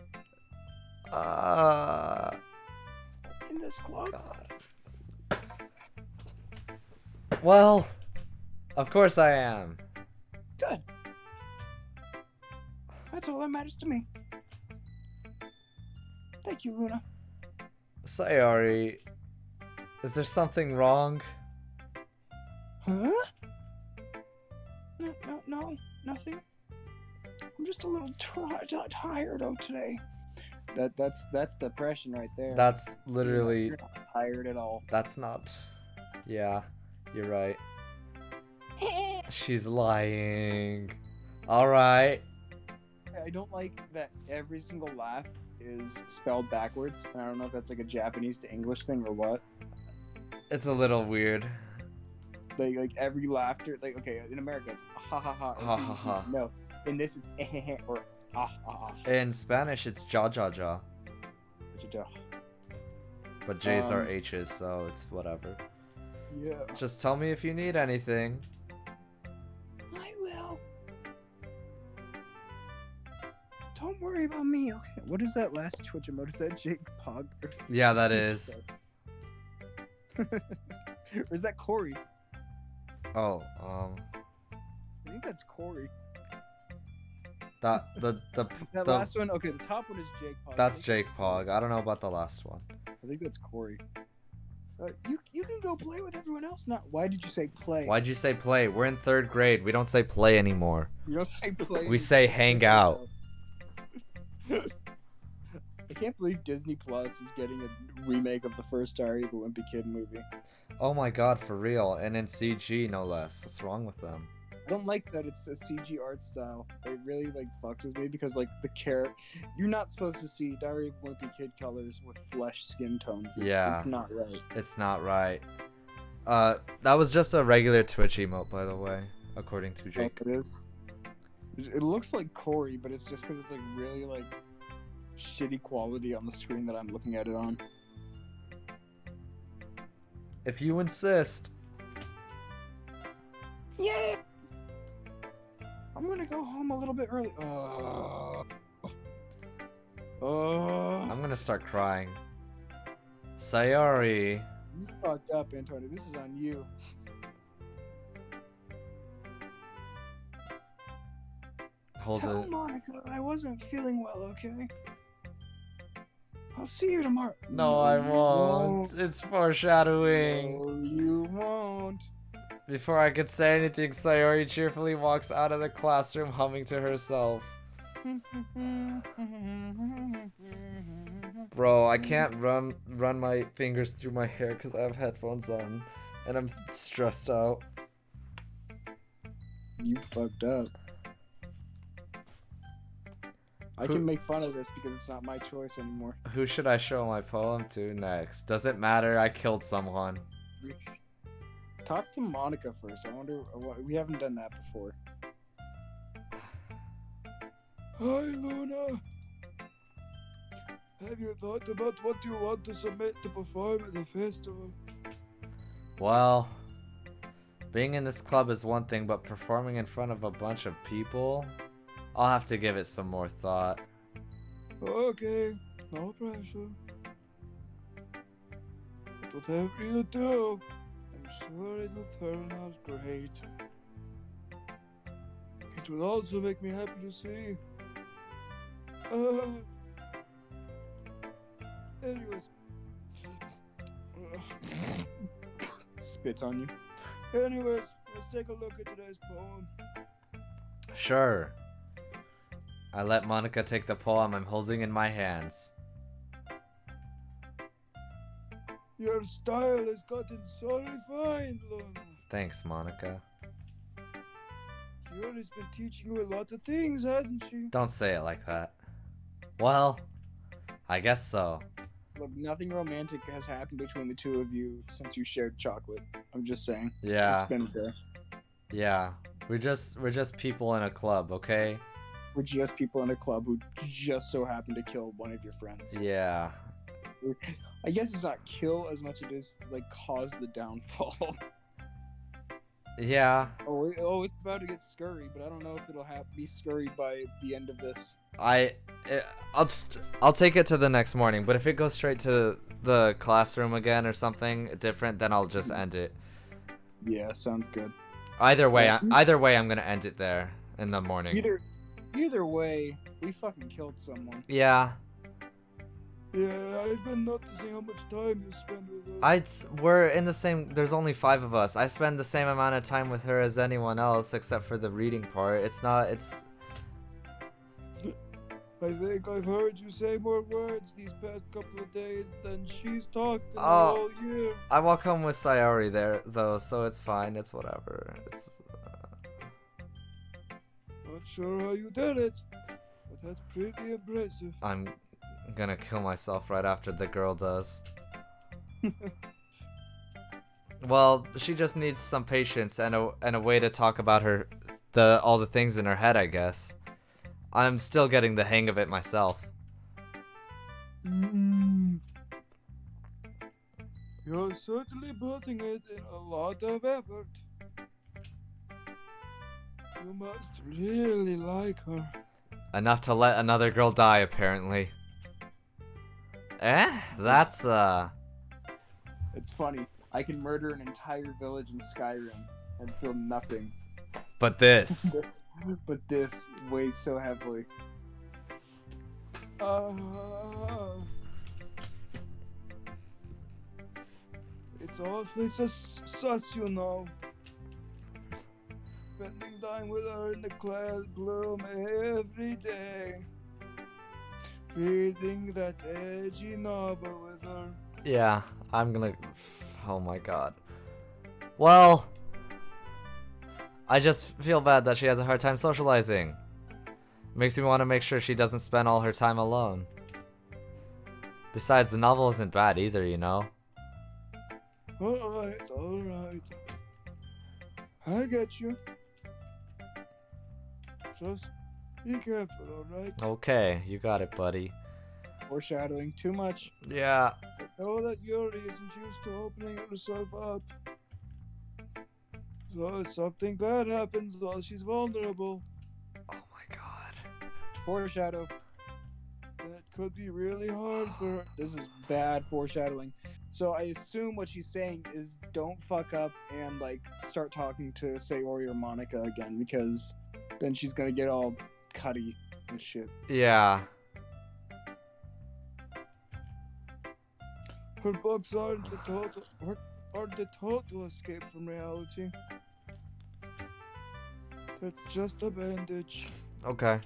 In this club? God. Well, of course I am. Good. That's all that matters to me. Thank you, Luna. Sayori, is there something wrong? Huh? No, nothing. I'm just a little tired of today. That's depression right there. That's literally. You're not tired at all. That's not. Yeah, you're right. She's lying. Alright. I don't like that every single laugh is spelled backwards. I don't know if that's like a Japanese to English thing or what. It's a little weird. Like every laughter, like okay, in America it's ha ha ha. Or Ha, ha, ha. No, in this it's eh or ah ah ah. In Spanish, it's ja ja ja. But J's are Um, H's, so it's whatever. Yeah. Just tell me if you need anything. I will. Don't worry about me, okay? What is that last Twitch emote? Is that Jake Pog? Yeah, that is. Or is that Corey? Oh, I think that's Corey. that That the last one, okay, the top one is Jake Pog. that's Jake Pog. I don't know about the last one. I think that's Corey. You can go play with everyone else. Not why did you say play? Why'd you say play? We're in 3rd grade. We don't say play anymore. You don't say play. We say hang out. I can't believe Disney Plus is getting a remake of the first Diary of a Wimpy Kid movie. Oh my god, for real. And in CG, no less. What's wrong with them? I don't like that it's a CG art style. It really like fucks with me because like the carrot, you're not supposed to see Diary of a Wimpy Kid colors with flesh skin tones. It's not right. It's not right. That was just a regular Twitch emote, by the way, according to Jake. It is. It looks like Corey, but it's just because it's like really like shitty quality on the screen that I'm looking at it on. If you insist. Yeah. I'm gonna go home a little bit early. I'm gonna start crying. Sayori. You fucked up, Antonio. This is on you. Hold Tell it. Monica I wasn't feeling well, okay? I'll see you tomorrow. No, I won't. It's foreshadowing. No, you won't. Before I could say anything, Sayori cheerfully walks out of the classroom humming to herself. Bro, I can't run my fingers through my hair because I have headphones on, and I'm stressed out. You fucked up. I can make fun of this because it's not my choice anymore. Who should I show my poem to next? Does it matter? I killed someone. Talk to Monica first. I wonder. We haven't done that before. Hi, Luna. Have you thought about what you want to submit to perform at the festival? Well, being in this club is one thing, but performing in front of a bunch of people, I'll have to give it some more thought. Okay, no pressure. But whatever you do, I'm sure it'll turn out great. It will also make me happy to see. Anyways. Spits on you. Anyways, let's take a look at today's poem. Sure. I let Monica take the poem I'm holding in my hands. Your style has gotten so refined, Luna. Thanks, Monica. Yuri's been teaching you a lot of things, hasn't she? Don't say it like that. Well, I guess so. Look, nothing romantic has happened between the two of you since you shared chocolate. I'm just saying. Yeah. It's been there. Yeah. We're just people in a club, okay? We're just people in a club who just so happen to kill one of your friends. Yeah. I guess it's not kill as much as it is like cause the downfall. Yeah. Oh, it's about to get scurry, but I don't know if it'll be scurried by the end of this. I'll take it to the next morning, but if it goes straight to the classroom again or something different, then I'll just end it. Yeah, sounds good. Either way, I'm gonna end it there in the morning. Either way, we fucking killed someone. Yeah. Yeah, I've been noticing how much time you spend with her. We're in the same. There's only 5 of us. I spend the same amount of time with her as anyone else, except for the reading part. It's not. It's. I think I've heard you say more words these past couple of days than she's talked in the Oh. whole year. I walk home with Sayori there though, so it's fine. It's whatever. It's. Not sure how you did it, but that's pretty impressive. I'm gonna kill myself right after the girl does. Well, she just needs some patience and a way to talk about all the things in her head, I guess. I'm still getting the hang of it myself. You're certainly putting it in a lot of effort. You must really like her. Enough to let another girl die, apparently. That's It's funny. I can murder an entire village in Skyrim and feel nothing. But this. But this weighs so heavily. awfully sus, you know. Spending time with her in the classroom every day. Reading that edgy novel with her. Yeah, I'm gonna. Oh my god. Well, I just feel bad that she has a hard time socializing. Makes me want to make sure she doesn't spend all her time alone. Besides, the novel isn't bad either, you know? Alright. I get you. Just be careful, alright? Okay, you got it, buddy. Foreshadowing too much. Yeah. Know that Yuri isn't used to opening herself up. So if something bad happens while she's vulnerable, Oh my god. Foreshadow. that could be really hard for her. This is bad foreshadowing. So I assume what she's saying is don't fuck up and like start talking to Sayori or Monica again, because then she's gonna get all cutty and shit. Yeah. Her books aren't the total escape from reality. They're just a bandage. Okay.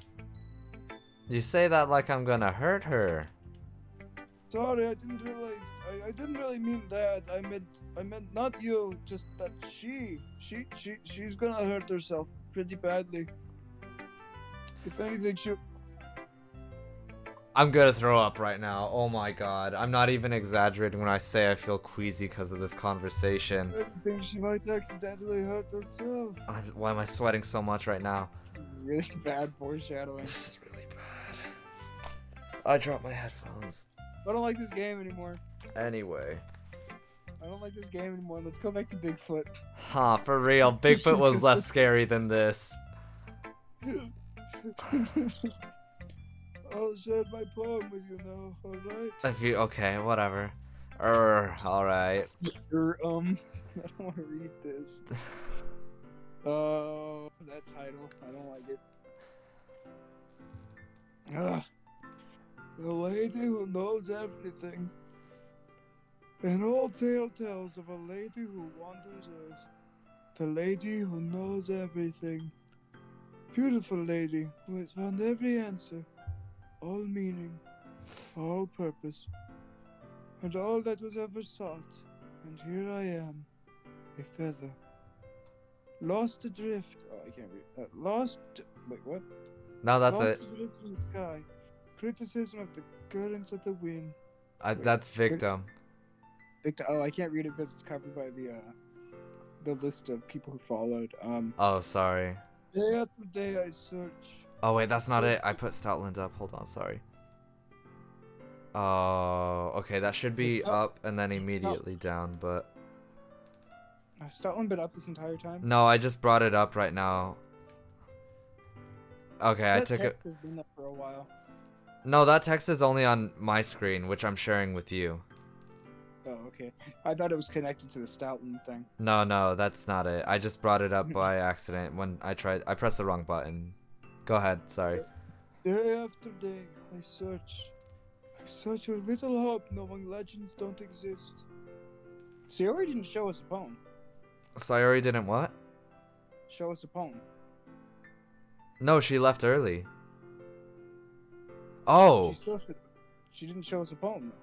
You say that like I'm gonna hurt her. Sorry, I didn't realize. I didn't really mean that. I meant not you. Just that she's gonna hurt herself pretty badly. If anything, I'm gonna throw up right now. Oh my god. I'm not even exaggerating when I say I feel queasy because of this conversation. she might accidentally hurt herself. Why am I sweating so much right now? This is really bad foreshadowing. This is really bad. I dropped my headphones. I don't like this game anymore. Anyway. I don't like this game anymore. Let's go back to Bigfoot. Huh, for real. Bigfoot was less scary than this. I'll share my poem with you now, alright? If you okay, whatever. Alright. I don't want to read this. That title. I don't like it. Ugh. The lady who knows everything. An old tale tells of a lady who wanders Earth. The lady who knows everything. Beautiful lady who has found every answer, all meaning, all purpose, and all that was ever sought. And here I am, a feather. Lost adrift. Oh, I can't read. Wait, what? No, that's Lost it. adrift in the sky. Criticism of the currents of the wind. That's victim. Oh, I can't read it because it's covered by the list of people who followed. Oh, sorry. Day after day I search. Oh wait, that's not it. I put Stoutland up. Hold on, sorry. Oh, okay, that should be up and then immediately down, but Has Stoutland been up this entire time? no, I just brought it up right now. Okay, I That took it. text has been up for a while. No, that text is only on my screen, which I'm sharing with you. Oh, okay. I thought it was connected to the Stoutland thing. No, that's not it. I just brought it up by accident when I pressed the wrong button. Go ahead, sorry. Day after day I search. I search with little hope, knowing legends don't exist. Sayori didn't show us a poem. Sayori didn't what? Show us a poem. No, she left early. Oh, She didn't show us a poem though.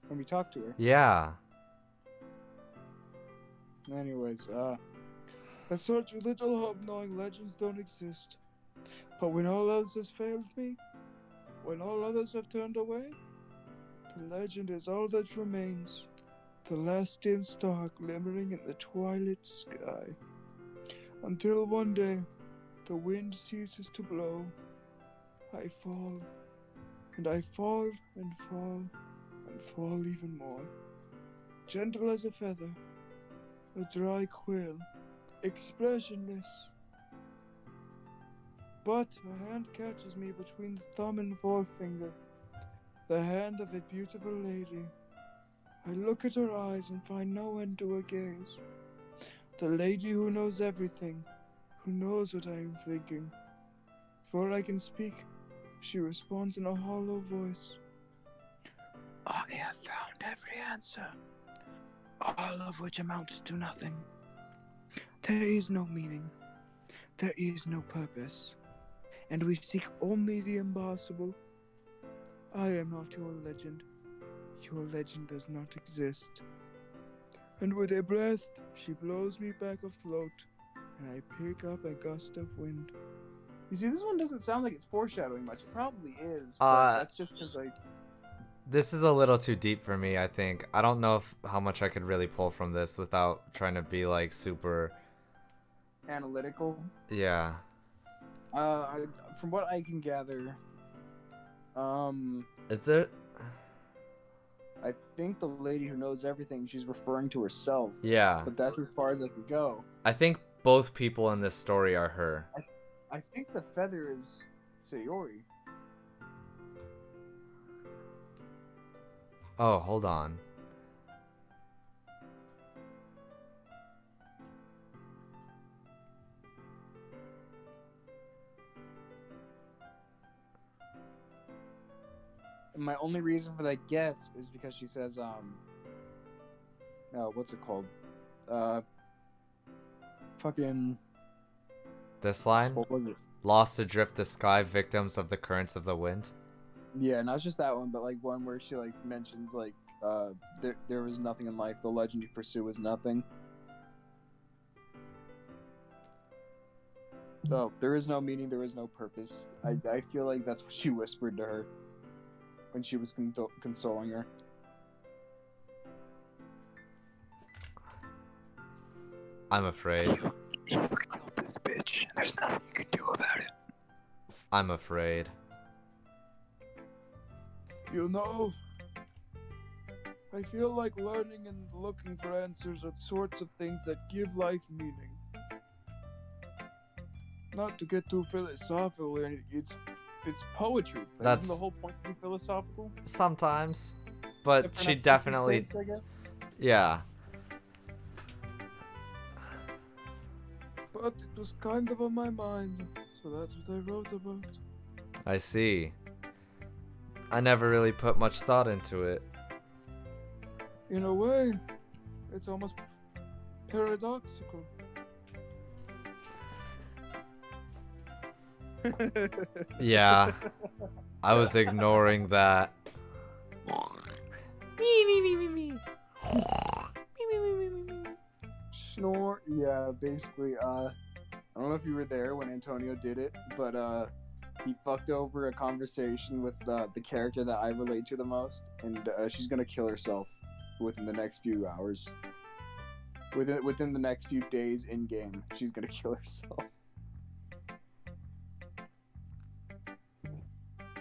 When we talked to her. yeah. Anyways, I search with little hope, knowing legends don't exist. But when all else has failed me, when all others have turned away, the legend is all that remains. The last dim star glimmering in the twilight sky. Until one day, the wind ceases to blow. I fall, and I fall, and fall, and fall even more. Gentle as a feather, a dry quill, expressionless. But a hand catches me between the thumb and forefinger, the hand of a beautiful lady. I look at her eyes and find no end to her gaze. The lady who knows everything, who knows what I am thinking. Before I can speak, she responds in a hollow voice. I have found every answer. all of which amounts to nothing. There is no meaning. There is no purpose. And we seek only the impossible. I am not your legend. Your legend does not exist. And with a breath, she blows me back afloat, and I pick up a gust of wind. You see, this one doesn't sound like it's foreshadowing much. It probably is. But that's just because This is a little too deep for me, I think. I don't know how much I could really pull from this without trying to be like super. analytical. Yeah. From what I can gather, Is there? I think the lady who knows everything, she's referring to herself. Yeah. But that's as far as I can go. I think both people in this story are her. I think the feather is Sayori. Oh, hold on. And my only reason for that guess is because she says, what's it called? Fucking. This line? What was it? Lost adrift the sky, victims of the currents of the wind. Yeah, not just that one, but like one where she like mentions like there was nothing in life. The legend you pursue is nothing. Oh, there is no meaning. There is no purpose. I feel like that's what she whispered to her when she was consoling her. I'm afraid. You killed this bitch, and there's nothing you can do about it. I'm afraid. You know, I feel like learning and looking for answers are the sorts of things that give life meaning. Not to get too philosophical or anything, it's poetry. Like, That's- Isn't the whole point to be philosophical? Sometimes. But Except for she not definitely. space, I guess? Yeah. But it was kind of on my mind, so that's what I wrote about. I see. I never really put much thought into it. In a way, it's almost paradoxical. Yeah. I was ignoring that. Snore. Yeah, basically. I don't know if you were there when Antonio did it, but he fucked over a conversation with the character that I relate to the most, and she's gonna kill herself within the next few hours. Within the next few days in game, she's gonna kill herself.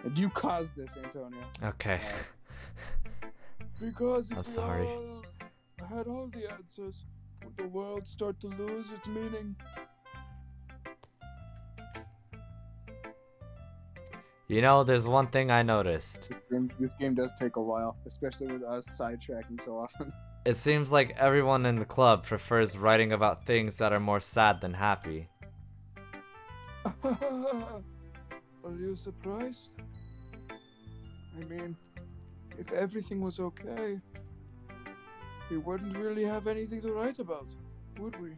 And you caused this, Antonio. Okay. Because if I'm we sorry. all had all the answers, would the world start to lose its meaning? You know, there's one thing I noticed. This game does take a while, especially with us sidetracking so often. It seems like everyone in the club prefers writing about things that are more sad than happy. Are you surprised? I mean, if everything was okay, we wouldn't really have anything to write about, would we?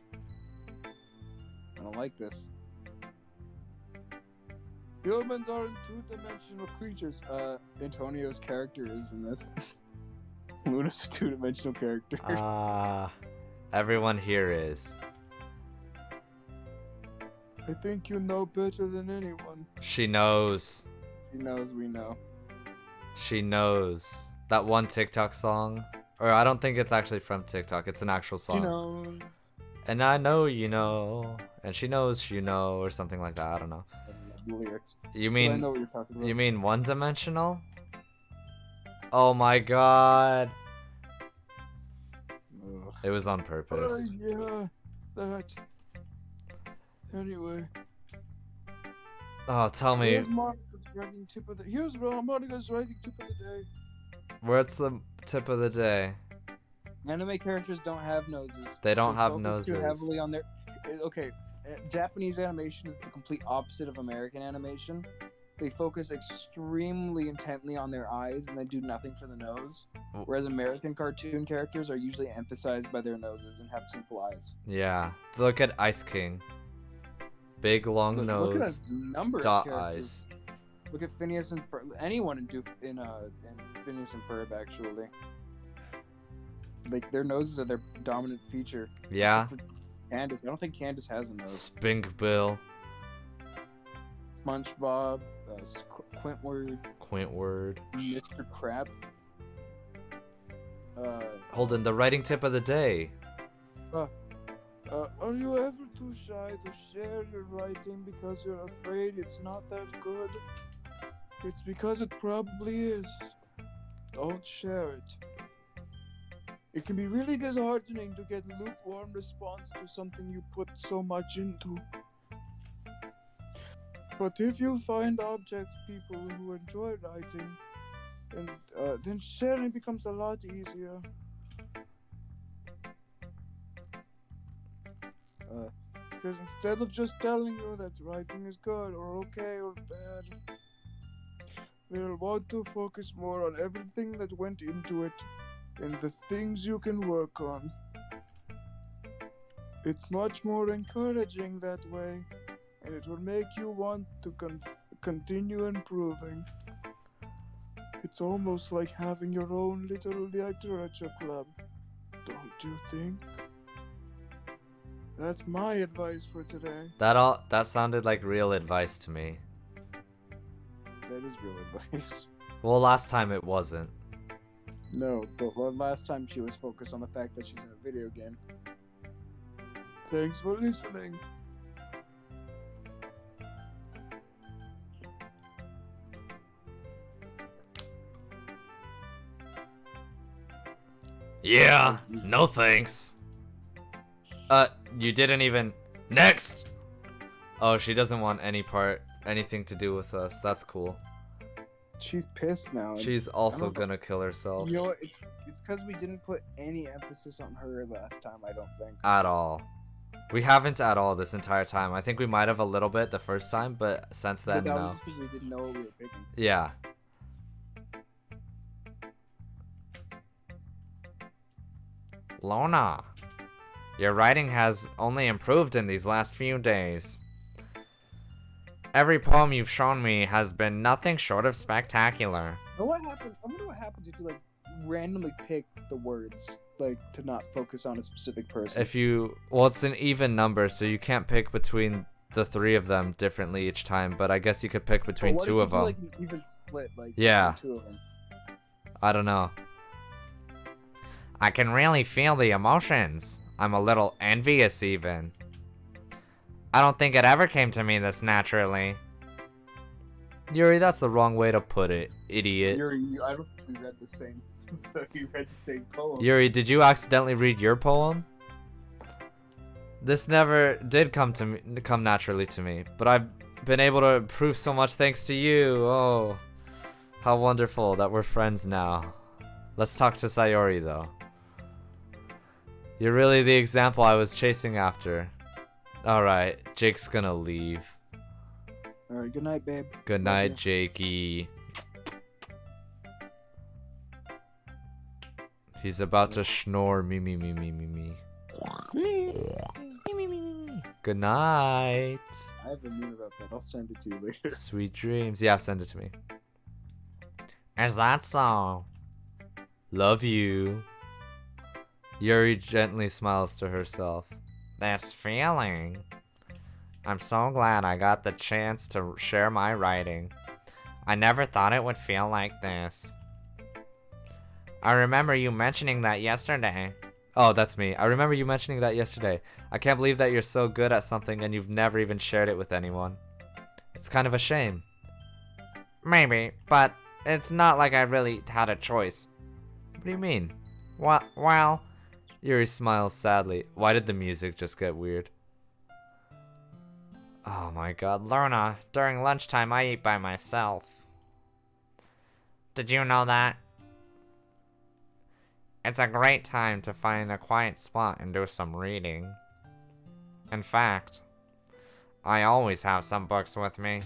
I don't like this. Humans aren't two-dimensional creatures. Antonio's character is in this. Luna's a two-dimensional character. Everyone here is. I think you know better than anyone. She knows. She knows we know. She knows. That one TikTok song. Or I don't think it's actually from TikTok. It's an actual song. She knows. And I know you know. And she knows you know. Or something like that. I don't know. The lyrics. You But I mean... know what you're talking about. You mean one-dimensional? Oh my god. Ugh. It was on purpose. Yeah, that. Anyway, Oh, tell me. here's Monica's writing tip of the. Here's Monica's writing tip of the day. What's the tip of the day? Anime characters don't have noses. They don't have focus Too noses. heavily on their. Okay, Japanese animation is the complete opposite of American animation. they focus extremely intently on their eyes and then do nothing for the nose. Oh. Whereas American cartoon characters are usually emphasized by their noses and have simple eyes. Yeah. Look at Ice King. Big long Look at nose, a number dot of characters. eyes. Look at Phineas and anyone in Phineas and Ferb actually. Like their noses are their dominant feature. Yeah. Except for Candace, I don't think Candace has a nose. Spink Bill. SpongeBob, Quintward, Quintward. Mr. Crab. Holden, the writing tip of the day. Are you ever too shy to share your writing because you're afraid it's not that good? It's because it probably is. Don't share it. It can be really disheartening to get lukewarm response to something you put so much into. But if you find people who enjoy writing, and then sharing becomes a lot easier. Because instead of just telling you that writing is good or okay or bad, they'll want to focus more on everything that went into it and the things you can work on. It's much more encouraging that way, and it will make you want to continue improving. It's almost like having your own little literature club, don't you think? That's my advice for today. That sounded like real advice to me. That is real advice. Well, last time it wasn't. No, but last time she was focused on the fact that she's in a video game. Thanks for listening. Yeah, no thanks. You didn't even. Next! Oh, she doesn't want anything to do with us. That's cool. She's pissed now. She's also gonna kill herself. You know what? It's because we didn't put any emphasis on her last time, I don't think. At all. We haven't at all this entire time. I think we might have a little bit the first time, but since then, But that no. was just because we didn't know what we were picking. Yeah. Lona, your writing has only improved in these last few days. Every poem you've shown me has been nothing short of spectacular. I wonder what happens if you like randomly pick the words, like to not focus on a specific person. Well, it's an even number, so you can't pick between the three of them differently each time, but I guess you could pick between two of them. Like an even split, like Yeah. two of them. I don't know. I can really feel the emotions. I'm a little envious even. I don't think it ever came to me this naturally. Yuri, that's the wrong way to put it, idiot. I don't think we read the same. You read the same poem. Yuri, did you accidentally read your poem? This never did come naturally to me, but I've been able to improve so much thanks to you. Oh, how wonderful that we're friends now. Let's talk to Sayori though. You're really the example I was chasing after. Alright, Jake's gonna leave. Alright, good night, babe. Good night, Jakey. He's about to snore. Me. Good night. I have a meme about that. I'll send it to you later. Sweet dreams. Yeah, send it to me. Is that so? Love you. Yuri gently smiles to herself. This feeling. I'm so glad I got the chance to share my writing. I never thought it would feel like this. I remember you mentioning that yesterday. Oh, that's me. I remember you mentioning that yesterday. I can't believe that you're so good at something and you've never even shared it with anyone. It's kind of a shame. Maybe, but it's not like I really had a choice. What do you mean? Well, Yuri smiles sadly. Why did the music just get weird? oh my god, Lorna, during lunchtime I eat by myself. Did you know that? It's a great time to find a quiet spot and do some reading. In fact, I always have some books with me.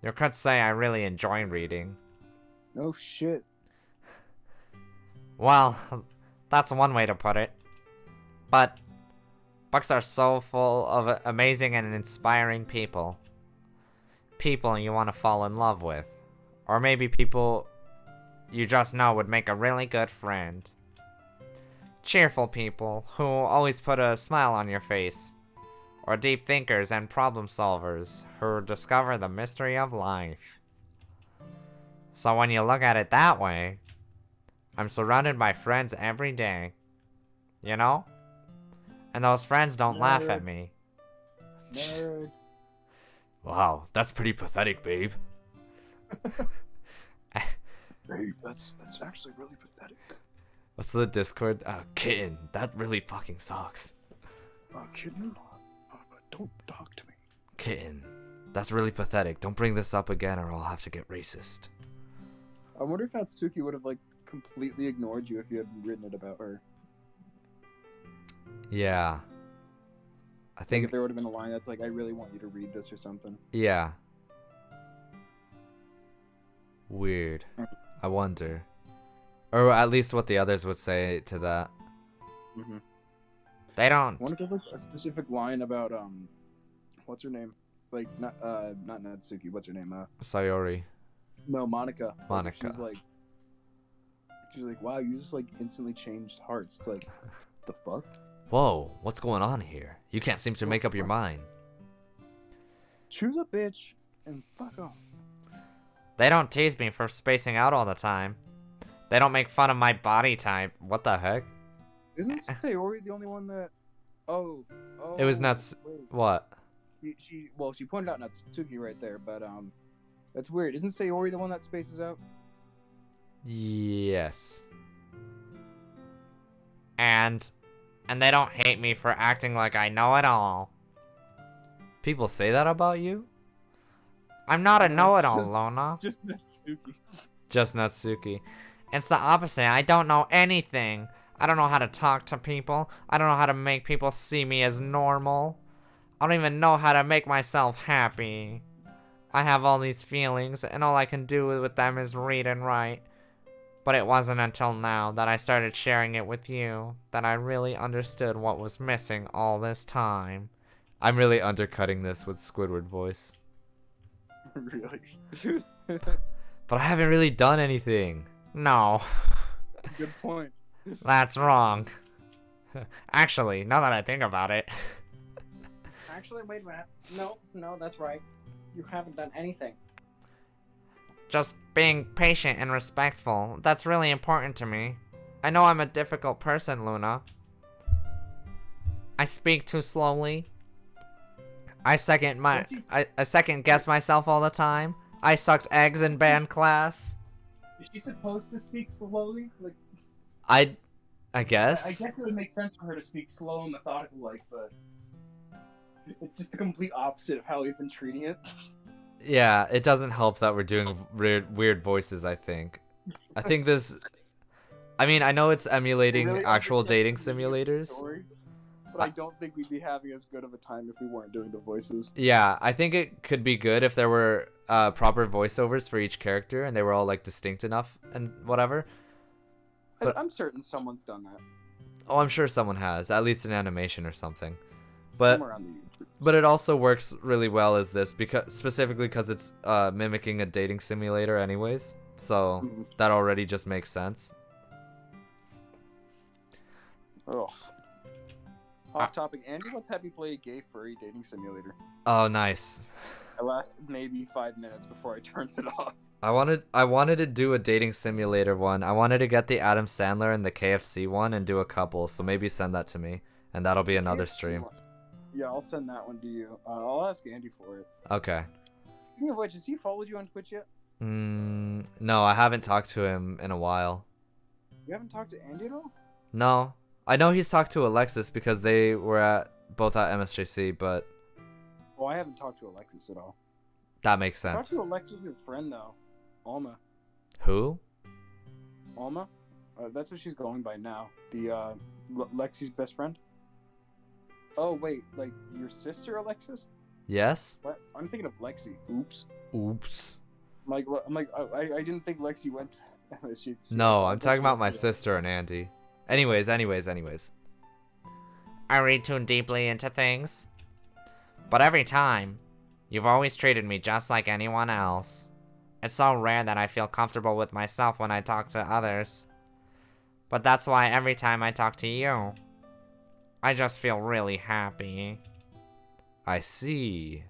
You could say I really enjoy reading. No shit. Well, that's one way to put it. But books are so full of amazing and inspiring people. People you want to fall in love with. Or maybe people you just know would make a really good friend. Cheerful people who always put a smile on your face. Or deep thinkers and problem solvers who discover the mystery of life. So when you look at it that way, I'm surrounded by friends every day. You know? And those friends don't laugh at me. Nerd. Wow, that's pretty pathetic, babe. Babe, that's actually really pathetic. What's the Discord? Kitten, that really fucking sucks. Kitten, don't talk to me. Kitten, that's really pathetic. Don't bring this up again or I'll have to get racist. I wonder if Natsuki would have like completely ignored you if you had written it about her. Yeah. I Like think, if there would have been a line that's like, "I really want you to read this" or something. yeah. Weird. I wonder. Or at least what the others would say to that. Mm-hmm. They don't. I wonder if there's like a specific line about what's her name? Like not Natsuki. What's her name? Sayori. No, Monica. Like, Monica. She's like, wow, you just like instantly changed hearts. It's like, the fuck? Whoa, what's going on here? You can't seem to make up your mind. Choose a bitch and fuck off. They don't tease me for spacing out all the time. They don't make fun of my body type. What the heck? Isn't Sayori the only one that? Oh. It was Nats. wait. What? She pointed out Natsuki right there, but that's weird. Isn't Sayori the one that spaces out? Yes. And they don't hate me for acting like I know it all. People say that about you? I'm not a know-it-all, just- Lona. Just Natsuki. Just Natsuki. It's the opposite. I don't know anything. I don't know how to talk to people. I don't know how to make people see me as normal. I don't even know how to make myself happy. I have all these feelings, and all I can do with them is read and write. But it wasn't until now that I started sharing it with you that I really understood what was missing all this time. I'm really undercutting this with Squidward voice. Really? But I haven't really done anything. No, Good point. that's wrong. Actually, now that I think about it, Actually, wait a minute. No, that's right. You haven't done anything. just being patient and respectful, that's really important to me. I know I'm a difficult person, Luna. I speak too slowly. I second guess myself all the time. I sucked eggs in band class. Is she supposed to speak slowly? Like, I I guess. guess it would make sense for her to speak slow and methodical, like, but it's just the complete opposite of how we've been treating it. Yeah, it doesn't help that we're doing weird voices, I think. I think this... I mean, I know it's emulating Really actual understand dating the weird simulators. story, but I don't think we'd be having as good of a time if we weren't doing the voices. Yeah, I think it could be good if there were proper voiceovers for each character and they were all like distinct enough and whatever. But- I'm certain someone's done that. Oh, I'm sure someone has, at least an animation or something. But Somewhere on the YouTube. but it also works really well as this because specifically because it's mimicking a dating simulator anyways. So Mhm. that already just makes sense. Ugh. Off topic, Andy once had me play a gay furry dating simulator. Oh, nice. I lasted maybe 5 minutes before I turned it off. I wanted to do a dating simulator one. I wanted to get the Adam Sandler and the KFC one and do a couple. So maybe send that to me, and that'll be another stream. Yeah, I'll send that one to you. I'll ask Andy for it. Okay. Speaking of which, has he followed you on Twitch yet? No, I haven't talked to him in a while. You haven't talked to Andy at all? No, I know he's talked to Alexis because they were both at MSJC, but Well, I haven't talked to Alexis at all. that makes Talk sense. to Alexis' friend though, Alma. Who? Alma? That's what she's going by now. The Lexi's best friend. Oh wait, like your sister Alexis? Yes? What? I'm thinking of Lexi. Oops. Oops. I didn't think Lexi went. No, I'm talking about my sister and Andy. Anyways. I read too deeply into things. But every time, you've always treated me just like anyone else. It's so rare that I feel comfortable with myself when I talk to others. But that's why every time I talk to you, I just feel really happy. I see.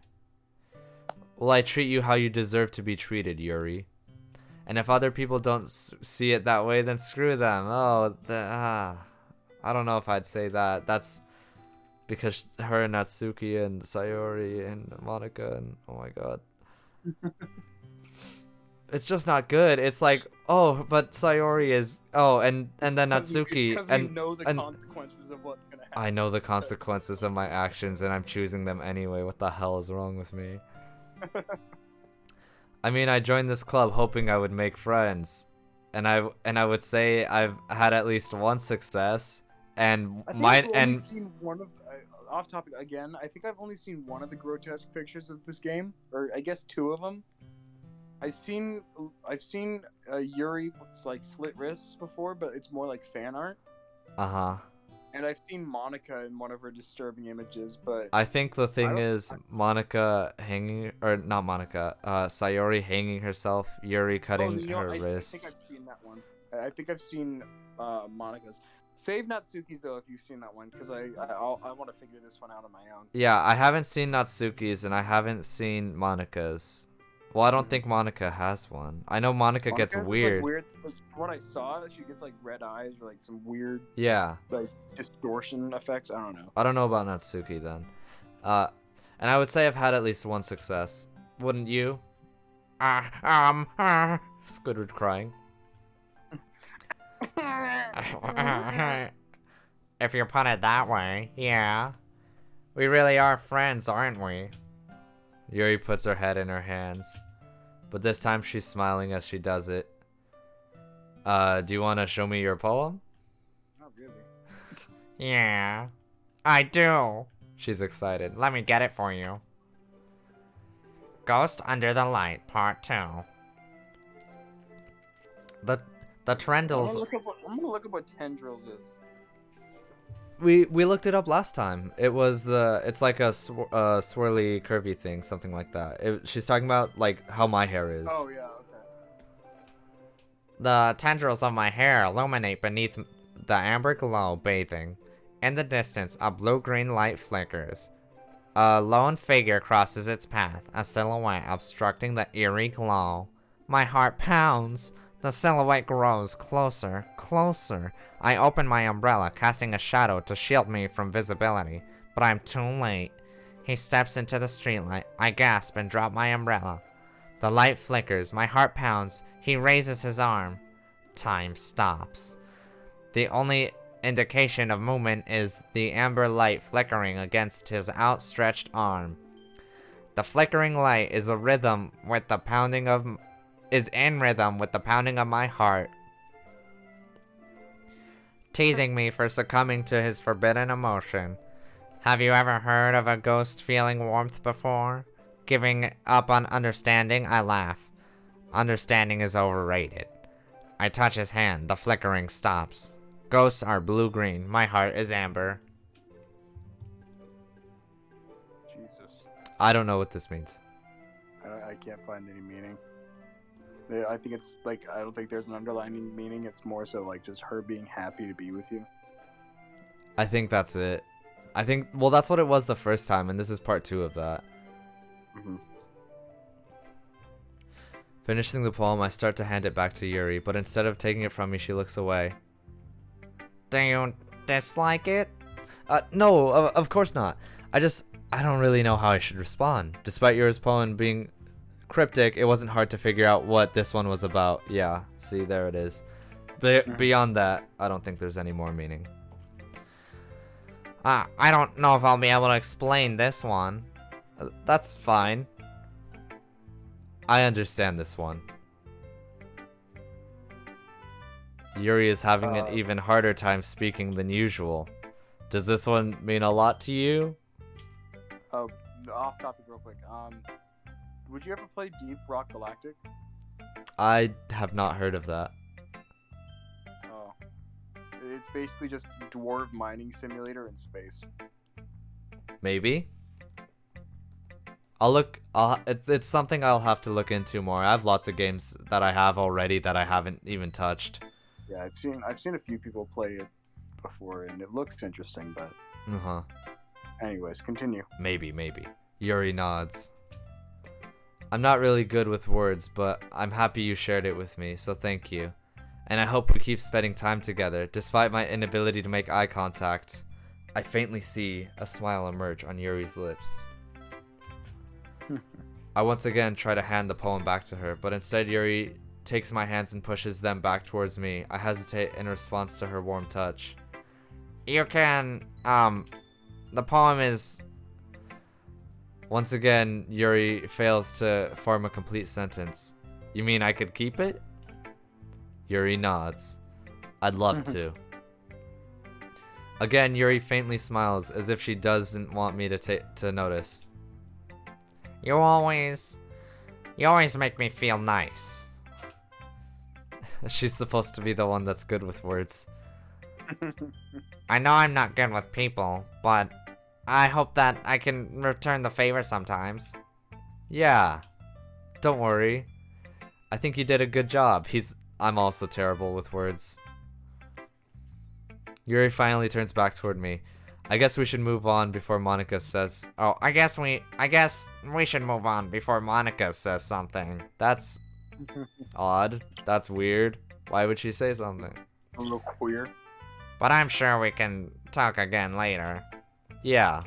Well, I treat you how you deserve to be treated, Yuri. And if other people don't see it that way, then screw them. Oh, I don't know if I'd say that. That's because her and Natsuki and Sayori and Monica and oh my god. It's just not good. It's like, oh, but Sayori is and then Natsuki Because we know the consequences of what's gonna happen. I know the consequences of my actions and I'm choosing them anyway. What the hell is wrong with me? I mean, I joined this club hoping I would make friends. And I would say I've had at least one success and off topic again. I think I've only seen one of the grotesque pictures of this game, or I guess two of them. I've seen Yuri's like slit wrists before, but it's more like fan art. And I've seen Monica in one of her disturbing images, but I think the thing is Monica hanging, or not Monica, Sayori hanging herself, Yuri cutting her wrists. I think I've seen that one. I think I've seen Monica's. Save Natsuki's though if you've seen that one, because I want to figure this one out on my own. Yeah, I haven't seen Natsuki's and I haven't seen Monica's. Well, I don't think Monica has one. I know Monica gets weird. From what I saw, she gets like red eyes or like some weird like distortion effects. I don't know. I don't know about Natsuki then. And I would say I've had at least one success. Wouldn't you? Squidward crying. If you put it that way, yeah. We really are friends, aren't we? Yuri puts her head in her hands. But this time she's smiling as she does it. Do you want to show me your poem? Not really. Yeah, I do. She's excited. Let me get it for you. Ghost Under the Light, Part 2. The Trendles... I'm gonna look up what Tendrils is. We looked it up last time. It's like a swirly curvy thing, something like that. She's talking about like how my hair is. Oh yeah, okay. The tendrils of my hair illuminate beneath the amber glow bathing. In the distance, a blue-green light flickers. A lone figure crosses its path, a silhouette obstructing the eerie glow. My heart pounds. The silhouette grows closer, closer. I open my umbrella, casting a shadow to shield me from visibility, but I'm too late. He steps into the streetlight. I gasp and drop my umbrella. The light flickers, my heart pounds. He raises his arm. Time stops. The only indication of movement is the amber light flickering against his outstretched arm. The flickering light is in rhythm with the pounding of my heart, teasing me for succumbing to his forbidden emotion. Have you ever heard of a ghost feeling warmth before? Giving up on understanding, I laugh. Understanding is overrated. I touch his hand, the flickering stops. Ghosts are blue-green, my heart is amber. Jesus. I don't know what this means. I can't find any meaning. I think it's like, I don't think there's an underlying meaning. It's more so like just her being happy to be with you. I think that's it. Well, that's what it was the first time, and this is part 2 of that. Mm-hmm. Finishing the poem, I start to hand it back to Yuri, but instead of taking it from me, she looks away. Do you dislike it? No, of course not. I don't really know how I should respond. Despite Yuri's poem being cryptic, it wasn't hard to figure out what this one was about. Yeah, see, there it is. Beyond that, I don't think there's any more meaning. I don't know if I'll be able to explain this one. That's fine. I understand this one. Yuri is having an even harder time speaking than usual. Does this one mean a lot to you? off topic real quick. Would you ever play Deep Rock Galactic? I have not heard of that. Oh. It's basically just dwarf mining simulator in space. Maybe. It's something I'll have to look into more. I have lots of games that I have already that I haven't even touched. Yeah, I've seen a few people play it before, and it looks interesting. But anyways, continue. Maybe. Yuri nods. I'm not really good with words, but I'm happy you shared it with me, so thank you. And I hope we keep spending time together, despite my inability to make eye contact. I faintly see a smile emerge on Yuri's lips. I once again try to hand the poem back to her, but instead Yuri takes my hands and pushes them back towards me. I hesitate in response to her warm touch. You can, the poem is... Once again, Yuri fails to form a complete sentence. You mean I could keep it? Yuri nods. I'd love to. Again, Yuri faintly smiles as if she doesn't want me to notice. You always make me feel nice. She's supposed to be the one that's good with words. I know I'm not good with people, but I hope that I can return the favor sometimes. Yeah. Don't worry. I think you did a good job. I'm also terrible with words. Yuri finally turns back toward me. I guess we should move on before Monica says... Oh, I guess we should move on before Monica says something. That's odd. That's weird. Why would she say something? A little queer. But I'm sure we can talk again later. Yeah,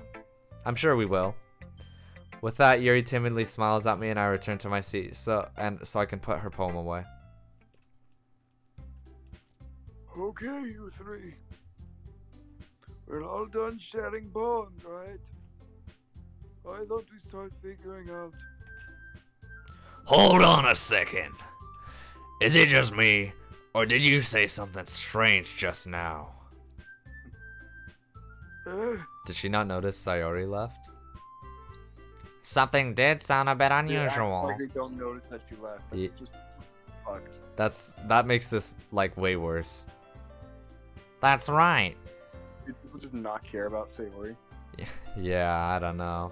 I'm sure we will. With that, Yuri timidly smiles at me and I return to my seat so I can put her poem away. Okay, you three. We're all done sharing poems, right? Why don't we start figuring out? Hold on a second. Is it just me, or did you say something strange just now? Did she not notice Sayori left? Something did sound a bit Yeah, unusual. like they don't notice that you left. That's just fucked. That makes this like way worse. That's right. Did people just not care about Sayori? Yeah, I don't know.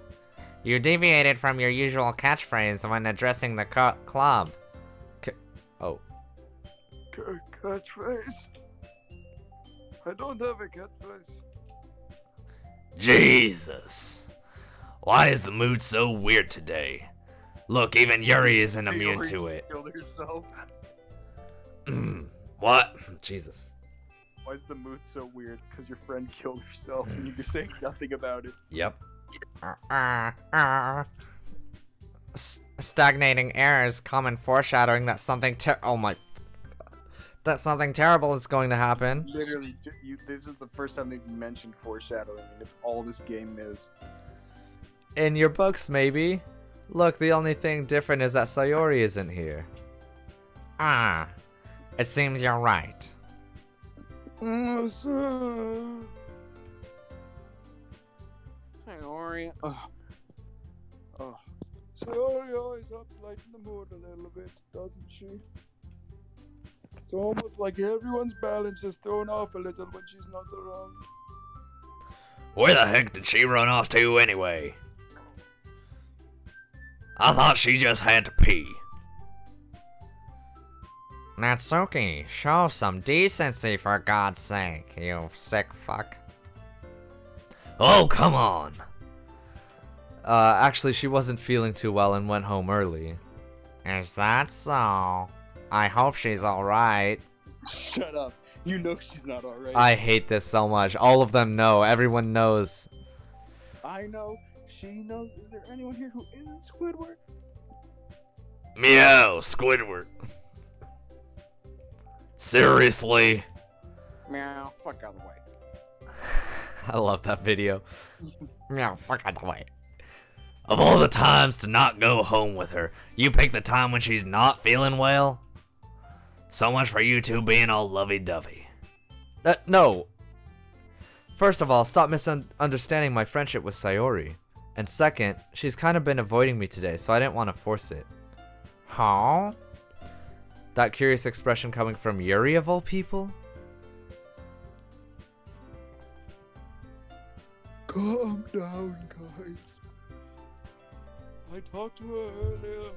You deviated from your usual catchphrase when addressing the club. Catchphrase? I don't have a catchphrase. Jesus. Why is the mood so weird today? Look, even Yuri isn't immune to it. Killed herself. What? Jesus. Why is the mood so weird? Because your friend killed herself and you're saying nothing about it. Yep. Stagnating errors, common foreshadowing that something that something terrible is going to happen. Literally, this is the first time they've mentioned foreshadowing, and it's all this game is. In your books, maybe. Look, the only thing different is that Sayori isn't here. It seems you're right. Sayori. Sayori always helps lighten the mood a little bit, doesn't she? It's almost like everyone's balance is thrown off a little when she's not around. Where the heck did she run off to anyway? I thought she just had to pee. Natsuki, show some decency for God's sake, you sick fuck. Oh, come on. Actually, she wasn't feeling too well and went home early. Is that so? I hope she's alright. Shut up. You know she's not alright. I hate this so much. All of them know. Everyone knows. I know. She knows. Is there anyone here who isn't Squidward? Meow, Squidward. Seriously? Meow. Fuck out of the way. I love that video. Meow, fuck out the way. Of all the times to not go home with her, you pick the time when she's not feeling well? So much for you two being all lovey-dovey. No. First of all, stop misunderstanding my friendship with Sayori. And second, she's kind of been avoiding me today, so I didn't want to force it. Huh? That curious expression coming from Yuri of all people? Calm down, guys. I talked to her earlier.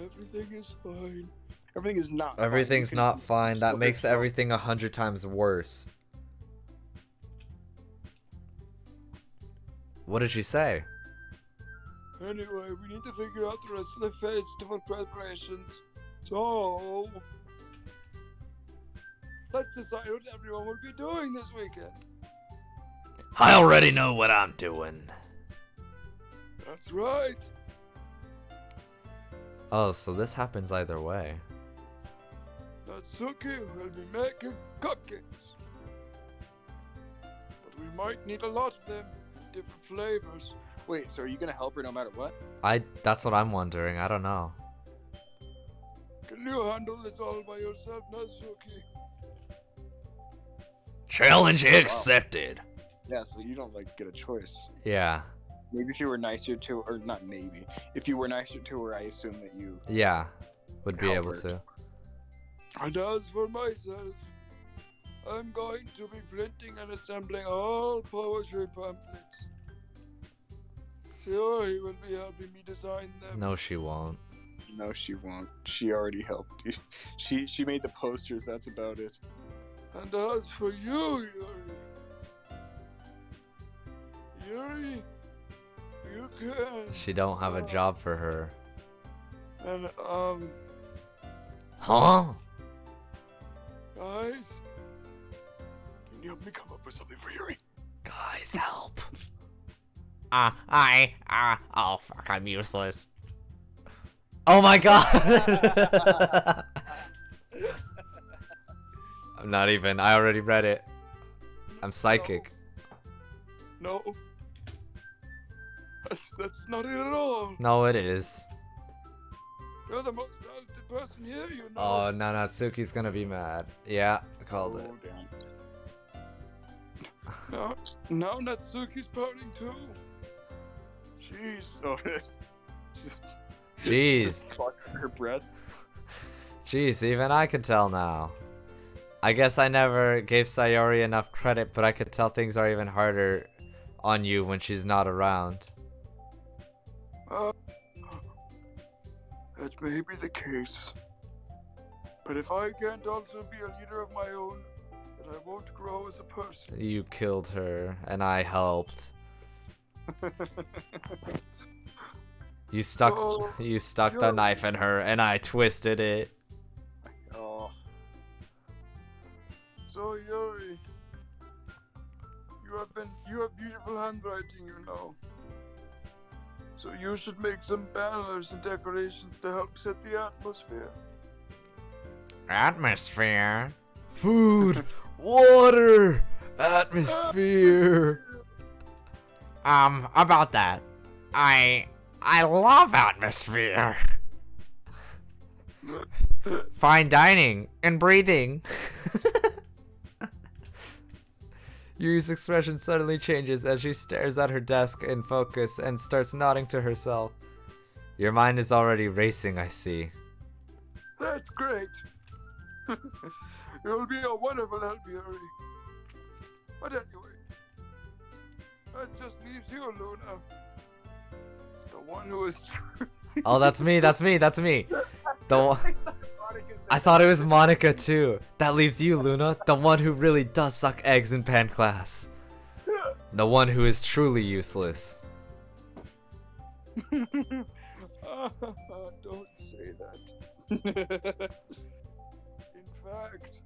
Everything is fine. Everything is not. fine. Everything's You can- not fine. That makes yourself. everything 100 times worse. What did she say? Anyway, we need to figure out the rest of the festival preparations. So, let's decide what everyone will be doing this weekend. I already know what I'm doing. That's right. Oh, so this happens either way. Natsuki will be making cupcakes. But we might need a lot of them in different flavors. Wait, so are you gonna help her no matter what? That's what I'm wondering. I don't know. Can you handle this all by yourself, Natsuki? Challenge accepted. Yeah, so you don't like get a choice. Yeah. Maybe if you were nicer to, or not maybe, if you were nicer to her, I assume that you. Yeah. Would be able Albert. to. And as for myself, I'm going to be printing and assembling all poetry pamphlets. Theory will be helping me design them. No, she won't. No, she won't. She already helped you. She made the posters. That's about it. And as for you, Yuri, you can. She don't have a job for her. And Huh? guys, can you help me come up with something for Yuri? Guys, help. Oh fuck, I'm useless. Oh my god! I'm not even. I already read it. I'm psychic. No. That's not it at all. No, it is. You're the most talented person here, you know. Oh, no, Natsuki's gonna be mad. Yeah, I called it. Oh, damn. Now Natsuki's pouting too. Jeez. Oh, Jeez. Clutching her breath. Jeez, even I can tell now. I guess I never gave Sayori enough credit, but I could tell things are even harder on you when she's not around. That may be the case. But if I can't also be a leader of my own, then I won't grow as a person. You killed her, and I helped. You stuck Oh, the yeah. knife in her, and I twisted it. Oh. So Yuri, you have beautiful handwriting, you know. So you should make some banners and decorations to help set the atmosphere. Atmosphere? Food, water, atmosphere. About that. I love atmosphere. Fine dining and breathing. Yuri's expression suddenly changes as she stares at her desk in focus and starts nodding to herself. Your mind is already racing, I see. That's great. You'll be a wonderful help, Yuri. But anyway, that just leaves you, Luna. The one who is Oh, that's me. I thought it was Monica too. That leaves you, Luna, the one who really does suck eggs in pan class. The one who is truly useless. Don't say that. In fact,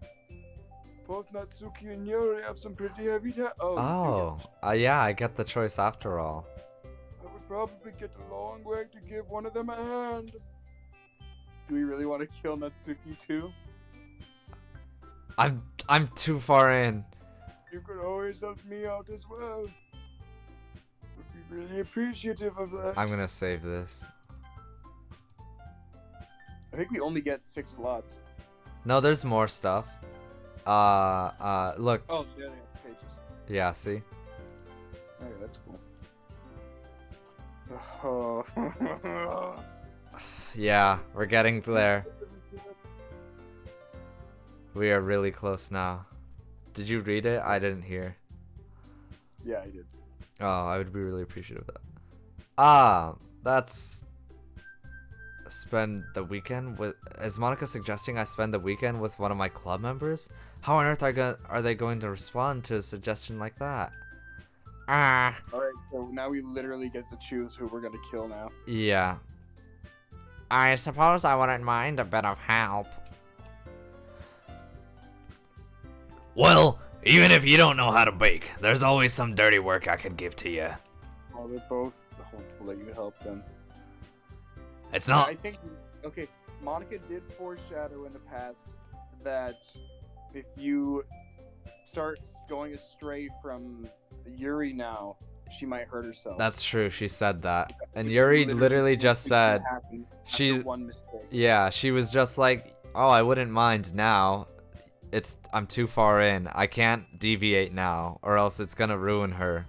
both Natsuki and Yuri have some pretty heavy Oh, yeah, I get the choice after all. I would probably get a long way to give one of them a hand. Do we really want to kill Natsuki too? I'm too far in. You could always help me out as well. Would be really appreciative of that. I'm gonna save this. I think we only get 6 slots. No, there's more stuff. Look. Oh, yeah, pages. Yeah, see? Okay, that's cool. Oh. Yeah, we're getting there. We are really close now. Did you read it? I didn't hear. Yeah, I did. Oh, I would be really appreciative of that. Ah, that's spend the weekend with. Is Monica suggesting I spend the weekend with one of my club members? How on earth are they going to respond to a suggestion like that? Ah, Alright, so now we literally get to choose who we're gonna kill now. yeah. I suppose I wouldn't mind a bit of help. Well, even if you don't know how to bake, there's always some dirty work I could give to you. Well, we both hopefully you help them. It's not. I think, okay, Monica did foreshadow in the past that if you start going astray from Yuri now, she might hurt herself. That's true. She said that. And Yuri literally just said she one mistake. yeah, she was just like, "Oh, I wouldn't mind now. I'm too far in. I can't deviate now or else it's going to ruin her."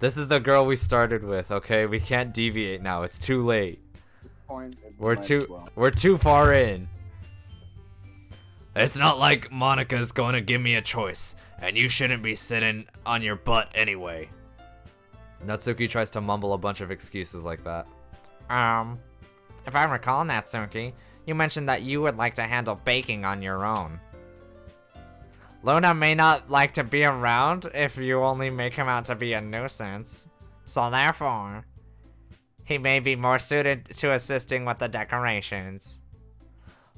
This is the girl we started with, okay? We can't deviate now. It's too late. Point, We're might as too well. we're too far in. It's not like Monica's going to give me a choice, and you shouldn't be sitting on your butt anyway. Natsuki tries to mumble a bunch of excuses like that. If I recall, Natsuki, you mentioned that you would like to handle baking on your own. Luna may not like to be around if you only make him out to be a nuisance. So therefore, he may be more suited to assisting with the decorations.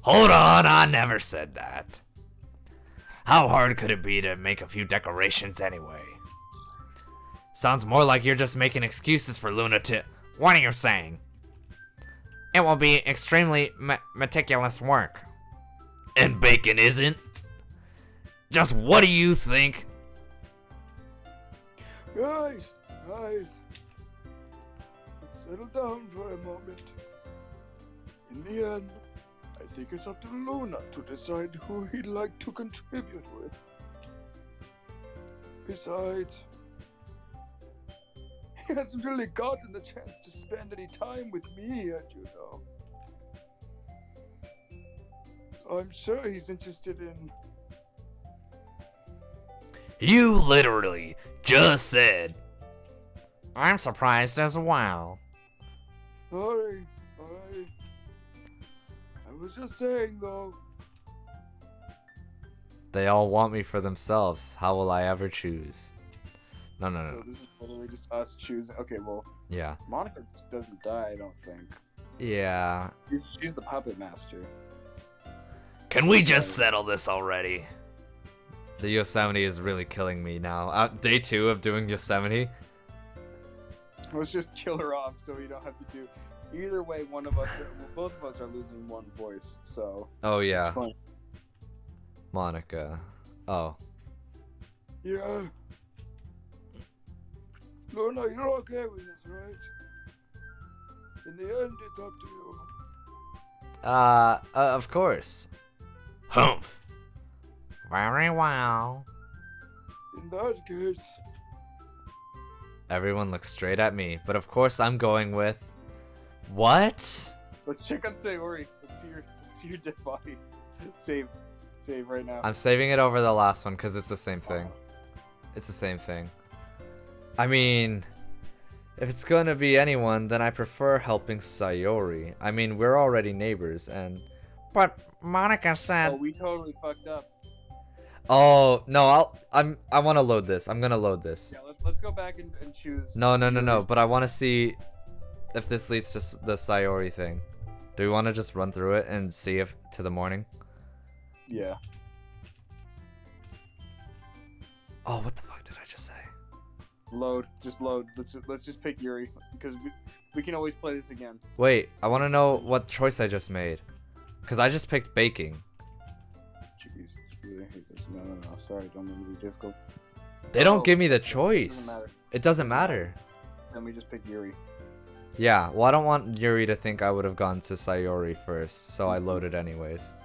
Hold on, I never said that. How hard could it be to make a few decorations anyway? Sounds more like you're just making excuses for Luna to. What are you saying? It will be extremely meticulous work. And bacon isn't? Just what do you think? Guys, let's settle down for a moment. In the end, I think it's up to Luna to decide who he'd like to contribute with. Besides, he hasn't really gotten the chance to spend any time with me yet, you know. So I'm sure he's interested in. You literally just said. I'm surprised as well. Sorry. I was just saying, though. They all want me for themselves. How will I ever choose? No. So this is literally just us choosing. Okay, well, Yeah. Monica just doesn't die, I don't think. Yeah. She's the puppet master. Can we just settle this already? The Yosemite is really killing me now. Day 2 of doing Yosemite. Let's just kill her off so we don't have to do. Either way, both of us are losing one voice, so. Oh it's yeah. fine. Monica. Oh. Yeah. Luna, you're okay with this, right? In the end, it's up to you. Of course. Humph. Very well. In that case, Everyone looks straight at me, but of course I'm going with. What? Let's check on Sayori. Let's see your dead body. Save right now. I'm saving it over the last one because it's the same thing. It's the same thing. I mean, if it's gonna be anyone, then I prefer helping Sayori. I mean, we're already neighbors, and. But Monica said. Oh, we totally fucked up. Oh no, I want to load this. I'm gonna load this. Yeah, let's go back and choose. No. But I want to see if this leads to the Sayori thing. Do we want to just run through it and see if to the morning? Yeah. Oh, what the fuck did I just say? Load. Just load. Let's just pick Yuri because we can always play this again. Wait, I want to know what choice I just made. Cause I just picked baking. Jeez, I really hate this. No. Sorry, don't mean to be difficult. They don't Oh, give me the Doesn't choice. matter. It doesn't matter. Then we just pick Yuri. Yeah, well, I don't want Yuri to think I would have gone to Sayori first, so I loaded anyways.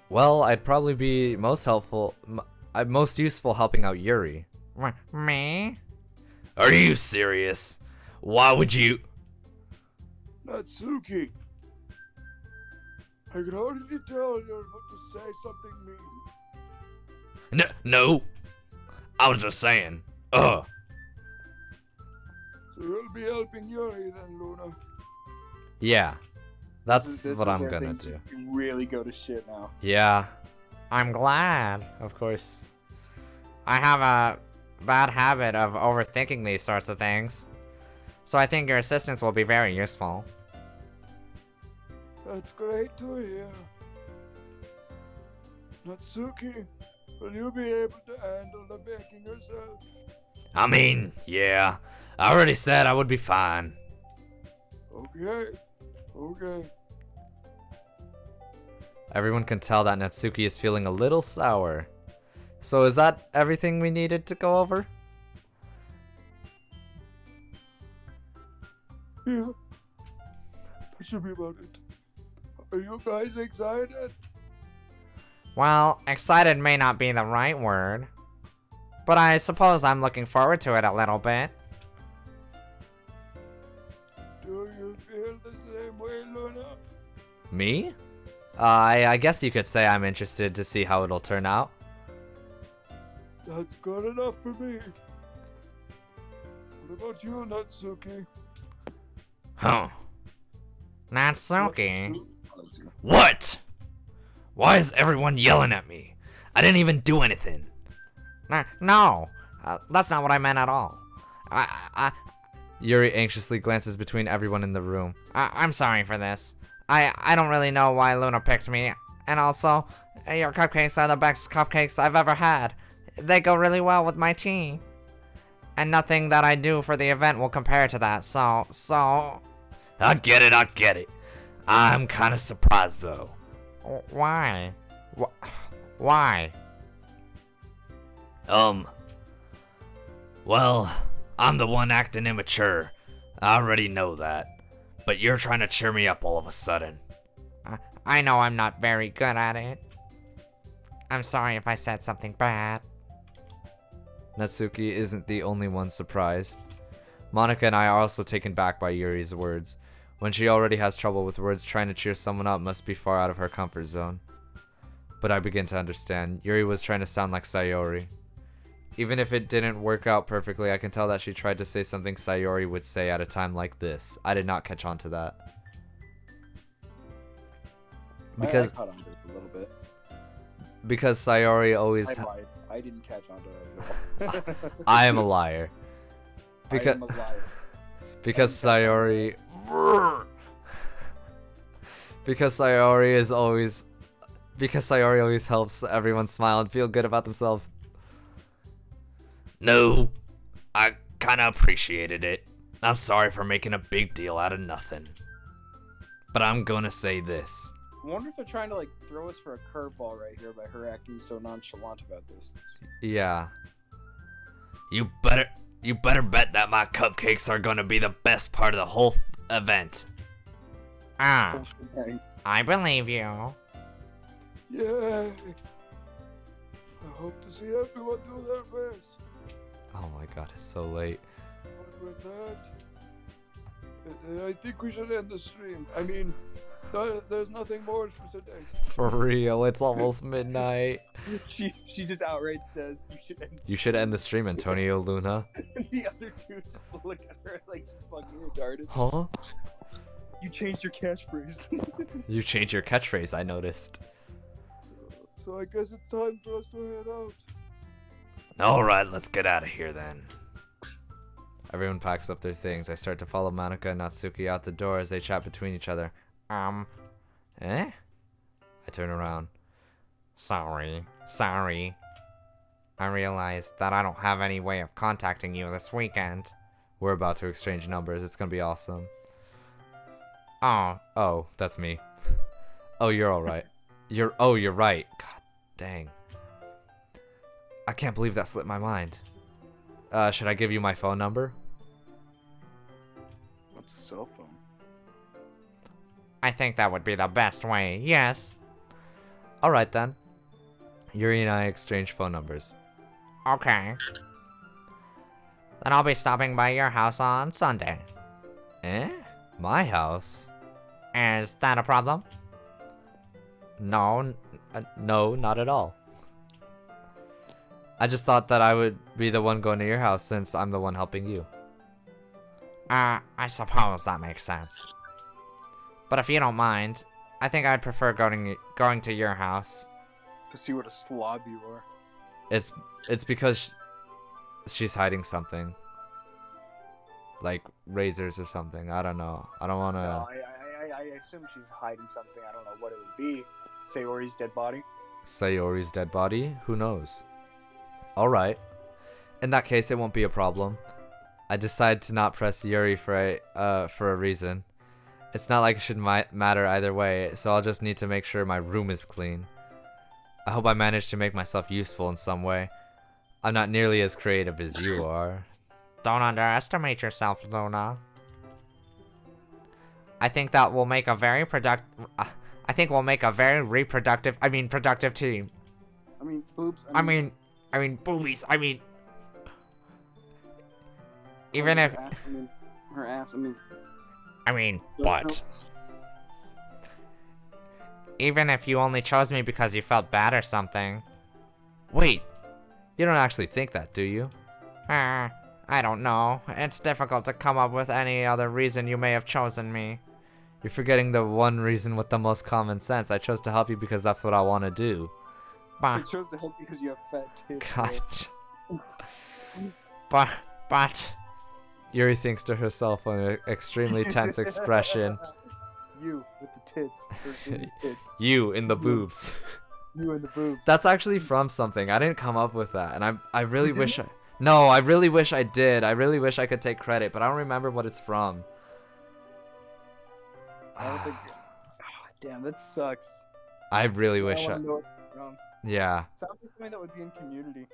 Well, I'd probably be most useful helping out Yuri. Me? Are you serious? Why would you? Natsuki, I can already tell you're about to say something mean. No. I was just saying. So you'll be helping Yuri then, Luna. Yeah. That's This what is I'm where gonna things do. Really go to shit now. Yeah. I'm glad. Of course. I have a bad habit of overthinking these sorts of things. So I think your assistance will be very useful. That's great to hear. Natsuki, will you be able to handle the baking yourself? I mean, yeah. I already said I would be fine. Okay. Everyone can tell that Natsuki is feeling a little sour. So is that everything we needed to go over? Yeah. That should be about it. Are you guys excited? Well, excited may not be the right word. But I suppose I'm looking forward to it a little bit. Do you feel the same way, Luna? Me? I guess you could say I'm interested to see how it'll turn out. That's good enough for me. What about you, Natsuki? Huh. Natsuki. What? Why is everyone yelling at me? I didn't even do anything. No, that's not what I meant at all. Yuri anxiously glances between everyone in the room. I'm sorry for this. I don't really know why Luna picked me. And also, your cupcakes are the best cupcakes I've ever had. They go really well with my tea. And nothing that I do for the event will compare to that, so... I get it. I'm kind of surprised, though. Why? Why? Well, I'm the one acting immature. I already know that. But you're trying to cheer me up all of a sudden. I know I'm not very good at it. I'm sorry if I said something bad. Natsuki isn't the only one surprised. Monica and I are also taken back by Yuri's words. When she already has trouble with words, trying to cheer someone up must be far out of her comfort zone. But I begin to understand. Yuri was trying to sound like Sayori. Even if it didn't work out perfectly, I can tell that she tried to say something Sayori would say at a time like this. I did not catch on to that. Because I caught on to it a little bit. Because Sayori always... I lied. I didn't catch on to that at all. I am a liar. Because... I am a liar. Because Sayori... Because Sayori is always... Because Sayori always helps everyone smile and feel good about themselves. No, I kinda appreciated it. I'm sorry for making a big deal out of nothing. But I'm gonna say this. I wonder if they're trying to like throw us for a curveball right here by her acting so nonchalant about this. Yeah. You better bet that my cupcakes are gonna be the best part of the whole event. Ah, I believe you. Yay! I hope to see everyone do their best. Oh my god, it's so late. But with that, I think we should end the stream. I mean, there's nothing more for today. For real, it's almost midnight. She just outright says You should end the stream, Antonio Luna. And the other two just look at her like she's fucking retarded. Huh? You changed your catchphrase. You changed your catchphrase, I noticed. So I guess it's time for us to head out. Alright, let's get out of here then. Everyone packs up their things. I start to follow Monica and Natsuki out the door as they chat between each other. Eh? I turn around. Sorry. I realized that I don't have any way of contacting you this weekend. We're about to exchange numbers. It's gonna be awesome. Oh, Oh, that's me. Oh, you're alright. You're right. God dang. I can't believe that slipped my mind. Should I give you my phone number? What's a cell phone? I think that would be the best way, yes. Alright then. Yuri and I exchange phone numbers. Okay. Then I'll be stopping by your house on Sunday. Eh? My house? Is that a problem? No, no, not at all. I just thought that I would be the one going to your house since I'm the one helping you. I suppose that makes sense. But if you don't mind, I think I'd prefer going to your house. To see what a slob you are. It's because she's hiding something. Like razors or something. I don't know. I don't want to... No, I assume she's hiding something. I don't know what it would be. Sayori's dead body? Sayori's dead body? Who knows? Alright. In that case, it won't be a problem. I decided to not press Yuri for a reason. It's not like it should matter either way, so I'll just need to make sure my room is clean. I hope I managed to make myself useful in some way. I'm not nearly as creative as you are. Don't underestimate yourself, Luna. I think that will make a very productive team. I mean, boobs. I mean boobies. I mean, even if her ass. but even if you only chose me because you felt bad or something. Wait, you don't actually think that, do you? I don't know. It's difficult to come up with any other reason you may have chosen me. You're forgetting the one reason with the most common sense. I chose to help you because that's what I want to do. I chose to help because you have fat tits. God. But Yuri thinks to herself with an extremely tense expression. You with the tits. The tits. You in the boobs. You and the boobs. That's actually from something. I didn't come up with that, and I really wish I really wish I did. I really wish I could take credit, but I don't remember what it's from. I don't think. Damn, that sucks. I really wish I I. wanna know what's from. Yeah. Sounds like something that would be in Community.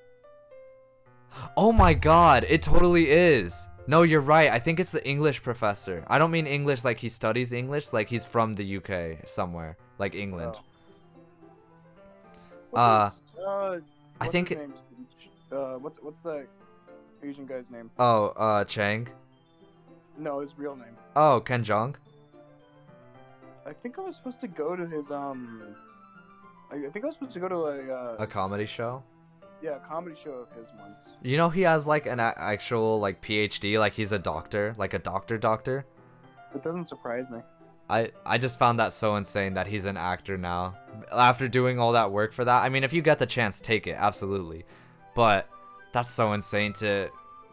Oh my god, it totally is. No, you're right. I think it's the English professor. I don't mean English like he studies English, like he's from the UK somewhere, like England. I think his name? What's the Asian guy's name? Chang. No, his real name. Oh, Ken Jeong. I think I was supposed to go to his I think I was supposed to go to A comedy show. a comedy show of his once. You know he has like an actual like PhD, like he's a doctor, like a doctor. It doesn't surprise me. I just found that so insane that he's an actor now. After doing all that work for that. I mean, if you get the chance, take it, absolutely. But that's so insane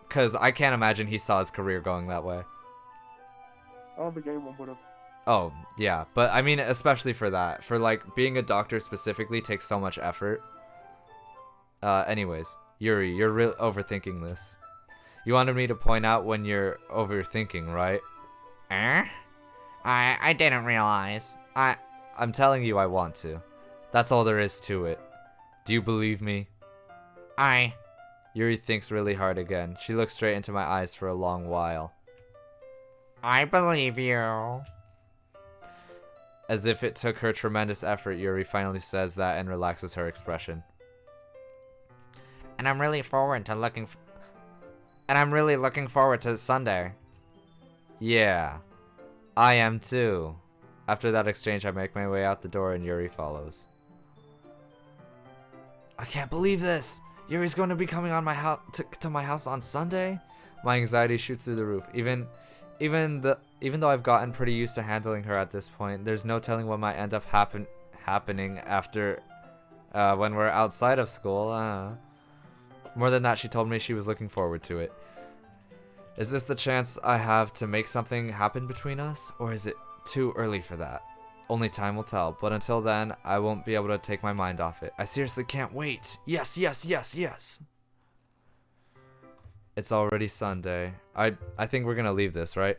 cuz I can't imagine he saw his career going that way. I don't think anyone would have. Oh, yeah, but I mean especially for that. For like being a doctor specifically takes so much effort. Anyways, Yuri, you're really overthinking this. You wanted me to point out when you're overthinking, right? I didn't realize. I'm telling you I want to. That's all there is to it. Do you believe me? Yuri thinks really hard again. She looks straight into my eyes for a long while. I believe you. As if it took her tremendous effort, Yuri finally says that and relaxes her expression. And I'm really looking forward to Sunday. Yeah, I am too. After that exchange, I make my way out the door and Yuri follows. I can't believe this! Yuri's going to be coming on my house to my house on Sunday? My anxiety shoots through the roof. Even though I've gotten pretty used to handling her at this point, there's no telling what might end up happening after when we're outside of school. More than that, she told me she was looking forward to it. Is this the chance I have to make something happen between us? Or is it too early for that? Only time will tell, but until then, I won't be able to take my mind off it. I seriously can't wait. Yes, yes, yes, yes. It's already Sunday. I think we're gonna leave this, right?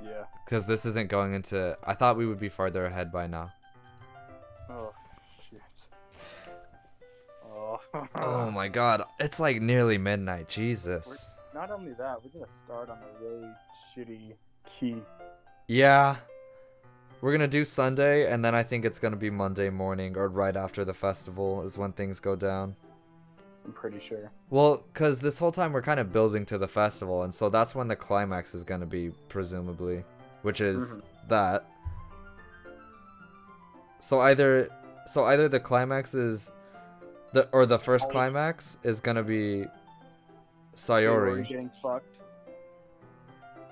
Yeah. Because this isn't going into... I thought we would be farther ahead by now. Oh, shit. Oh. Oh my god. It's like nearly midnight. Jesus. Not only that, we're gonna start on a really shitty key. Yeah. We're gonna do Sunday, and then I think it's gonna be Monday morning, or right after the festival is when things go down. I'm pretty sure. Well, because this whole time we're kind of building to the festival, and so that's when the climax is going to be, presumably, which is that. So either the climax is the first climax is going to be Sayori, getting fucked.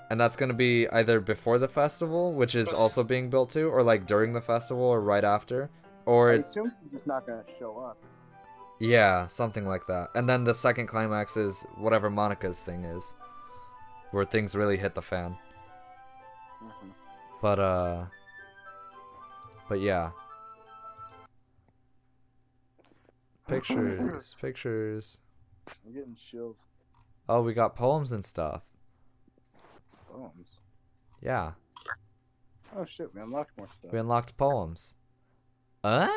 and that's going to be either before the festival, which is also being built to, or like during the festival or right after, or I assume he's just not gonna show up. yeah, something like that. And then the second climax is whatever Monica's thing is, where things really hit the fan. But yeah. Pictures. I'm getting chills. Oh, we got poems and stuff. Poems. Yeah, Oh shit, we unlocked more stuff. we unlocked poems. Hello?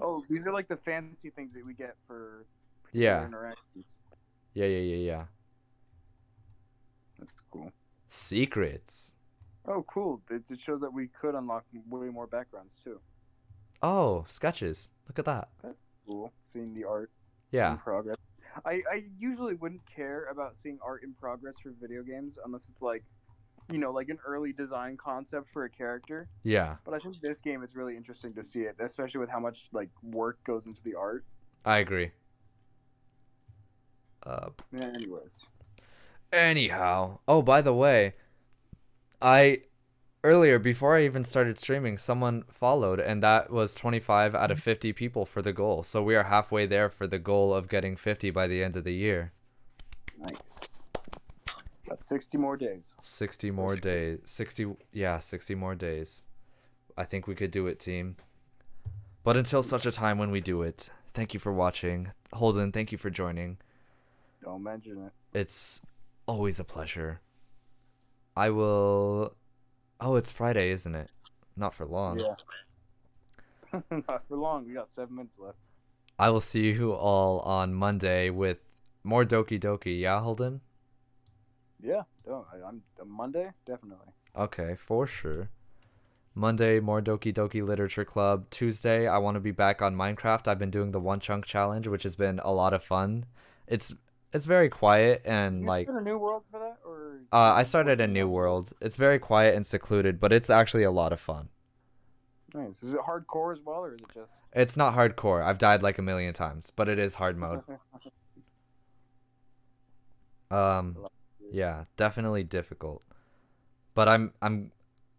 Oh, these are like the fancy things that we get for Yeah. interactions. Yeah. That's cool. Secrets. Oh, cool. It shows that we could unlock way more backgrounds too. Oh, sketches. Look at that. Cool. Seeing the art Yeah. in progress. I usually wouldn't care about seeing art in progress for video games unless it's like, like an early design concept for a character. Yeah. But I think this game, it's really interesting to see it, especially with how much like work goes into the art. I agree. Anyways. Anyhow. Oh, by the way, earlier, before I even started streaming, someone followed, and that was 25 out of 50 people for the goal. So we are halfway there for the goal of getting 50 by the end of the year. Nice. Got 60 more days. 60 more days. 60 more days. I think we could do it, team. But until such a time when we do it, thank you for watching. Holden, thank you for joining. Don't mention it. It's always a pleasure. I will... Oh, it's Friday, isn't it? Not for long. Yeah. Not for long. We got 7 minutes left. I will see you all on Monday with more Doki Doki. Yeah, Holden? Yeah. I'm Monday, definitely. Okay, for sure. Monday, more Doki Doki Literature Club. Tuesday, I want to be back on Minecraft. I've been doing the One Chunk Challenge, which has been a lot of fun. It's very quiet and Did you like... start a new world for that, or? I started a new world. It's very quiet and secluded, but it's actually a lot of fun. Nice. Is it hardcore as well, or is it just? It's not hardcore. I've died like a million times, but it is hard mode. Yeah, definitely difficult. But I'm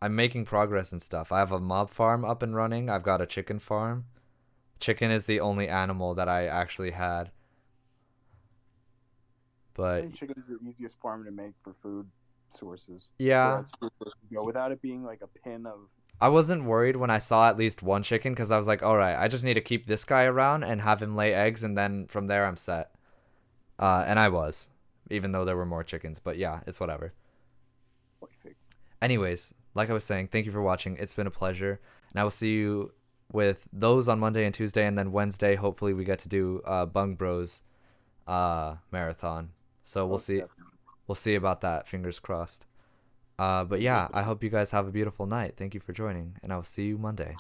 making progress and stuff. I have a mob farm up and running. I've got a chicken farm. Chicken is the only animal that I actually had. But Chicken is the easiest farm to make for food sources. yeah, Without it being like a pin of. I wasn't worried when I saw at least one chicken because I was like, all right, I just need to keep this guy around and have him lay eggs, and then from there I'm set. And I was, even though there were more chickens. But yeah, it's whatever. Anyways, like I was saying, thank you for watching. It's been a pleasure, and I will see you with those on Monday and Tuesday, and then Wednesday, hopefully we get to do Bung Bros marathon. So we'll see. We'll see about that. Fingers crossed. But yeah, I hope you guys have a beautiful night. Thank you for joining, and I will see you Monday.